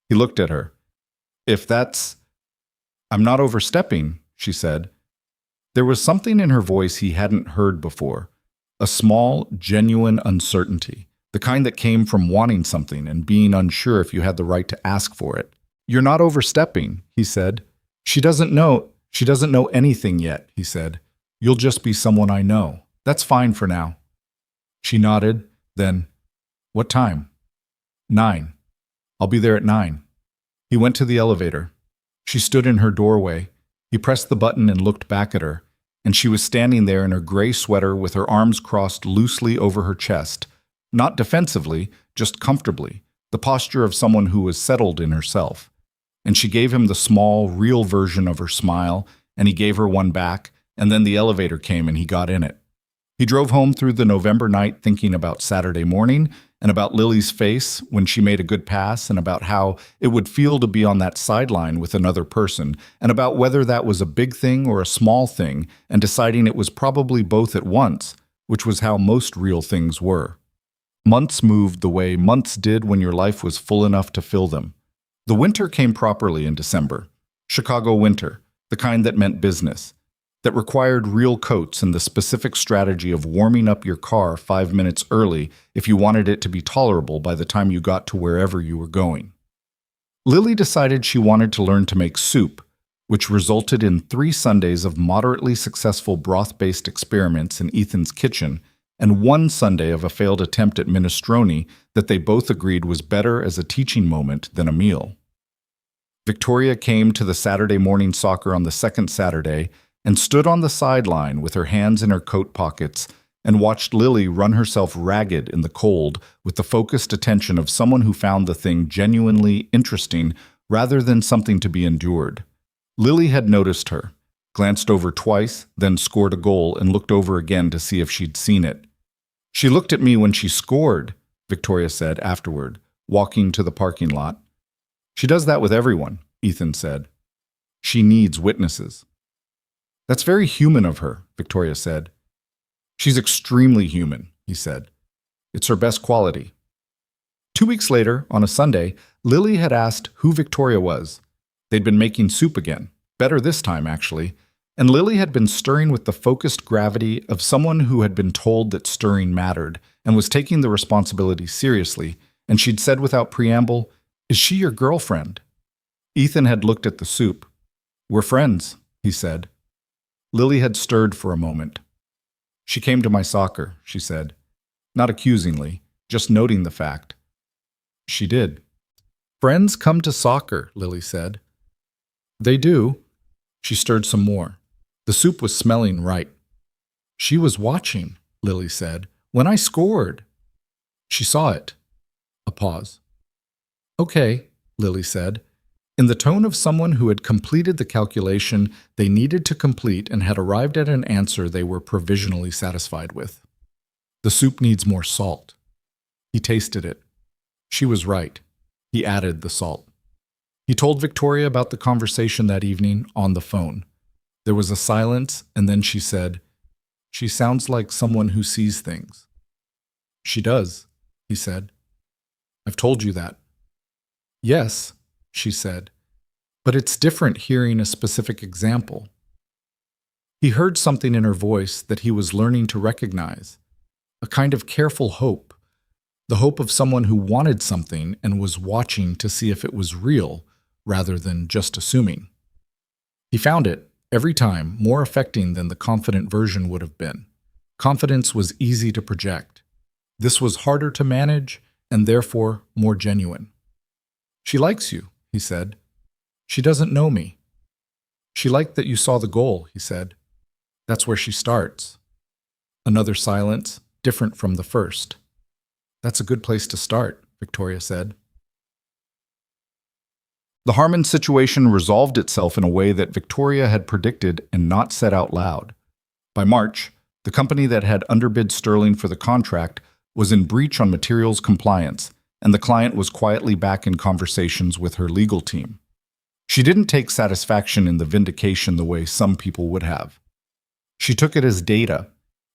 A: He looked at her. If that's... I'm not overstepping, she said. There was something in her voice he hadn't heard before. A small, genuine uncertainty. The kind that came from wanting something and being unsure if you had the right to ask for it. You're not overstepping, he said. She doesn't know anything yet, he said. You'll just be someone I know. That's fine for now. She nodded, then, what time? 9. I'll be there at 9. He went to the elevator. She stood in her doorway. He pressed the button and looked back at her, and she was standing there in her gray sweater with her arms crossed loosely over her chest, not defensively, just comfortably, the posture of someone who was settled in herself. And she gave him the small, real version of her smile, and he gave her one back, and then the elevator came and he got in it. He drove home through the November night thinking about Saturday morning and about Lily's face when she made a good pass and about how it would feel to be on that sideline with another person and about whether that was a big thing or a small thing and deciding it was probably both at once, which was how most real things were. Months moved the way months did when your life was full enough to fill them. The winter came properly in December. Chicago winter, the kind that meant business, that required real coats and the specific strategy of warming up your car 5 minutes early if you wanted it to be tolerable by the time you got to wherever you were going. Lily decided she wanted to learn to make soup, which resulted in 3 Sundays of moderately successful broth-based experiments in Ethan's kitchen and 1 Sunday of a failed attempt at minestrone that they both agreed was better as a teaching moment than a meal. Victoria came to the Saturday morning soccer on the second Saturday and stood on the sideline with her hands in her coat pockets and watched Lily run herself ragged in the cold with the focused attention of someone who found the thing genuinely interesting rather than something to be endured. Lily had noticed her, glanced over twice, then scored a goal and looked over again to see if she'd seen it. She looked at me when she scored, Victoria said afterward, walking to the parking lot. She does that with everyone, Ethan said. She needs witnesses. That's very human of her, Victoria said. She's extremely human, he said. It's her best quality. 2 weeks later, on a Sunday, Lily had asked who Victoria was. They'd been making soup again, better this time actually, And Lily had been stirring with the focused gravity of someone who had been told that stirring mattered and was taking the responsibility seriously, and she'd said without preamble, "Is she your girlfriend?" Ethan had looked at the soup. "We're friends," he said. Lily had stirred for a moment. "She came to my soccer," she said. Not accusingly, just noting the fact. "She did." "Friends come to soccer," Lily said. "They do." She stirred some more. The soup was smelling right. "She was watching," Lily said, "when I scored." "She saw it." A pause. "Okay," Lily said, in the tone of someone who had completed the calculation they needed to complete and had arrived at an answer they were provisionally satisfied with. "The soup needs more salt." He tasted it. She was right. He added the salt. He told Victoria about the conversation that evening on the phone. There was a silence, and then she said, "She sounds like someone who sees things." "She does," he said. "I've told you that." "Yes," she said, "but it's different hearing a specific example." He heard something in her voice that he was learning to recognize, a kind of careful hope, the hope of someone who wanted something and was watching to see if it was real rather than just assuming. He found it, every time, more affecting than the confident version would have been. Confidence was easy to project. This was harder to manage and therefore more genuine. "She likes you," he said. "She doesn't know me." "She liked that you saw the goal," he said. "That's where she starts." Another silence, different from the first. "That's a good place to start," Victoria said. The Harmon situation resolved itself in a way that Victoria had predicted and not said out loud. By March, the company that had underbid Sterling for the contract was in breach on materials compliance, and the client was quietly back in conversations with her legal team. She didn't take satisfaction in the vindication the way some people would have. She took it as data.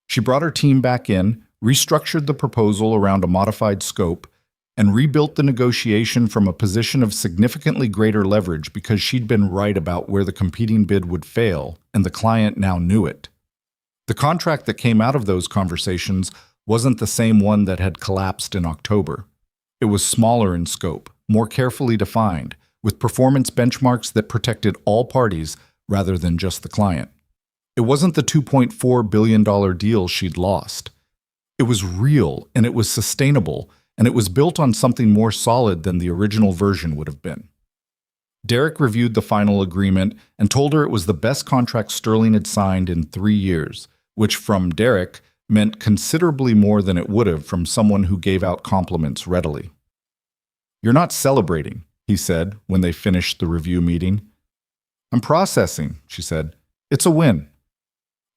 A: She brought her team back in, restructured the proposal around a modified scope, and rebuilt the negotiation from a position of significantly greater leverage because she'd been right about where the competing bid would fail, and the client now knew it. The contract that came out of those conversations wasn't the same one that had collapsed in October. It was smaller in scope, more carefully defined, with performance benchmarks that protected all parties rather than just the client. It wasn't the $2.4 billion deal she'd lost. It was real, and it was sustainable, and it was built on something more solid than the original version would have been. Derek reviewed the final agreement and told her it was the best contract Sterling had signed in 3 years, which from Derek meant considerably more than it would have from someone who gave out compliments readily. "You're not celebrating," he said when they finished the review meeting. "I'm processing," she said. "It's a win."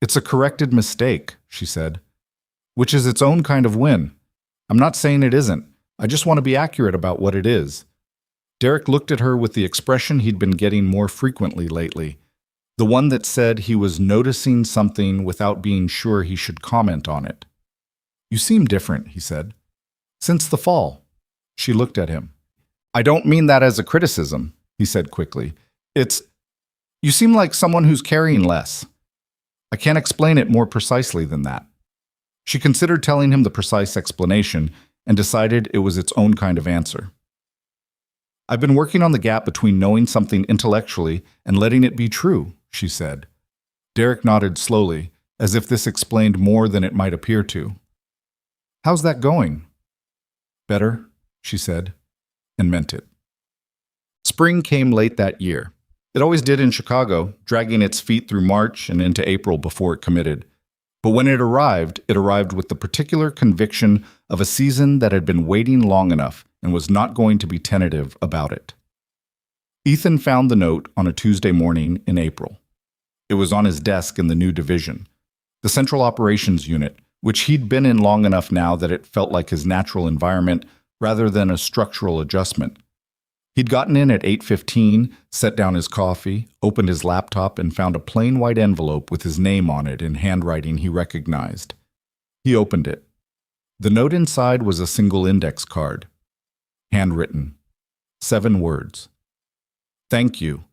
A: "It's a corrected mistake," she said, "which is its own kind of win. I'm not saying it isn't. I just want to be accurate about what it is." Derek looked at her with the expression he'd been getting more frequently lately, the one that said he was noticing something without being sure he should comment on it. "You seem different," he said. "Since the fall." She looked at him. "I don't mean that as a criticism," he said quickly. You seem like someone who's carrying less. I can't explain it more precisely than that." She considered telling him the precise explanation and decided it was its own kind of answer. "I've been working on the gap between knowing something intellectually and letting it be true," she said. Derek nodded slowly, as if this explained more than it might appear to. "How's that going?" "Better," she said, and meant it. Spring came late that year. It always did in Chicago, dragging its feet through March and into April before it committed. But when it arrived with the particular conviction of a season that had been waiting long enough and was not going to be tentative about it. Ethan found the note on a Tuesday morning in April. It was on his desk in the new division, the Central Operations Unit, which he'd been in long enough now that it felt like his natural environment rather than a structural adjustment. He'd gotten in at 8:15, set down his coffee, opened his laptop, and found a plain white envelope with his name on it in handwriting he recognized. He opened it. The note inside was a single index card. Handwritten. 7 words. "Thank you.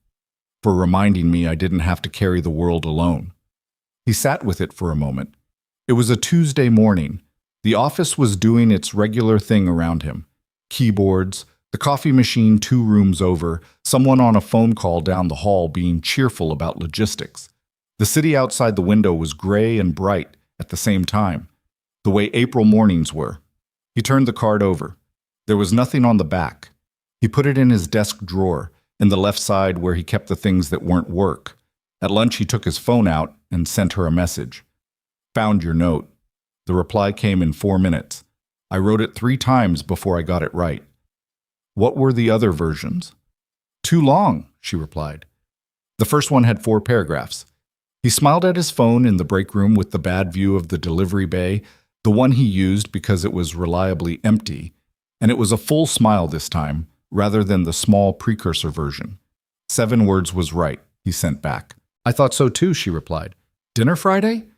A: for reminding me I didn't have to carry the world alone. He sat with it for a moment. It was a Tuesday morning. The office was doing its regular thing around him. Keyboards, the coffee machine 2 rooms over, someone on a phone call down the hall being cheerful about logistics. The city outside the window was gray and bright at the same time, the way April mornings were. He turned the card over. There was nothing on the back. He put it in his desk drawer, in the left side where he kept the things that weren't work. At lunch, he took his phone out and sent her a message. "Found your note." The reply came in 4 minutes. "I wrote it 3 times before I got it right." "What were the other versions?" "Too long," she replied. The first one had 4 paragraphs. He smiled at his phone in the break room with the bad view of the delivery bay, the one he used because it was reliably empty, and it was a full smile this time, rather than the small precursor version. 7 words was right, he sent back. "I thought so too," she replied. "Dinner Friday?"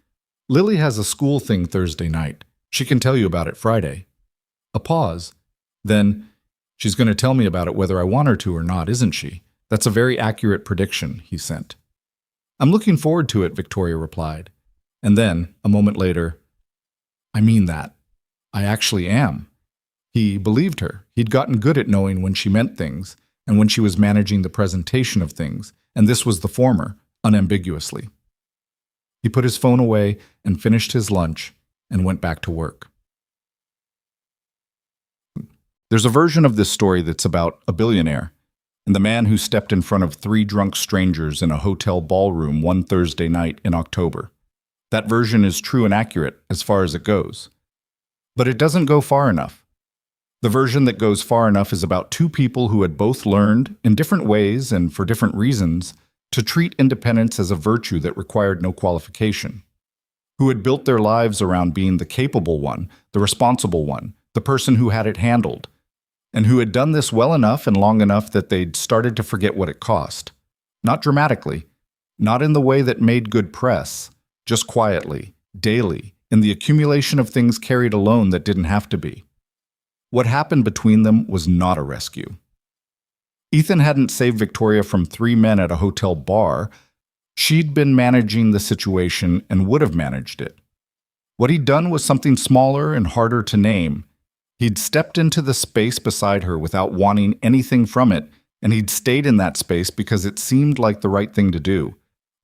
A: "Lily has a school thing Thursday night. She can tell you about it Friday." A pause. Then, "She's going to tell me about it whether I want her to or not, isn't she? That's a very accurate prediction," he sent. "I'm looking forward to it," Victoria replied. And then, a moment later, "I mean that. I actually am." He believed her. He'd gotten good at knowing when she meant things, and when she was managing the presentation of things, and this was the former, unambiguously. He put his phone away and finished his lunch and went back to work. There's a version of this story that's about a billionaire and the man who stepped in front of 3 drunk strangers in a hotel ballroom one Thursday night in October. That version is true and accurate as far as it goes. But it doesn't go far enough. The version that goes far enough is about 2 people who had both learned, in different ways and for different reasons, to treat independence as a virtue that required no qualification, who had built their lives around being the capable one, the responsible one, the person who had it handled, and who had done this well enough and long enough that they'd started to forget what it cost. Not dramatically, not in the way that made good press, just quietly, daily, in the accumulation of things carried alone that didn't have to be. What happened between them was not a rescue. Ethan hadn't saved Victoria from 3 men at a hotel bar. She'd been managing the situation and would have managed it. What he'd done was something smaller and harder to name. He'd stepped into the space beside her without wanting anything from it, and he'd stayed in that space because it seemed like the right thing to do.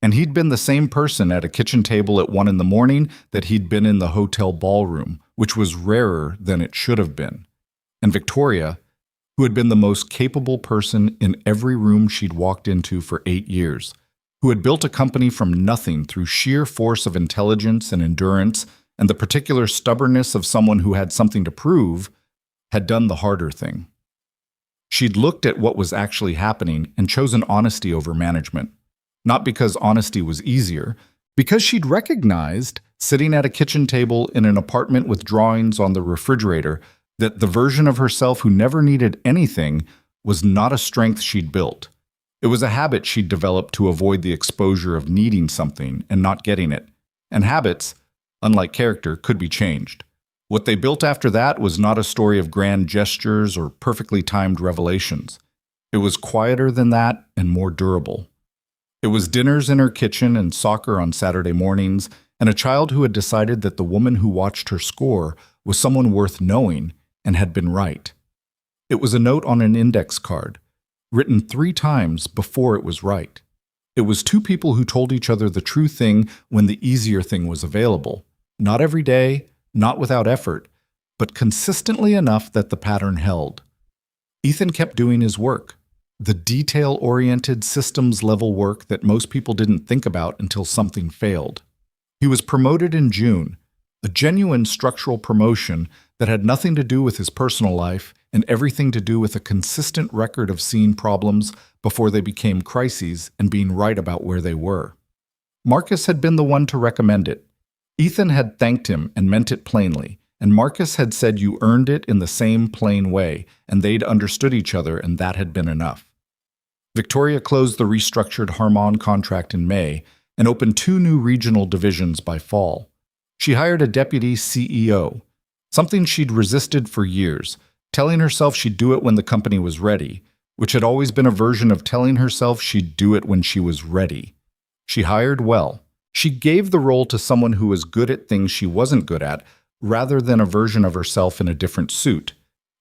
A: And he'd been the same person at a kitchen table at 1 in the morning that he'd been in the hotel ballroom, which was rarer than it should have been. And Victoria, who had been the most capable person in every room she'd walked into for 8 years, who had built a company from nothing through sheer force of intelligence and endurance and the particular stubbornness of someone who had something to prove, had done the harder thing. She'd looked at what was actually happening and chosen honesty over management. Not because honesty was easier, because she'd recognized, sitting at a kitchen table in an apartment with drawings on the refrigerator, that the version of herself who never needed anything was not a strength she'd built. It was a habit she'd developed to avoid the exposure of needing something and not getting it. And habits, unlike character, could be changed. What they built after that was not a story of grand gestures or perfectly timed revelations. It was quieter than that and more durable. It was dinners in her kitchen and soccer on Saturday mornings, and a child who had decided that the woman who watched her score was someone worth knowing and had been right. It was a note on an index card, written 3 times before it was right. It was 2 people who told each other the true thing when the easier thing was available. Not every day, not without effort, but consistently enough that the pattern held. Ethan kept doing his work, the detail-oriented, systems-level work that most people didn't think about until something failed. He was promoted in June, a genuine structural promotion that had nothing to do with his personal life and everything to do with a consistent record of seeing problems before they became crises and being right about where they were. Marcus had been the one to recommend it. Ethan had thanked him and meant it plainly, and Marcus had said you earned it in the same plain way, and they'd understood each other, and that had been enough. Victoria closed the restructured Harmon contract in May and opened 2 new regional divisions by fall. She hired a deputy CEO, something she'd resisted for years, telling herself she'd do it when the company was ready, which had always been a version of telling herself she'd do it when she was ready. She hired well. She gave the role to someone who was good at things she wasn't good at, rather than a version of herself in a different suit,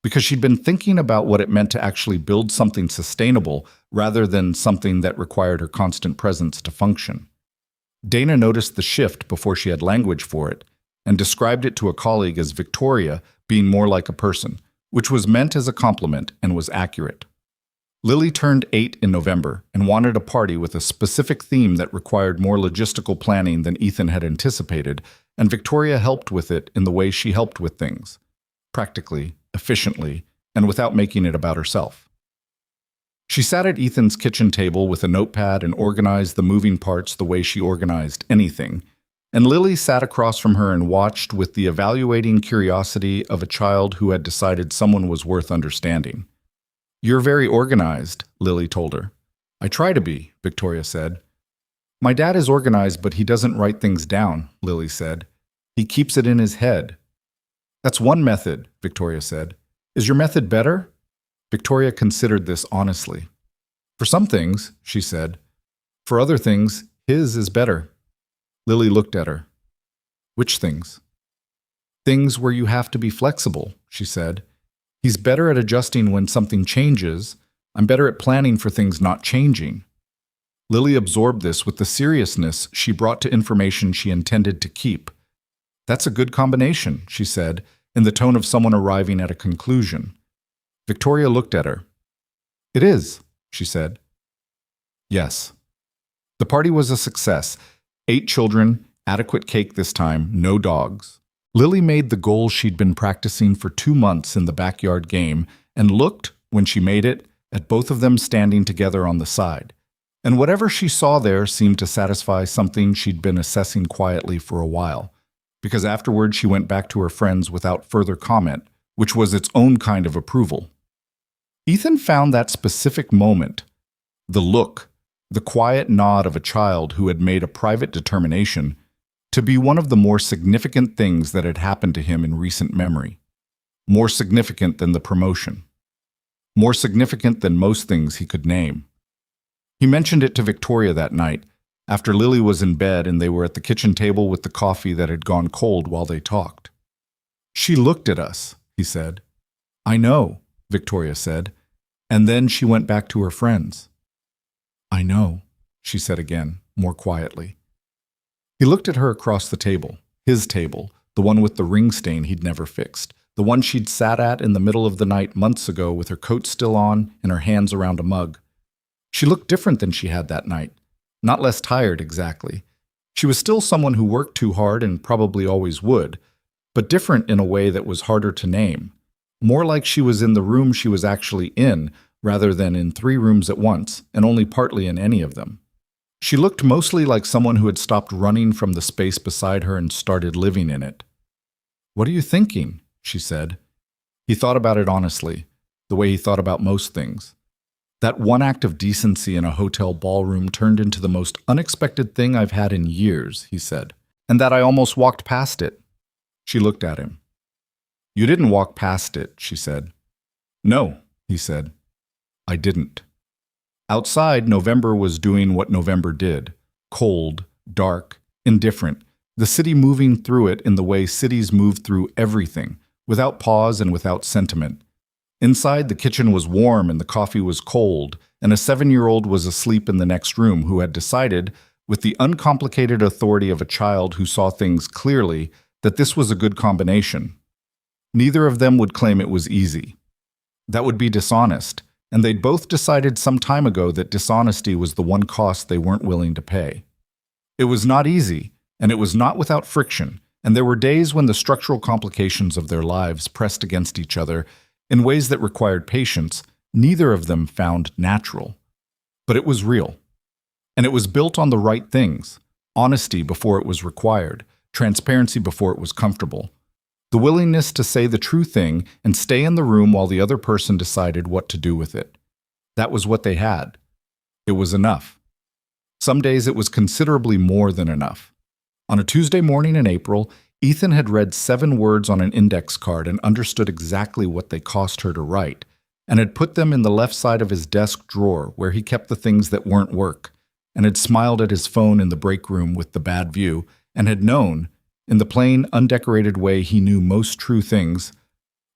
A: because she'd been thinking about what it meant to actually build something sustainable rather than something that required her constant presence to function. Dana noticed the shift before she had language for it, and described it to a colleague as Victoria being more like a person, which was meant as a compliment and was accurate. Lily turned 8 in November and wanted a party with a specific theme that required more logistical planning than Ethan had anticipated, and Victoria helped with it in the way she helped with things, practically, efficiently, and without making it about herself. She sat at Ethan's kitchen table with a notepad and organized the moving parts the way she organized anything, and Lily sat across from her and watched with the evaluating curiosity of a child who had decided someone was worth understanding. "You're very organized," Lily told her. "I try to be," Victoria said. "My dad is organized, but he doesn't write things down," Lily said. "He keeps it in his head." "That's one method," Victoria said. "Is your method better?" Victoria considered this honestly. "For some things," she said. "For other things, his is better." Lily looked at her. "Which things?" "Things where you have to be flexible," she said. "He's better at adjusting when something changes. I'm better at planning for things not changing." Lily absorbed this with the seriousness she brought to information she intended to keep. "That's a good combination," she said, in the tone of someone arriving at a conclusion. Victoria looked at her. "It is," she said. "Yes." The party was a success. 8 children, adequate cake this time, no dogs. Lily made the goal she'd been practicing for 2 months in the backyard game and looked, when she made it, at both of them standing together on the side. And whatever she saw there seemed to satisfy something she'd been assessing quietly for a while, because afterward she went back to her friends without further comment, which was its own kind of approval. Ethan found that specific moment, the look, the quiet nod of a child who had made a private determination, to be one of the more significant things that had happened to him in recent memory. More significant than the promotion. More significant than most things he could name. He mentioned it to Victoria that night, after Lily was in bed and they were at the kitchen table with the coffee that had gone cold while they talked. "She looked at us," he said. "I know," Victoria said, and then she went back to her friends. "I know," she said again, more quietly. He looked at her across the table, his table, the one with the ring stain he'd never fixed, the one she'd sat at in the middle of the night months ago with her coat still on and her hands around a mug. She looked different than she had that night, not less tired exactly. She was still someone who worked too hard and probably always would, but different in a way that was harder to name. More like she was in the room she was actually in, rather than in 3 rooms at once, and only partly in any of them. She looked mostly like someone who had stopped running from the space beside her and started living in it. "What are you thinking?" she said. He thought about it honestly, the way he thought about most things. That one act of decency in a hotel ballroom turned into the most unexpected thing I've had in years, he said, and that I almost walked past it. She looked at him. "You didn't walk past it," she said. "No," he said. "I didn't." Outside, November was doing what November did. Cold, dark, indifferent, the city moving through it in the way cities move through everything, without pause and without sentiment. Inside, the kitchen was warm and the coffee was cold, and a 7-year-old was asleep in the next room who had decided, with the uncomplicated authority of a child who saw things clearly, that this was a good combination. Neither of them would claim it was easy. That would be dishonest, and they'd both decided some time ago that dishonesty was the one cost they weren't willing to pay. It was not easy, and it was not without friction, and there were days when the structural complications of their lives pressed against each other in ways that required patience neither of them found natural. But it was real. And it was built on the right things: honesty before it was required, transparency before it was comfortable, the willingness to say the true thing and stay in the room while the other person decided what to do with it. That was what they had. It was enough. Some days it was considerably more than enough. On a Tuesday morning in April, Ethan had read 7 words on an index card and understood exactly what they cost her to write, and had put them in the left side of his desk drawer where he kept the things that weren't work, and had smiled at his phone in the break room with the bad view, and had known, in the plain, undecorated way he knew most true things,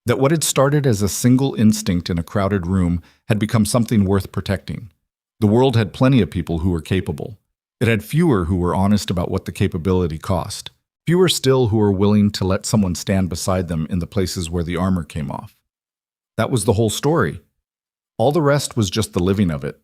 A: that what had started as a single instinct in a crowded room had become something worth protecting. The world had plenty of people who were capable. It had fewer who were honest about what the capability cost. Fewer still who were willing to let someone stand beside them in the places where the armor came off. That was the whole story. All the rest was just the living of it.